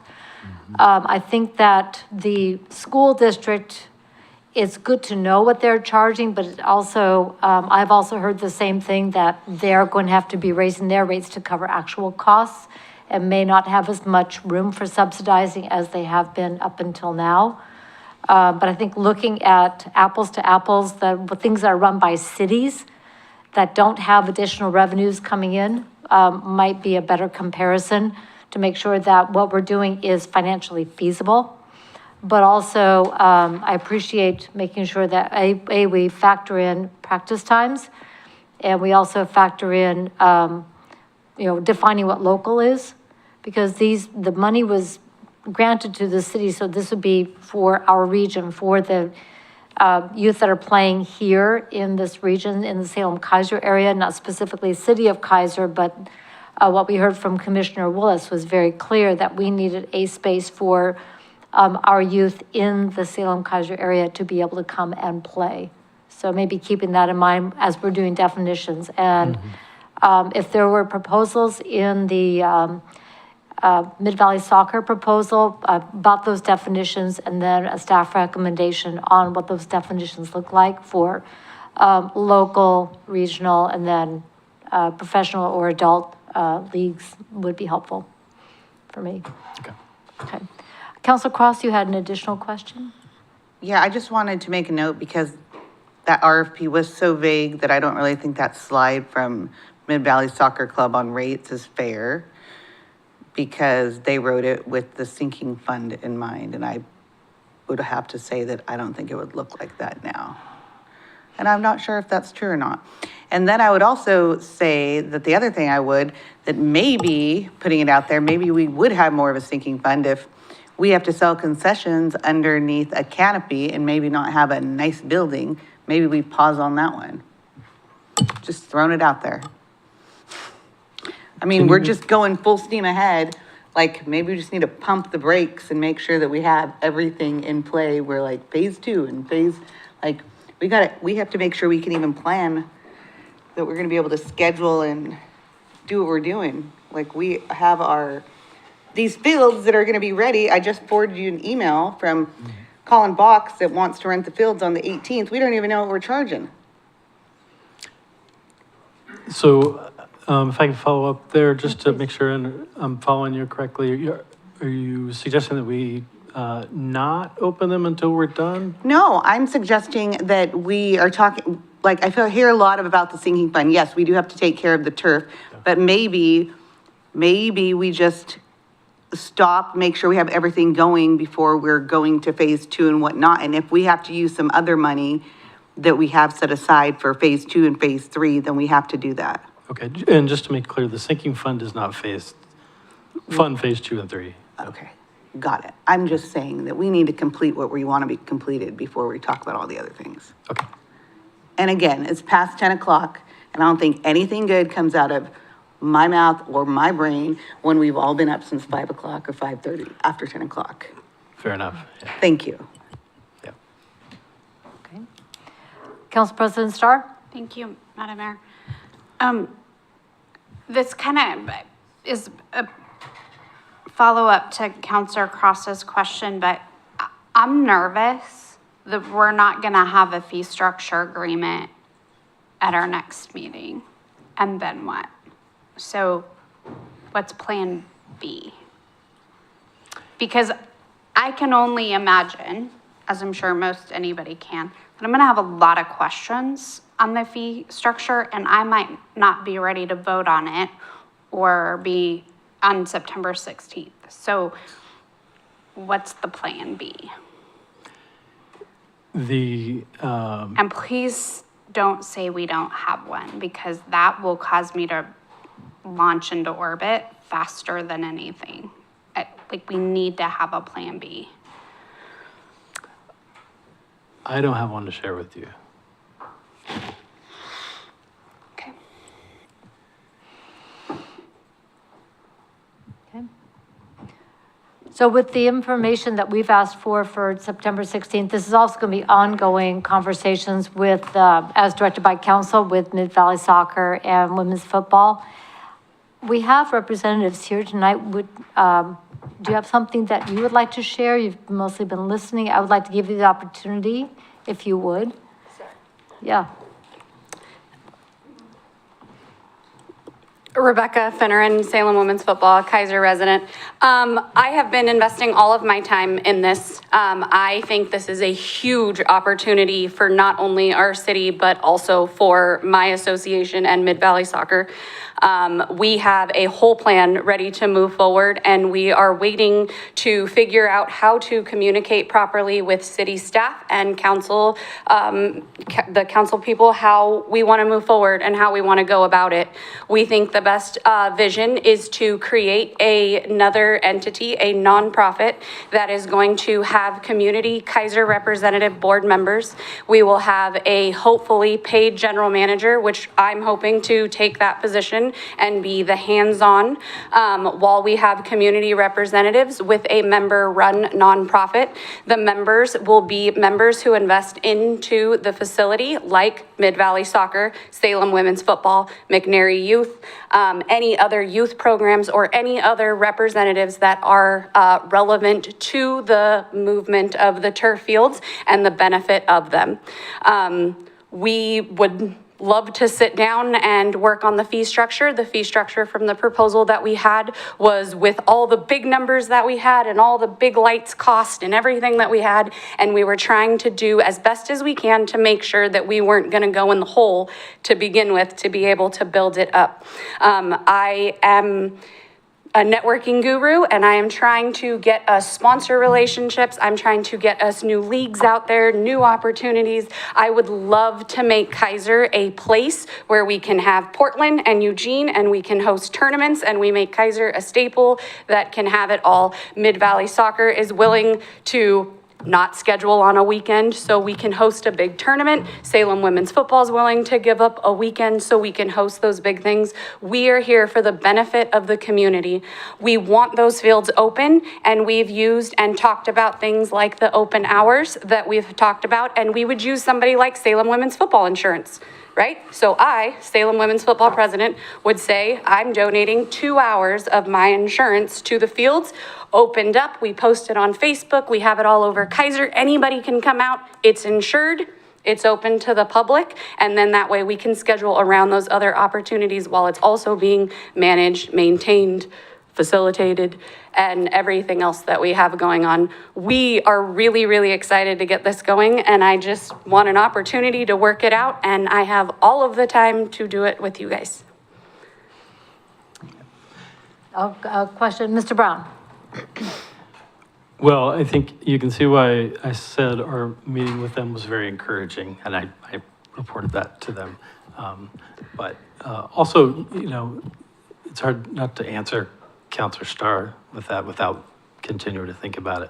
I think that the school district, it's good to know what they're charging, but it also, I've also heard the same thing, that they're going to have to be raising their rates to cover actual costs and may not have as much room for subsidizing as they have been up until now. But I think looking at apples to apples, the things that are run by cities that don't have additional revenues coming in might be a better comparison to make sure that what we're doing is financially feasible. But also, I appreciate making sure that we factor in practice times, and we also factor in, defining what local is, because the money was granted to the city, so this would be for our region, for the youth that are playing here in this region, in the Salem-Keizer area, not specifically city of Keizer, but what we heard from Commissioner Willis was very clear that we needed a space for our youth in the Salem-Keizer area to be able to come and play. So maybe keeping that in mind as we're doing definitions. And if there were proposals in the Mid-Valley Soccer proposal about those definitions, and then a staff recommendation on what those definitions look like for local, regional, and then professional or adult leagues would be helpful for me. Okay. Councilor Cross, you had an additional question? Yeah, I just wanted to make a note because that RFP was so vague that I don't really think that slide from Mid-Valley Soccer Club on rates is fair, because they wrote it with the sinking fund in mind, and I would have to say that I don't think it would look like that now. And I'm not sure if that's true or not. And then I would also say that the other thing that maybe, putting it out there, maybe we would have more of a sinking fund if we have to sell concessions underneath a canopy and maybe not have a nice building. Maybe we pause on that one. Just throwing it out there. I mean, we're just going full steam ahead. Like, maybe we just need to pump the brakes and make sure that we have everything in play. We're like phase 2 and we have to make sure we can even plan that we're gonna be able to schedule and do what we're doing. Like, we have these fields that are gonna be ready. I just forwarded you an email from Colin Box that wants to rent the fields on the 18th. We don't even know what we're charging. So if I can follow up there, just to make sure I'm following you correctly, are you suggesting that we not open them until we're done? No, I'm suggesting that we are talking, like, I hear a lot about the sinking fund. Yes, we do have to take care of the turf, but maybe we just stop, make sure we have everything going before we're going to phase 2 and whatnot. And if we have to use some other money that we have set aside for phase 2 and phase 3, then we have to do that. Okay, and just to make clear, the sinking fund is not phase 2 and 3. Okay, got it. I'm just saying that we need to complete what we want to be completed before we talk about all the other things. Okay. And again, it's past 10 o'clock, and I don't think anything good comes out of my mouth or my brain when we've all been up since 5 o'clock or 5:30, after 10 o'clock. Fair enough. Yeah. Thank you. Okay. Council President Starr? Thank you, Madam Mayor. This kind of is a follow-up to Councilor Cross's question, but I'm nervous that we're not gonna have a fee structure agreement at our next meeting. And then what? So what's plan B? Because I can only imagine, as I'm sure most anybody can, that I'm gonna have a lot of questions on the fee structure, and I might not be ready to vote on it or be on September 16th. So what's the plan B? And please don't say we don't have one, because that will cause me to launch into orbit faster than anything. Like, we need to have a plan B. I don't have one to share with you. Okay. Okay. So with the information that we've asked for September 16th, this is also going to be ongoing conversations with, as directed by council, with Mid-Valley Soccer and women's football. We have representatives here tonight. Do you have something that you would like to share? You've mostly been listening. I would like to give you the opportunity, if you would. Sure. Yeah. Rebecca Finneran, Salem Women's Football, Keizer resident. I have been investing all of my time in this. I think this is a huge opportunity for not only our city, but also for my association and Mid-Valley Soccer. We have a whole plan ready to move forward, and we are waiting to figure out how to communicate properly with city staff and council, the council people, how we want to move forward and how we want to go about it. We think the best vision is to create another entity, a nonprofit that is going to have community Keizer representative board members. We will have a hopefully paid general manager, which I'm hoping to take that position and be the hands-on while we have community representatives with a member-run nonprofit. The members will be members who invest into the facility, like Mid-Valley Soccer, Salem Women's Football, McNary Youth, any other youth programs, or any other representatives that are relevant to the movement of the turf fields and the benefit of them. We would love to sit down and work on the fee structure. The fee structure from the proposal that we had was with all the big numbers that we had and all the big lights cost and everything that we had. And we were trying to do as best as we can to make sure that we weren't going to go in the hole to begin with to be able to build it up. I am a networking guru, and I am trying to get us sponsor relationships. I'm trying to get us new leagues out there, new opportunities. I would love to make Keizer a place where we can have Portland and Eugene, and we can host tournaments, and we make Keizer a staple that can have it all. Mid-Valley Soccer is willing to not schedule on a weekend so we can host a big tournament. Salem Women's Football is willing to give up a weekend so we can host those big things. We are here for the benefit of the community. We want those fields open, and we've used and talked about things like the open hours that we've talked about, and we would use somebody like Salem Women's Football Insurance, right? So I, Salem Women's Football president, would say, I'm donating 2 hours of my insurance to the fields. Opened up, we post it on Facebook, we have it all over Keizer. Anybody can come out, it's insured, it's open to the public, and then that way we can schedule around those other opportunities while it's also being managed, maintained, facilitated, and everything else that we have going on. We are really, really excited to get this going, and I just want an opportunity to work it out, and I have all of the time to do it with you guys. Question, Mr. Brown. Well, I think you can see why I said our meeting with them was very encouraging, and I reported that to them. But also, you know, it's hard not to answer Counselor Starr with that without continuing to think about it.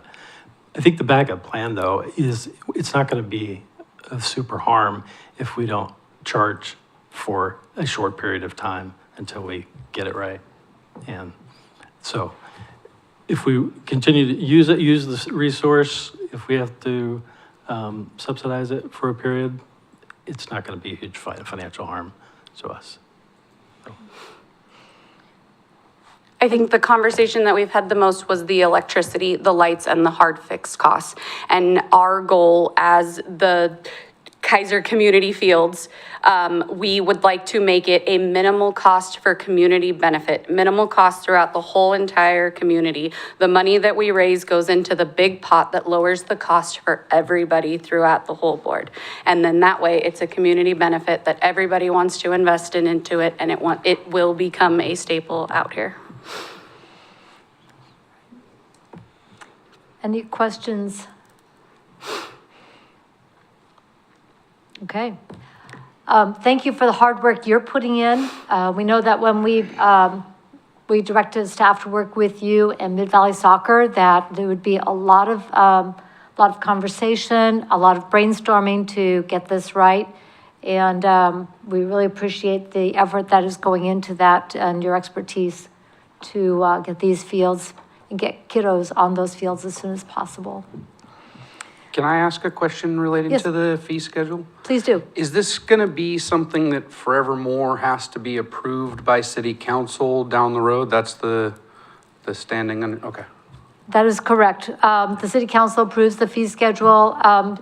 I think the backup plan, though, is it's not going to be a super harm if we don't charge for a short period of time until we get it right. And so if we continue to use it, use this resource, if we have to subsidize it for a period, it's not going to be a huge financial harm to us. I think the conversation that we've had the most was the electricity, the lights, and the hard fixed costs. And our goal as the Keizer Community Fields, we would like to make it a minimal cost for community benefit, minimal cost throughout the whole entire community. The money that we raise goes into the big pot that lowers the cost for everybody throughout the whole board. And then that way it's a community benefit that everybody wants to invest into it, and it will become a staple out here. Any questions? Okay. Thank you for the hard work you're putting in. We know that when we directed staff to work with you and Mid-Valley Soccer, that there would be a lot of conversation, a lot of brainstorming to get this right. And we really appreciate the effort that is going into that and your expertise to get these fields and get kiddos on those fields as soon as possible. Can I ask a question relating Yes. to the fee schedule? Please do. Is this going to be something that forevermore has to be approved by city council down the road? That's the standing, okay. That is correct. The city council approves the fee schedule.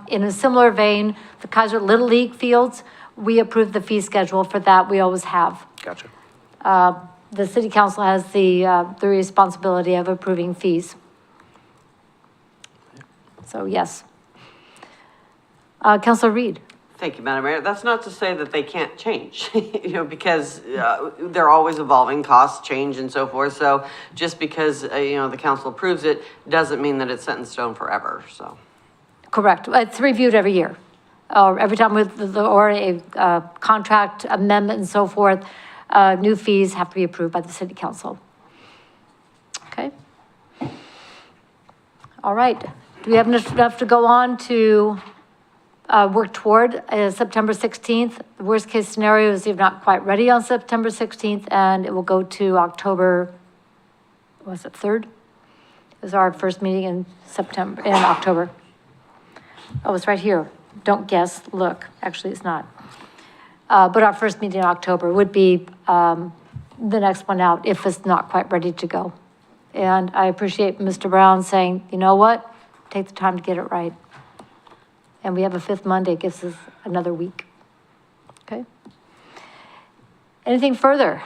In a similar vein, the Keizer Little League fields, we approve the fee schedule for that. We always have. Gotcha. The city council has the responsibility of approving fees. So yes. Councilor Reed. Thank you, Madam Mayor. That's not to say that they can't change, because they're always evolving, costs change and so forth. So just because, the council approves it, doesn't mean that it's set in stone forever, so. Correct. It's reviewed every year. Every time or a contract amendment and so forth, new fees have to be approved by the city council. Okay. All right. Do we have enough to go on to work toward September 16th? The worst case scenario is you're not quite ready on September 16th, and it will go to October, was it 3rd? Is our first meeting in October. Oh, it's right here. Don't guess, look, actually it's not. But our first meeting in October would be the next one out if it's not quite ready to go. And I appreciate Mr. Brown saying, you know what? Take the time to get it right. And we have a 5th Monday, gives us another week. Okay? Anything further?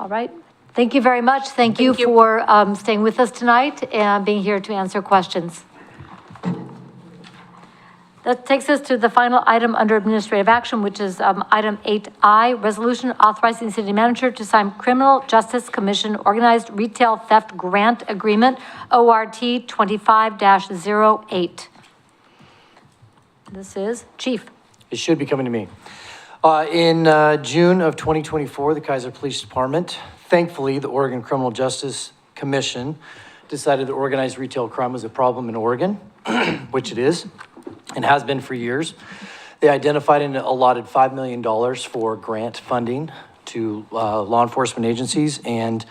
All right. Thank you very much. Thank you for staying with us tonight and being here to answer questions. That takes us to the final item under administrative action, which is item 8I, resolution authorizing the city manager to sign Criminal Justice Commission Organized Retail Theft Grant Agreement, ORT 25-08. This is Chief. It should be coming to me. In June of 2024, the Keizer Police Department, thankfully, the Oregon Criminal Justice Commission decided that organized retail crime was a problem in Oregon, which it is, and has been for years. They identified and allotted $5 million for grant funding to law enforcement agencies, and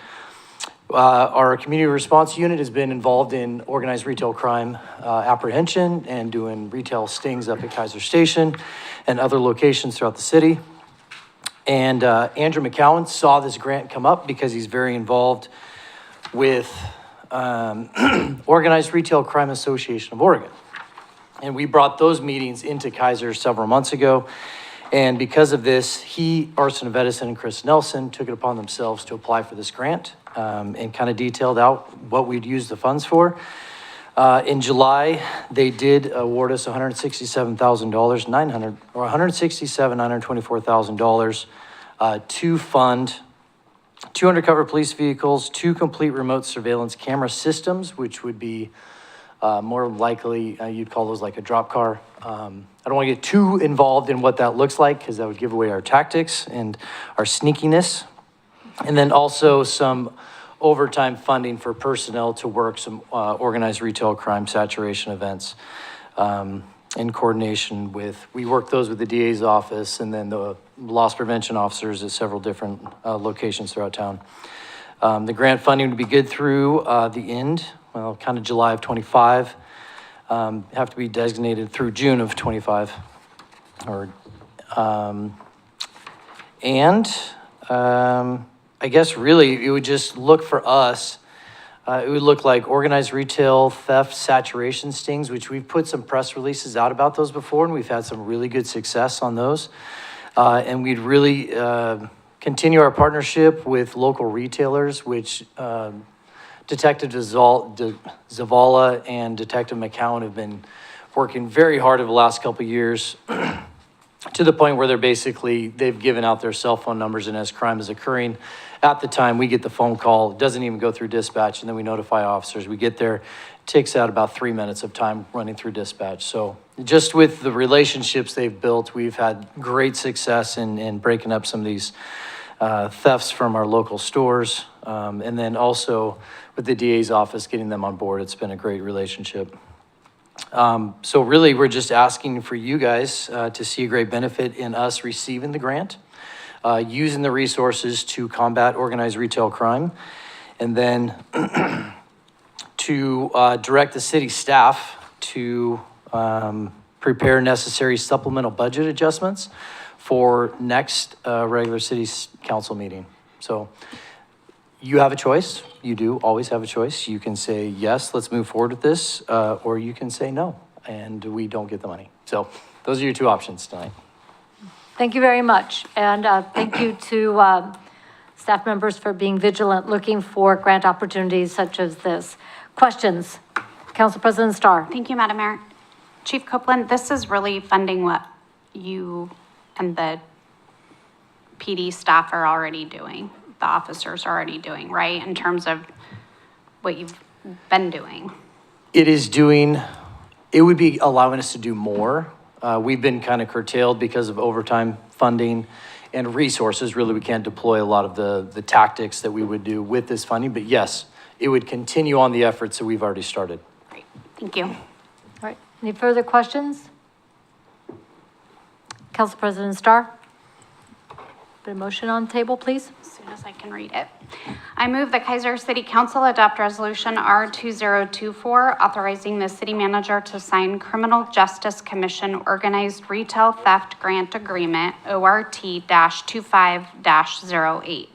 our community response unit has been involved in organized retail crime apprehension and doing retail stings up at Keizer Station and other locations throughout the city. And Andrew McCowan saw this grant come up because he's very involved with Organized Retail Crime Association of Oregon. And we brought those meetings into Keizer several months ago. And because of this, he, Arson Vedison, and Chris Nelson took it upon themselves to apply for this grant and kind of detailed out what we'd use the funds for. In July, they did award us $124,000 to fund 2 undercover police vehicles, 2 complete remote surveillance camera systems, which would be more likely, you'd call those like a drop car. I don't want to get too involved in what that looks like because that would give away our tactics and our sneakiness. And then also some overtime funding for personnel to work some organized retail crime saturation events. in coordination with, we work those with the DA's office and then the loss prevention officers at several different locations throughout town. The grant funding would be good through the end, well, kind of July of 25. Have to be designated through June of 25. I guess really it would just look for us, it would look like organized retail theft saturation stings, which we've put some press releases out about those before, and we've had some really good success on those. And we'd really continue our partnership with local retailers, which Detective Zavala and Detective McCowan have been working very hard over the last couple of years to the point where they've given out their cell phone numbers, and as crime is occurring, at the time we get the phone call, it doesn't even go through dispatch, and then we notify officers. We get there, it takes out about 3 minutes of time running through dispatch. So just with the relationships they've built, we've had great success in breaking up some of these thefts from our local stores. And then also with the DA's office, getting them on board, it's been a great relationship. So really, we're just asking for you guys to see a great benefit in us receiving the grant, using the resources to combat organized retail crime, and then to direct the city staff to prepare necessary supplemental budget adjustments for next regular city council meeting. So you have a choice. You do always have a choice. You can say, yes, let's move forward with this, or you can say no, and we don't get the money. So those are your two options tonight. Thank you very much. And thank you to staff members for being vigilant, looking for grant opportunities such as this. Questions? Council President Starr. Thank you, Madam Mayor. Chief Copeland, this is really funding what you and the PD staff are already doing, the officers are already doing, right? In terms of what you've been doing. It would be allowing us to do more. We've been kind of curtailed because of overtime funding and resources. Really, we can't deploy a lot of the tactics that we would do with this funding, but yes, it would continue on the efforts that we've already started. Great, thank you. All right, any further questions? Council President Starr? Put a motion on the table, please. As soon as I can read it. I move the Keizer City Council adopt resolution R2024, authorizing the city manager to sign Criminal Justice Commission Organized Retail Theft Grant Agreement, ORT-25-08.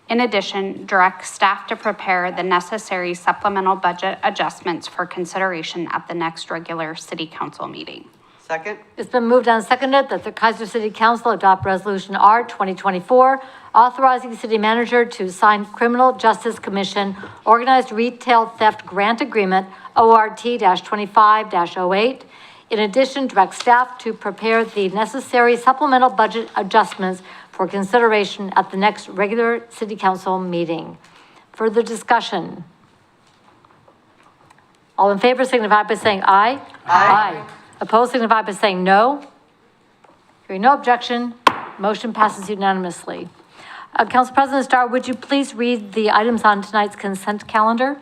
In addition, direct staff to prepare the necessary supplemental budget adjustments for consideration at the next regular city council meeting. Second? It's been moved and seconded that the Keizer City Council adopt Resolution R 2024, authorizing the city manager to sign Criminal Justice Commission Organized Retail Theft Grant Agreement, ORT-25-08. In addition, direct staff to prepare the necessary supplemental budget adjustments for consideration at the next regular city council meeting. Further discussion? All in favor signify by saying aye. Aye. Opposed signify by saying no. Hearing no objection, motion passes unanimously. Council President Starr, would you please read the items on tonight's consent calendar?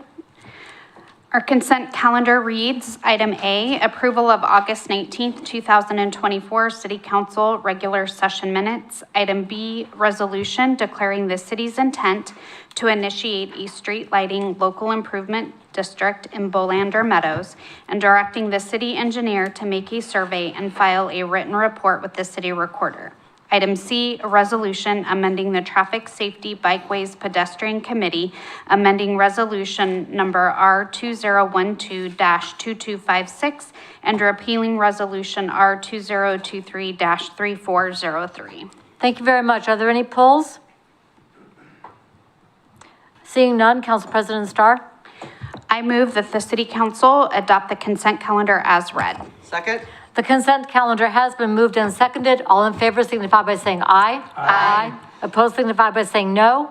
Our consent calendar reads, item A, approval of August 19th, 2024 City Council regular session minutes. Item B, resolution declaring the city's intent to initiate a street lighting local improvement district in Bolander Meadows and directing the city engineer to make a survey and file a written report with the city recorder. Item C, a resolution amending the Traffic Safety Bikeways Pedestrian Committee, amending resolution number R2012-2256 and repealing resolution R2023-3403. Thank you very much. Are there any polls? Seeing none, Council President Starr. I move that the City Council adopt the consent calendar as read. Second? The consent calendar has been moved and seconded. All in favor signify by saying aye. Aye. Opposed signify by saying no.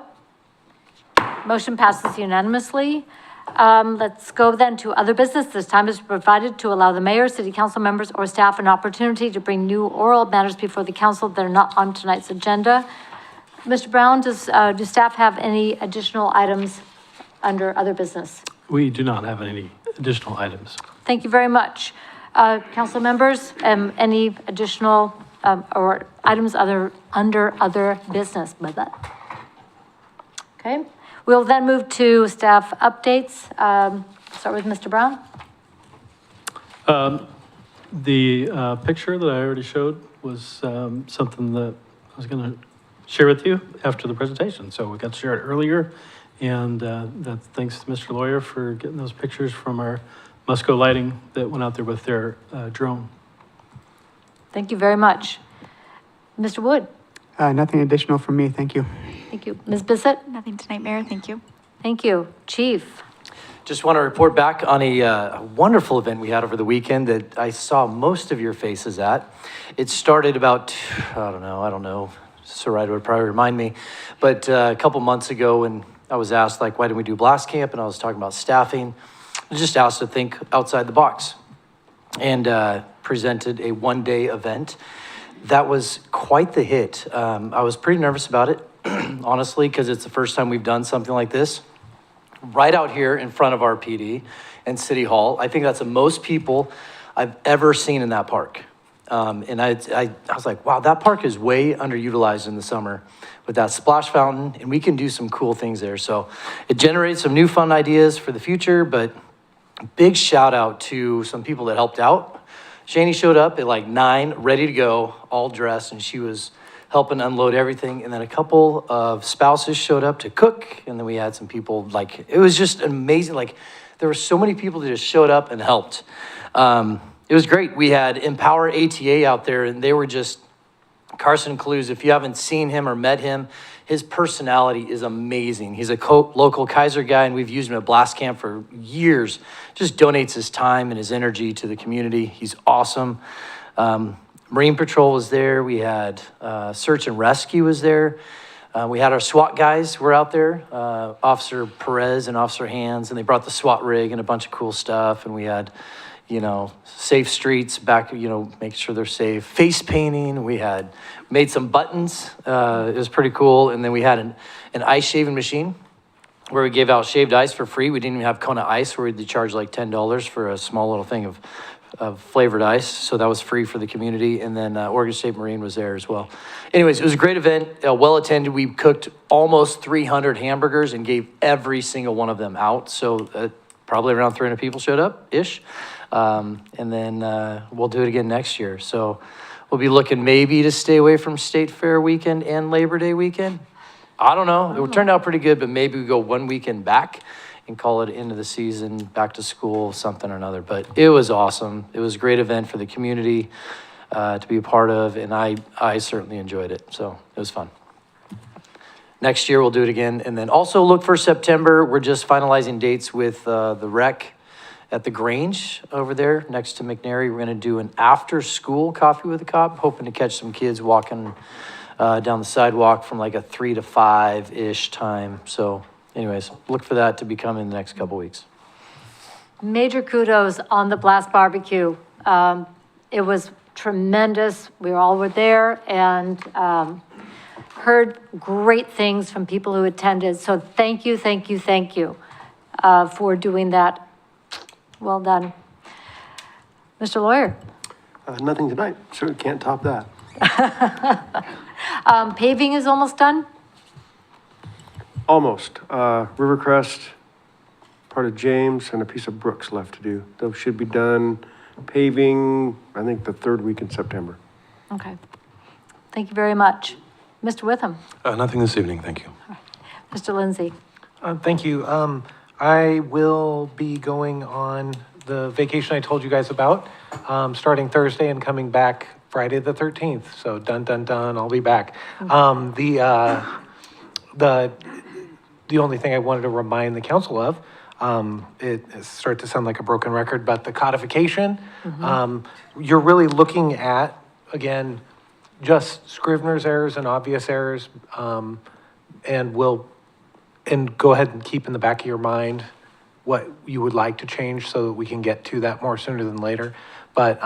Motion passes unanimously. Let's go then to other business. This time is provided to allow the mayor, city council members, or staff an opportunity to bring new oral matters before the council that are not on tonight's agenda. Mr. Brown, do staff have any additional items under other business? We do not have any additional items. Thank you very much. Council members, any additional, or items under other business? Blah, blah. Okay, we'll then move to staff updates. Start with Mr. Brown. The picture that I already showed was something that I was going to share with you after the presentation. So we got to share it earlier, and that's thanks to Mr. Lawyer for getting those pictures from our Musco Lighting that went out there with their drone. Thank you very much. Mr. Wood. Nothing additional from me, thank you. Thank you. Ms. Bissett? Nothing tonight, Mayor. Thank you. Thank you. Chief? Just want to report back on a wonderful event we had over the weekend that I saw most of your faces at. It started about, I don't know, Sarita would probably remind me, but a couple months ago when I was asked, like, why didn't we do blast camp? And I was talking about staffing. I was just asked to think outside the box and presented a one-day event. That was quite the hit. I was pretty nervous about it, honestly, because it's the first time we've done something like this. Right out here in front of our PD and City Hall. I think that's the most people I've ever seen in that park. And I was like, wow, that park is way underutilized in the summer with that splash fountain, and we can do some cool things there. So it generates some new fun ideas for the future, but big shout out to some people that helped out. Shani showed up at like 9, ready to go, all dressed, and she was helping unload everything. And then a couple of spouses showed up to cook. And then we had some people, like, it was just amazing. Like, there were so many people that just showed up and helped. It was great. We had Empower ATA out there, and they were just, Carson Clues, if you haven't seen him or met him, his personality is amazing. He's a local Keizer guy, and we've used him at Blast Camp for years. Just donates his time and his energy to the community. He's awesome. Marine Patrol was there. We had Search and Rescue was there. We had our SWAT guys were out there, Officer Perez and Officer Hands, and they brought the SWAT rig and a bunch of cool stuff. And we had, safe streets back, making sure they're safe. Face painting. We had made some buttons. It was pretty cool. And then we had an ice shaving machine where we gave out shaved ice for free. We didn't even have Kona Ice where we'd charge like $10 for a small little thing of flavored ice, so that was free for the community. And then Oregon State Marine was there as well. Anyways, it was a great event, well attended. We cooked almost 300 hamburgers and gave every single one of them out. So probably around 300 people showed up-ish. And then we'll do it again next year. So we'll be looking maybe to stay away from State Fair weekend and Labor Day weekend. I don't know. It turned out pretty good, but maybe we go one weekend back and call it into the season, back to school, something or another. But it was awesome. It was a great event for the community to be a part of, and I certainly enjoyed it. So it was fun. Next year, we'll do it again. And then also look for September. We're just finalizing dates with the rec at the Grange over there next to McNary. We're going to do an after-school coffee with a cop, hoping to catch some kids walking down the sidewalk from like a 3 to 5-ish time. So anyways, look for that to be coming in the next couple weeks. Major kudos on the Blast Barbecue. It was tremendous. We all were there and heard great things from people who attended. So thank you for doing that. Well done. Mr. Lawyer. Nothing tonight. Certainly can't top that. Paving is almost done? Almost. Rivercrest, part of James, and a piece of Brooks left to do. Those should be done paving, I think, the 3rd week in September. Okay. Thank you very much. Mr. Witham. Nothing this evening, thank you. Mr. Lindsay. Thank you. I will be going on the vacation I told you guys about, starting Thursday and coming back Friday the 13th. So dun, dun, dun, I'll be back. The only thing I wanted to remind the council of, it starts to sound like a broken record, but the codification, you're really looking at, again, just Scrivener's errors and obvious errors, and go ahead and keep in the back of your mind what you would like to change so that we can get to that more sooner than later. But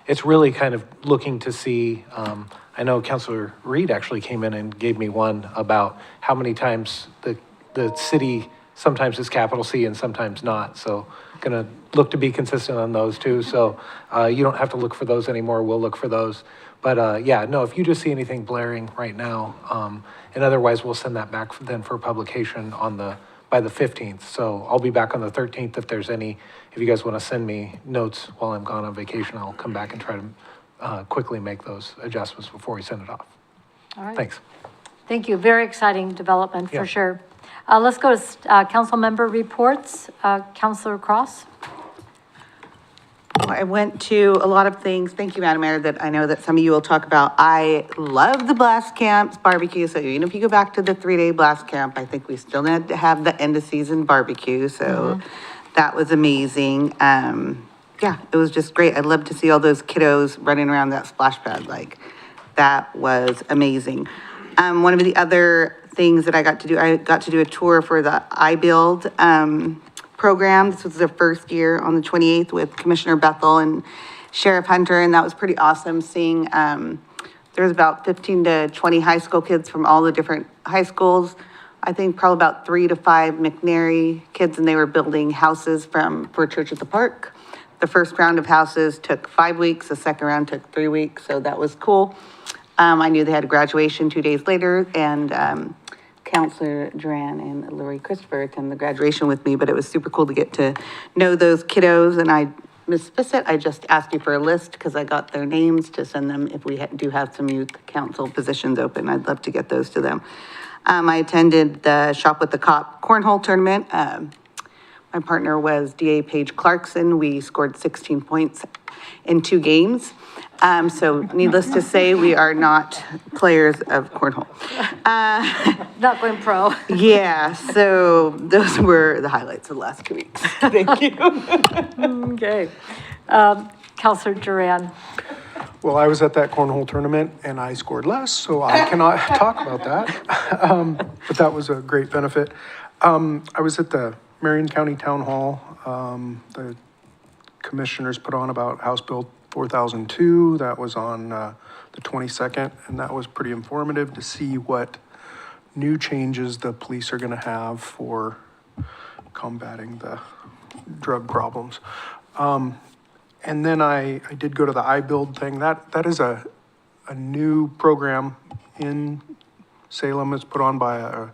it's really kind of looking to see, I know Councilor Reed actually came in and gave me one about how many times the city sometimes it's capital C and sometimes not. So gonna look to be consistent on those too. So you don't have to look for those anymore. We'll look for those. But yeah, no, if you just see anything blaring right now, and otherwise we'll send that back then for publication by the 15th. So I'll be back on the 13th if there's any, if you guys want to send me notes while I'm gone on vacation, I'll come back and try to quickly make those adjustments before we send it off. All right. Thanks. Thank you. Very exciting development for Yeah. sure. Let's go to council member reports. Councilor Cross. I went to a lot of things, thank you, Madam Mayor, that I know that some of you will talk about. I love the blast camps, barbecue, so even if you go back to the 3-day blast camp, I think we still need to have the end of season barbecue, so that was amazing. Yeah, it was just great. I'd love to see all those kiddos running around that splash pad, like, that was amazing. One of the other things that I got to do a tour for the iBuild, program. This was their first year on the 28th with Commissioner Bethel and Sheriff Hunter, and that was pretty awesome seeing, there was about 15 to 20 high school kids from all the different high schools. I think probably about 3 to 5 McNary kids, and they were building houses for Church at the Park. The first round of houses took 5 weeks, the second round took 3 weeks, so that was cool. I knew they had a graduation 2 days later, and Counselor Duran and Lori Christopher attended the graduation with me, but it was super cool to get to know those kiddos. And Ms. Bissett, I just asked you for a list because I got their names to send them if we do have some youth council positions open. I'd love to get those to them. I attended the Shop with the Cop cornhole tournament. My partner was DA Paige Clarkson. We scored 16 points in 2 games. So needless to say, we are not players of cornhole. Not going pro. Yeah, so those were the highlights of the last 2 weeks. Thank you. Okay. Counselor Duran. Well, I was at that cornhole tournament and I scored less, so I cannot talk about that. But that was a great benefit. I was at the Marion County Town Hall. The commissioners put on about House Bill 4002. That was on the 22nd, and that was pretty informative to see what new changes the police are going to have for combating the drug problems. And then I did go to the iBuild thing. That is a new program in Salem. It's put on by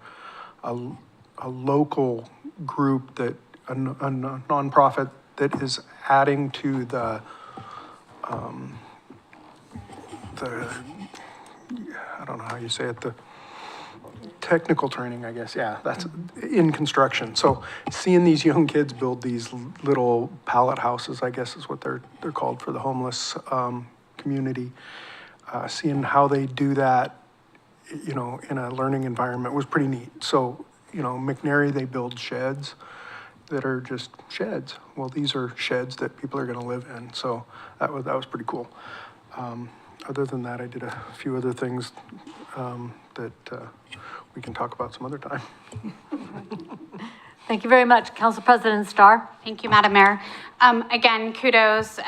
a local group that a nonprofit that is adding to the I don't know how you say it, the technical training, I guess, yeah, that's in construction. So seeing these young kids build these little pallet houses, I guess is what they're called for the homeless community, seeing how they do that, you know, in a learning environment was pretty neat. So, you know, McNary, they build sheds that are just sheds. Well, these are sheds that people are going to live in. So that was pretty cool. Other than that, I did a few other things that we can talk about some other time. Thank you very much. Council President Starr. Thank you, Madam Mayor. Again, kudos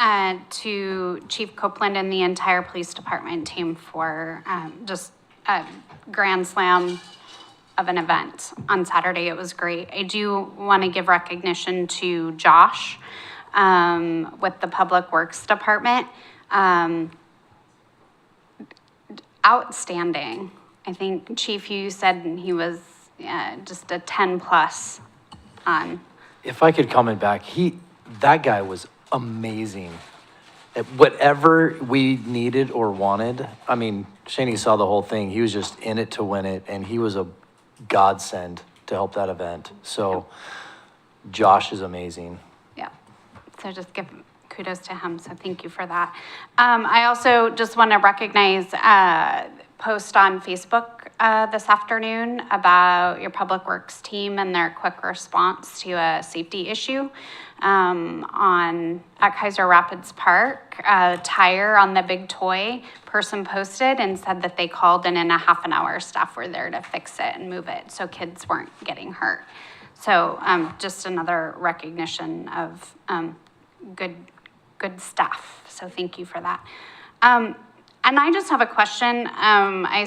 to Chief Copeland and the entire police department team for just a grand slam of an event on Saturday. It was great. I do want to give recognition to Josh with the Public Works Department. Outstanding. I think, Chief, you said he was just a 10+ on. If I could comment back, that guy was amazing. At whatever we needed or wanted, I mean, Shaney saw the whole thing. He was just in it to win it, and he was a godsend to help that event. So Josh is amazing. Yeah. So just give kudos to him. So thank you for that. I also just want to recognize post on Facebook this afternoon about your Public Works team and their quick response to a safety issue at Keizer Rapids Park. A tire on the big toy person posted and said that they called, and in a half an hour staff were there to fix it and move it so kids weren't getting hurt. So just another recognition of good staff. So thank you for that. And I just have a question. I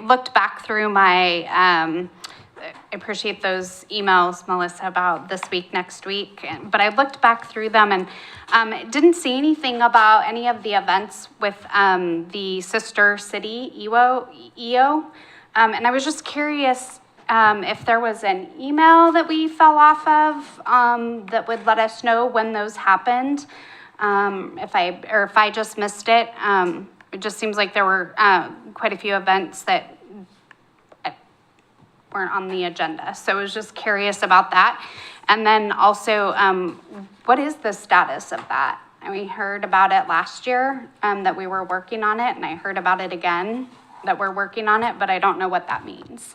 looked back through my I appreciate those emails, Melissa, about this week, next week. But I looked back through them and didn't see anything about any of the events with the sister city, EO. And I was just curious if there was an email that we fell off of that would let us know when those happened. If I just missed it. It just seems like there were quite a few events that weren't on the agenda. So I was just curious about that. And then also, what is the status of that? And we heard about it last year, that we were working on it, and I heard about it again, that we're working on it, but I don't know what that means.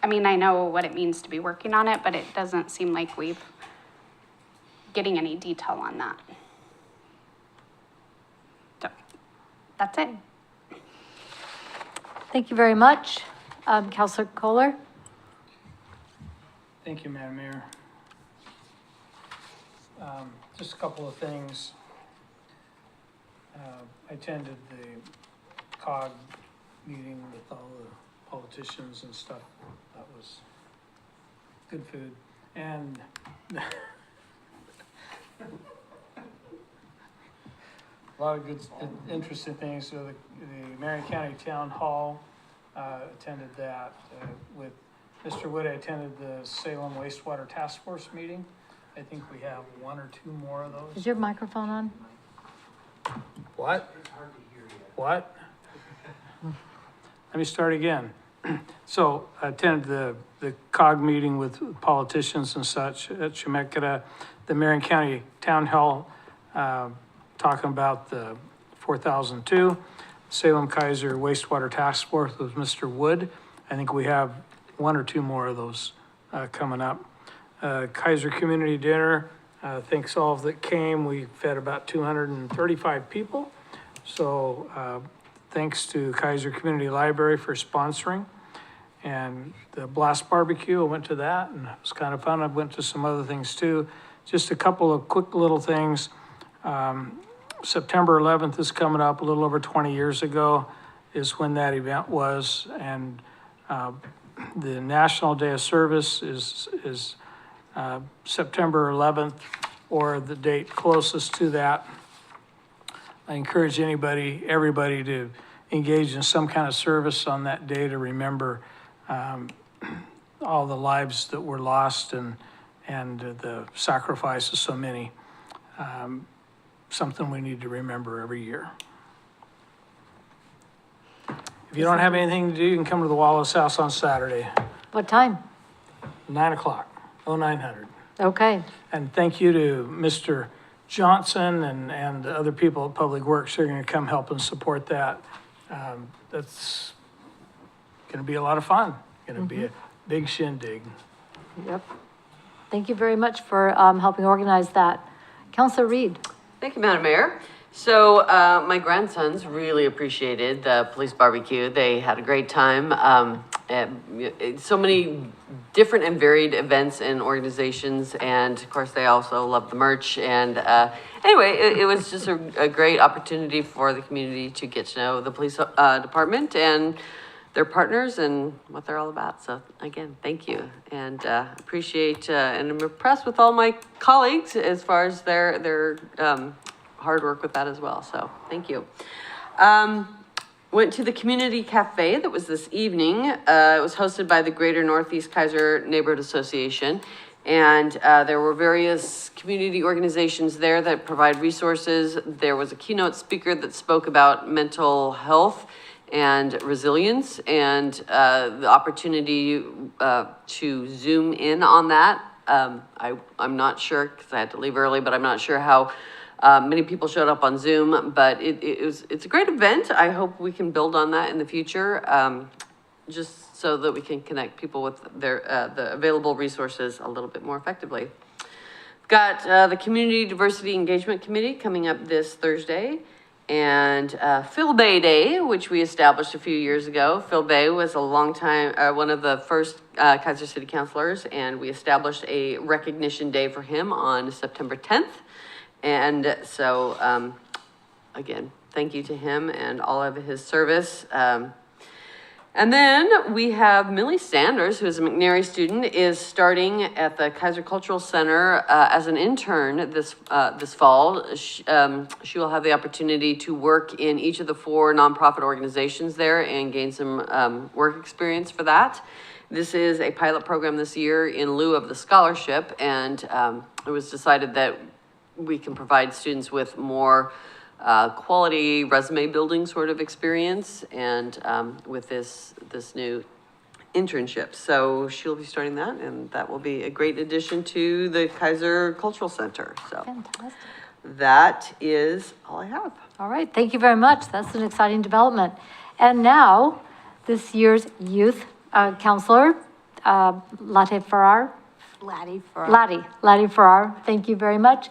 I mean, I know what it means to be working on it, but it doesn't seem like we've getting any detail on that. So, that's it. Thank you very much. Councilor Kohler? Thank you, Madam Mayor. Just a couple of things. I attended the COG meeting with all the politicians and stuff. That was good food. And a lot of good, interesting things. So the Marion County Town Hall, attended that with Mr. Wood. I attended the Salem Wastewater Task Force meeting. I think we have one or two more of those. Is your microphone on? What? What? Let me start again. So I attended the COG meeting with politicians and such at Chemeketa, the Marion County Town Hall, talking about the 4002. Salem Keizer Wastewater Task Force with Mr. Wood. I think we have one or two more of those coming up. Keizer Community Dinner, thanks all that came. We fed about 235 people. So thanks to Keizer Community Library for sponsoring. And the Blast Barbecue, I went to that and it was kind of fun. I went to some other things too. Just a couple of quick little things. September 11th is coming up, a little over 20 years ago is when that event was. And the National Day of Service is September 11th or the date closest to that. I encourage everybody to engage in some kind of service on that day to remember all the lives that were lost and the sacrifice of so many. Something we need to remember every year. If you don't have anything to do, you can come to the Wallace House on Saturday, What time? 9 o'clock, 0900. Okay. And thank you to Mr. Johnson and the other people at Public Works who are going to come help and support that. That's going to be a lot of fun. Going to be a big shindig. Yep. Thank you very much for helping organize that. Councilor Reed? Thank you, Madam Mayor. So my grandsons really appreciated the police barbecue. They had a great time. So many different and varied events and organizations, and of course they also love the merch. And anyway, it was just a great opportunity for the community to get to know the police department and their partners and what they're all about. So again, thank you, and appreciate and I'm impressed with all my colleagues as far as their hard work with that as well. So thank you. Went to the community cafe that was this evening. It was hosted by the Greater Northeast Keizer Neighborhood Association. And there were various community organizations there that provide resources. There was a keynote speaker that spoke about mental health and resilience, and the opportunity to zoom in on that. I'm not sure, because I had to leave early, but I'm not sure how many people showed up on Zoom, but it's a great event. I hope we can build on that in the future, just so that we can connect people with their the available resources a little bit more effectively. We've got the Community Diversity Engagement Committee coming up this Thursday, and Phil Bay Day, which we established a few years ago. Phil Bay was a long time, one of the first Keizer City Councilors, and we established a recognition day for him on September 10th. And so, again, thank you to him and all of his service. And And then we have Millie Sanders, who is a McNary student, is starting at the Keizer Cultural Center as an intern this fall. She will have the opportunity to work in each of the 4 nonprofit organizations there and gain some work experience for that. This is a pilot program this year in lieu of the scholarship, and it was decided that we can provide students with more quality resume building sort of experience, and with this new internship. So she'll be starting that, and that will be a great addition to the Keizer Cultural Center. So Fantastic. that is all I have. All right, thank you very much. That's an exciting development. And now, this year's youth counselor, Latte Farrar. Laddie Farrar, thank you very much.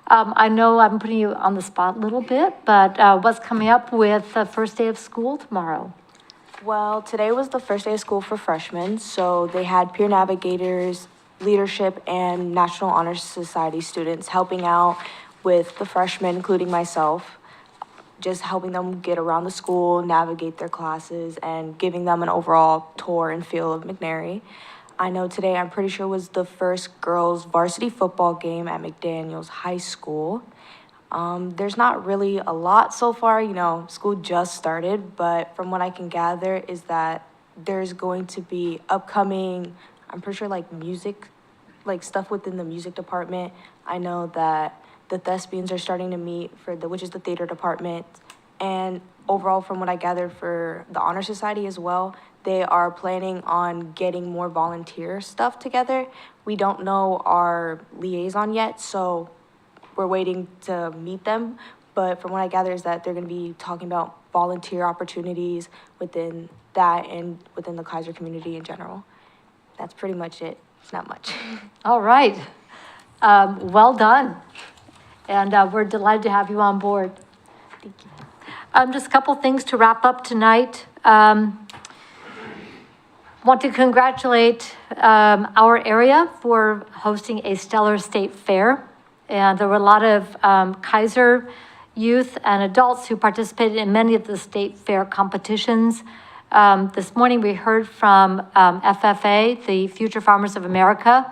I know I'm putting you on the spot a little bit, but what's coming up with the first day of school tomorrow? Well, today was the first day of school for freshmen, so they had peer navigators, leadership, and National Honor Society students helping out with the freshmen, including myself, just helping them get around the school, navigate their classes, and giving them an overall tour and feel of McNary. I know today, I'm pretty sure, was the first girls' varsity football game at McDaniels High School. There's not really a lot so far, you know, school just started, but from what I can gather is that there's going to be upcoming, I'm pretty sure like music, like stuff within the music department. I know that the thespians are starting to meet which is the theater department. And overall, from what I gathered for the Honor Society as well, they are planning on getting more volunteer stuff together. We don't know our liaison yet, so we're waiting to meet them. But from what I gather is that they're gonna be talking about volunteer opportunities within that and within the Keizer community in general. That's pretty much it. It's not much. All right. Well done. And we're delighted to have you on board. Thank you. Just a couple things to wrap up tonight. Want to congratulate our area for hosting a stellar state fair. And there were a lot of Keizer youth and adults who participated in many of the state fair competitions. This morning we heard from FFA, the Future Farmers of America,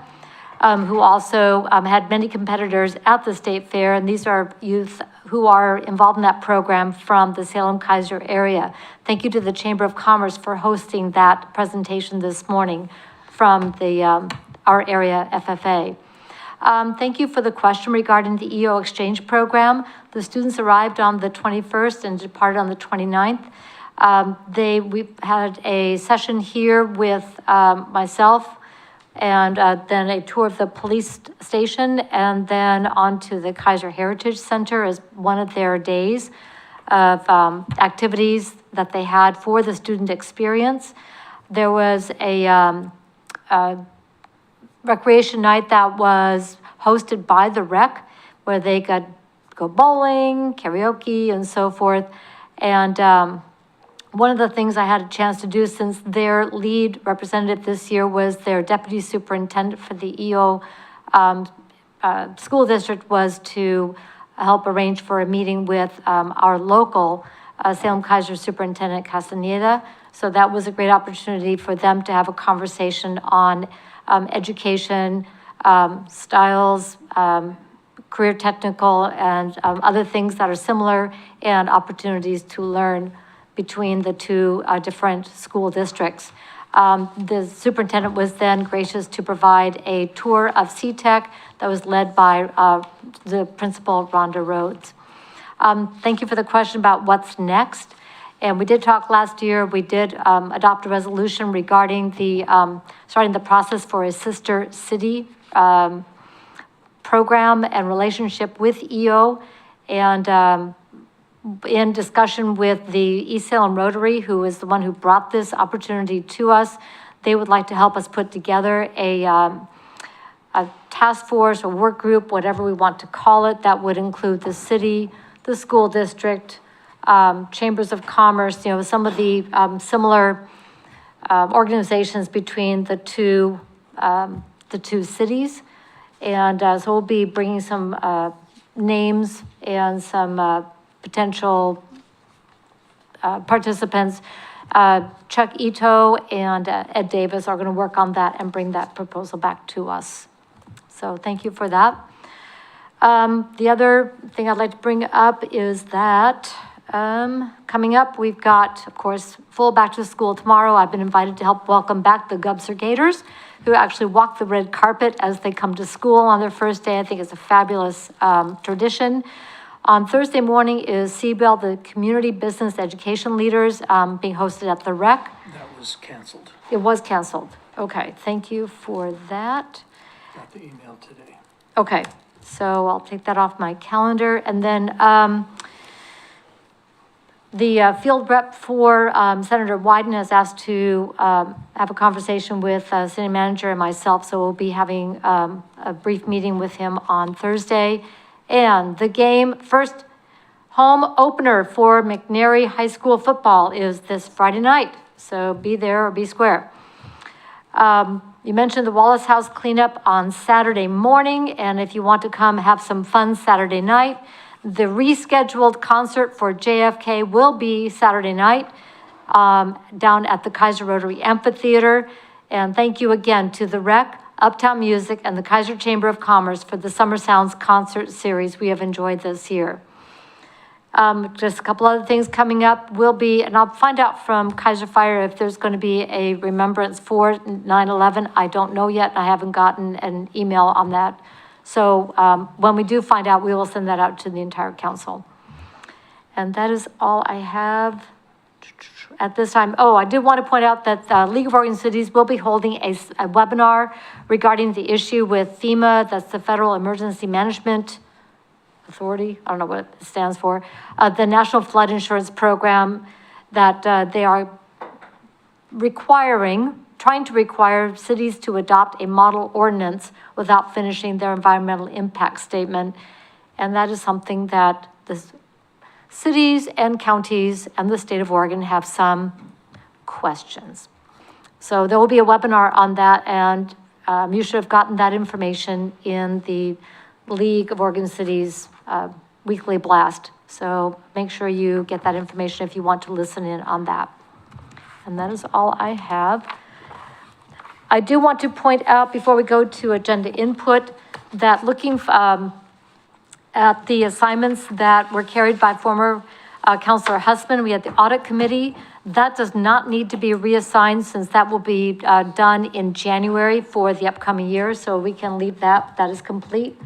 who also had many competitors at the state fair. And these are youth who are involved in that program from the Salem-Keizer area. Thank you to the Chamber of Commerce for hosting that presentation this morning from the our area FFA. Thank you for the question regarding the EO exchange program. The students arrived on the 21st and departed on the 29th. We had a session here with myself, and then a tour of the police station, and then on to the Keizer Heritage Center as one of their days of activities that they had for the student experience. There was a recreation night that was hosted by the rec, where they could go bowling, karaoke, and so forth. And one of the things I had a chance to do, since their lead representative this year was their deputy superintendent for the EO school district, was to help arrange for a meeting with our local Salem-Keizer superintendent Castaneda. So that was a great opportunity for them to have a conversation on education, styles, career technical, and other things that are similar, and opportunities to learn between the two different school districts. The superintendent was then gracious to provide a tour of CTEC that was led by the principal, Rhonda Rhodes. Thank you for the question about what's next. And we did talk last year, we did adopt a resolution regarding the starting the process for a sister city program and relationship with EO. And in discussion with the East Salem Rotary, who is the one who brought this opportunity to us, they would like to help us put together a task force or work group, whatever we want to call it, that would include the city, the school district, chambers of commerce, you know, some of the similar organizations between the two cities. And so we'll be bringing some names and some potential participants Chuck Ito and Ed Davis are going to work on that and bring that proposal back to us. So thank you for that. The other thing I'd like to bring up is that coming up, we've got, of course, full back to school tomorrow. I've been invited to help welcome back the Gubser Gators, who actually walk the red carpet as they come to school on their first day. I think it's a fabulous tradition. On Thursday morning is CBEL, the Community Business Education Leaders, being hosted at the Rec. That was canceled. It was canceled. Okay, thank you for that. Got the email today. Okay, so I'll take that off my calendar. And then the field rep for Senator Wyden has asked to have a conversation with city manager and myself, so we'll be having a brief meeting with him on Thursday. And the game, first home opener for McNary High School football is this Friday night, so be there or be square. You mentioned the Wallace House cleanup on Saturday morning, and if you want to come have some fun Saturday night, the rescheduled concert for JFK will be Saturday night down at the Keizer Rotary Amphitheater. And thank you again to the Rec, Uptown Music, and the Keizer Chamber of Commerce for the Summer Sounds concert series we have enjoyed this year. Just a couple other things coming up will be, and I'll find out from Keizer Fire if there's going to be a remembrance for 9/11. I don't know yet. I haven't gotten an email on that. So when we do find out, we will send that out to the entire council. And that is all I have at this time. Oh, I did want to point out that the League of Oregon Cities will be holding a webinar regarding the issue with FEMA, that's the Federal Emergency Management Authority, I don't know what it stands for, the National Flood Insurance Program, that they are trying to require cities to adopt a model ordinance without finishing their environmental impact statement. And that is something that the cities and counties and the state of Oregon have some questions. So there will be a webinar on that, and you should have gotten that information in the League of Oregon Cities weekly blast. So make sure you get that information if you want to listen in on that. And that is all I have. I do want to point out before we go to agenda input that looking at the assignments that were carried by former Councilor Husband, we had the audit committee. That does not need to be reassigned since that will be done in January for the upcoming year. So we can leave that. That is complete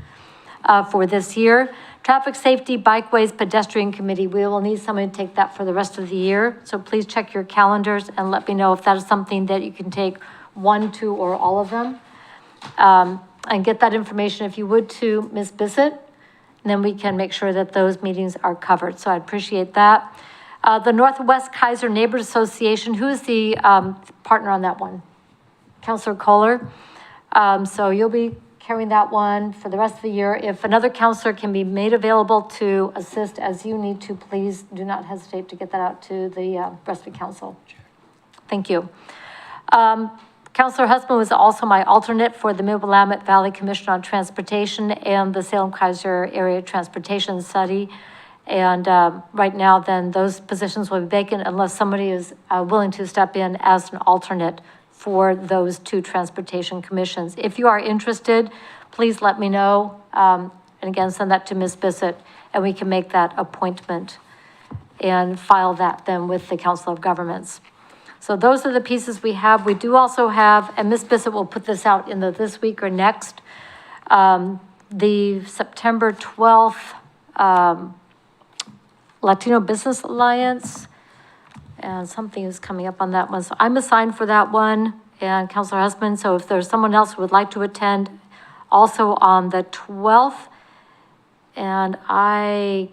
for this year. Traffic Safety, Bikeways, Pedestrian Committee, we will need someone to take that for the rest of the year. So please check your calendars and let me know if that is something that you can take one, two, or all of them. And get that information, if you would, to Ms. Bissett. And then we can make sure that those meetings are covered. So I appreciate that. The Northwest Keizer Neighborhood Association, who is the partner on that one? Councilor Kohler. So you'll be carrying that one for the rest of the year. If another counselor can be made available to assist as you need to, please do not hesitate to get that out to the rest of the council. Thank you. Councilor Husband was also my alternate for the Mid-Willamette Valley Commission on Transportation and the Salem-Keizer Area Transportation Study. And right now, then, those positions will be vacant unless somebody is willing to step in as an alternate for those two transportation commissions. If you are interested, please let me know. And again, send that to Ms. Bissett, and we can make that appointment and file that then with the Council of Governments. So those are the pieces we have. We do also have, and Ms. Bissett will put this out in this week or next, the September 12th Latino Business Alliance, and something is coming up on that one. So I'm assigned for that one, and Councilor Husband. So if there's someone else who would like to attend, also on the 12th, and I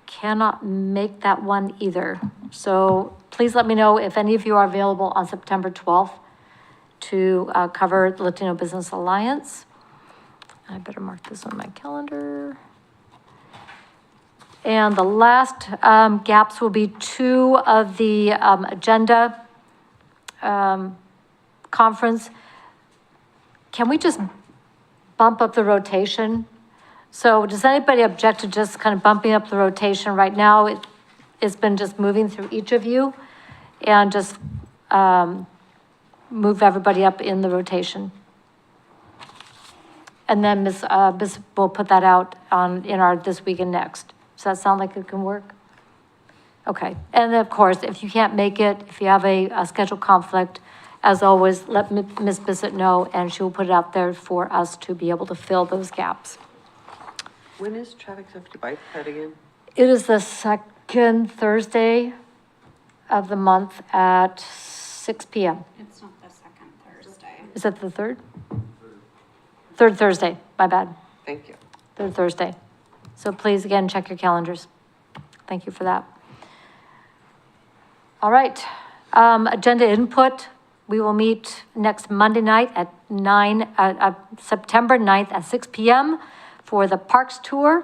cannot make that one either. So please let me know if any of you are available on September 12th to cover the Latino Business Alliance. I better mark this on my calendar. And the last gaps will be two of the agenda conference. Can we just bump up the rotation? So does anybody object to just kind of bumping up the rotation? Right now, it's been just moving through each of you. and just, move everybody up in the rotation. And then Ms. will put that out in our this week and next. Does that sound like it can work? Okay, and of course, if you can't make it, if you have a schedule conflict, as always, let Ms. Bissett know, and she will put it out there for us to be able to fill those gaps. When is traffic safety bike ped again? It is the second Thursday of the month at 6 p.m. It's not the second Thursday. Is that the third? Third Thursday, my bad. Thank you. Third Thursday. So please, again, check your calendars. Thank you for that. All right, agenda input. We will meet next Monday night at September 9th at 6 p.m. for the Parks Tour.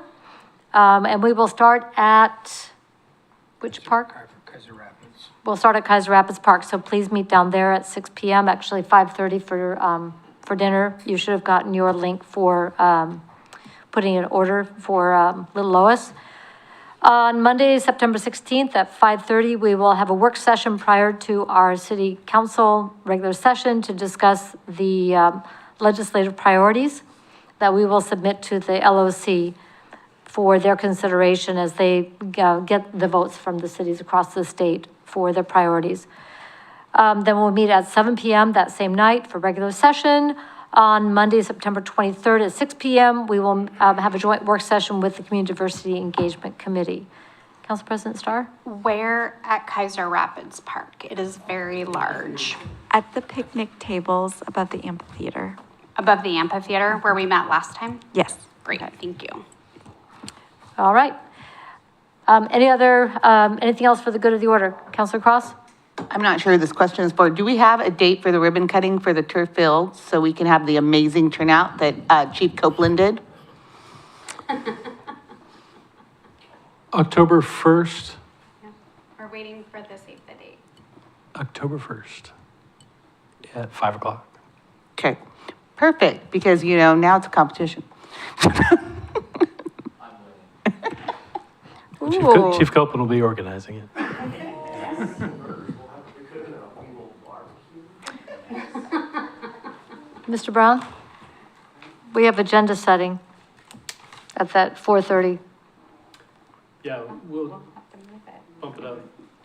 And we will start at, which park? Keizer Rapids. We'll start at Keizer Rapids Park, so please meet down there at 6 p.m., actually 5:30 for dinner. You should have gotten your link for putting an order for Little Lois. On Monday, September 16th at 5:30, we will have a work session prior to our city council regular session to discuss the legislative priorities that we will submit to the LOC for their consideration as they get the votes from the cities across the state for their priorities. Then we'll meet at 7 p.m. that same night for regular session. On Monday, September 23rd at 6 p.m., we will have a joint work session with the Community Diversity Engagement Committee. Council President Starr? Where at Keizer Rapids Park? It is very large. At the picnic tables above the amphitheater. Above the amphitheater where we met last time? Yes. Great, thank you. All right. Anything else for the good of the order? Councilor Cross? I'm not sure this question is for, do we have a date for the ribbon cutting for the turf fields so we can have the amazing turnout that Chief Copeland did? October 1st, We're waiting for the save the date. October 1st at 5 o'clock. Okay, perfect, because now it's a competition. Chief Copeland will be organizing it. Mr. Brown? We have agenda setting at that 4:30. Yeah, we'll bump it up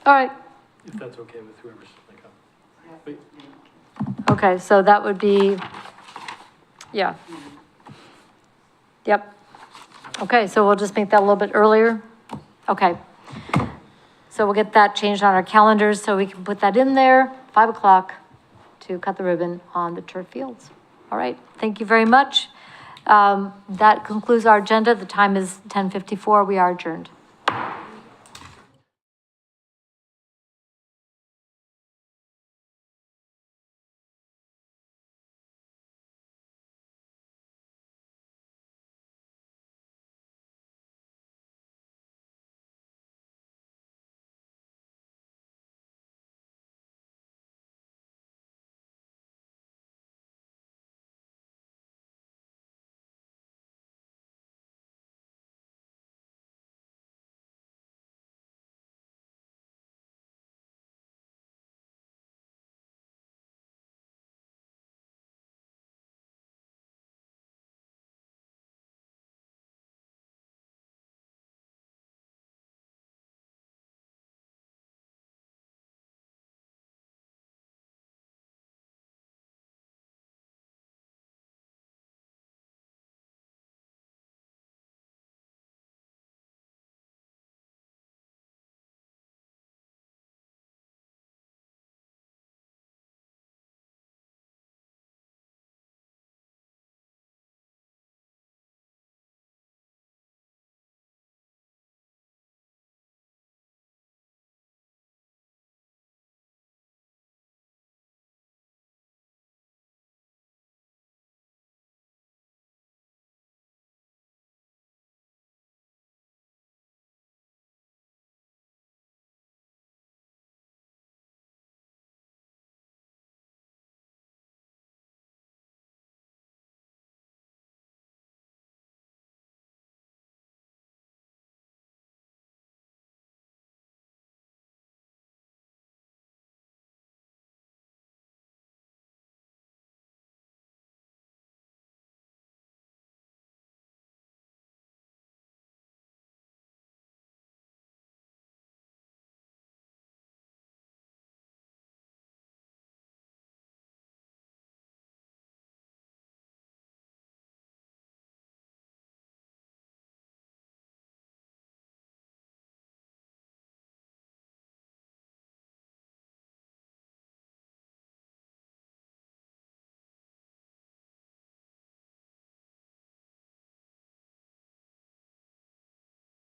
All right. if that's okay with whoever's going to come. Wait. Okay, so that would be, yeah. Yep. Okay, so we'll just make that a little bit earlier. Okay. So we'll get that changed on our calendars so we can put that in there, 5 o'clock, to cut the ribbon on the turf fields. All right, thank you very much. That concludes our agenda. The time is 10:54. We are adjourned.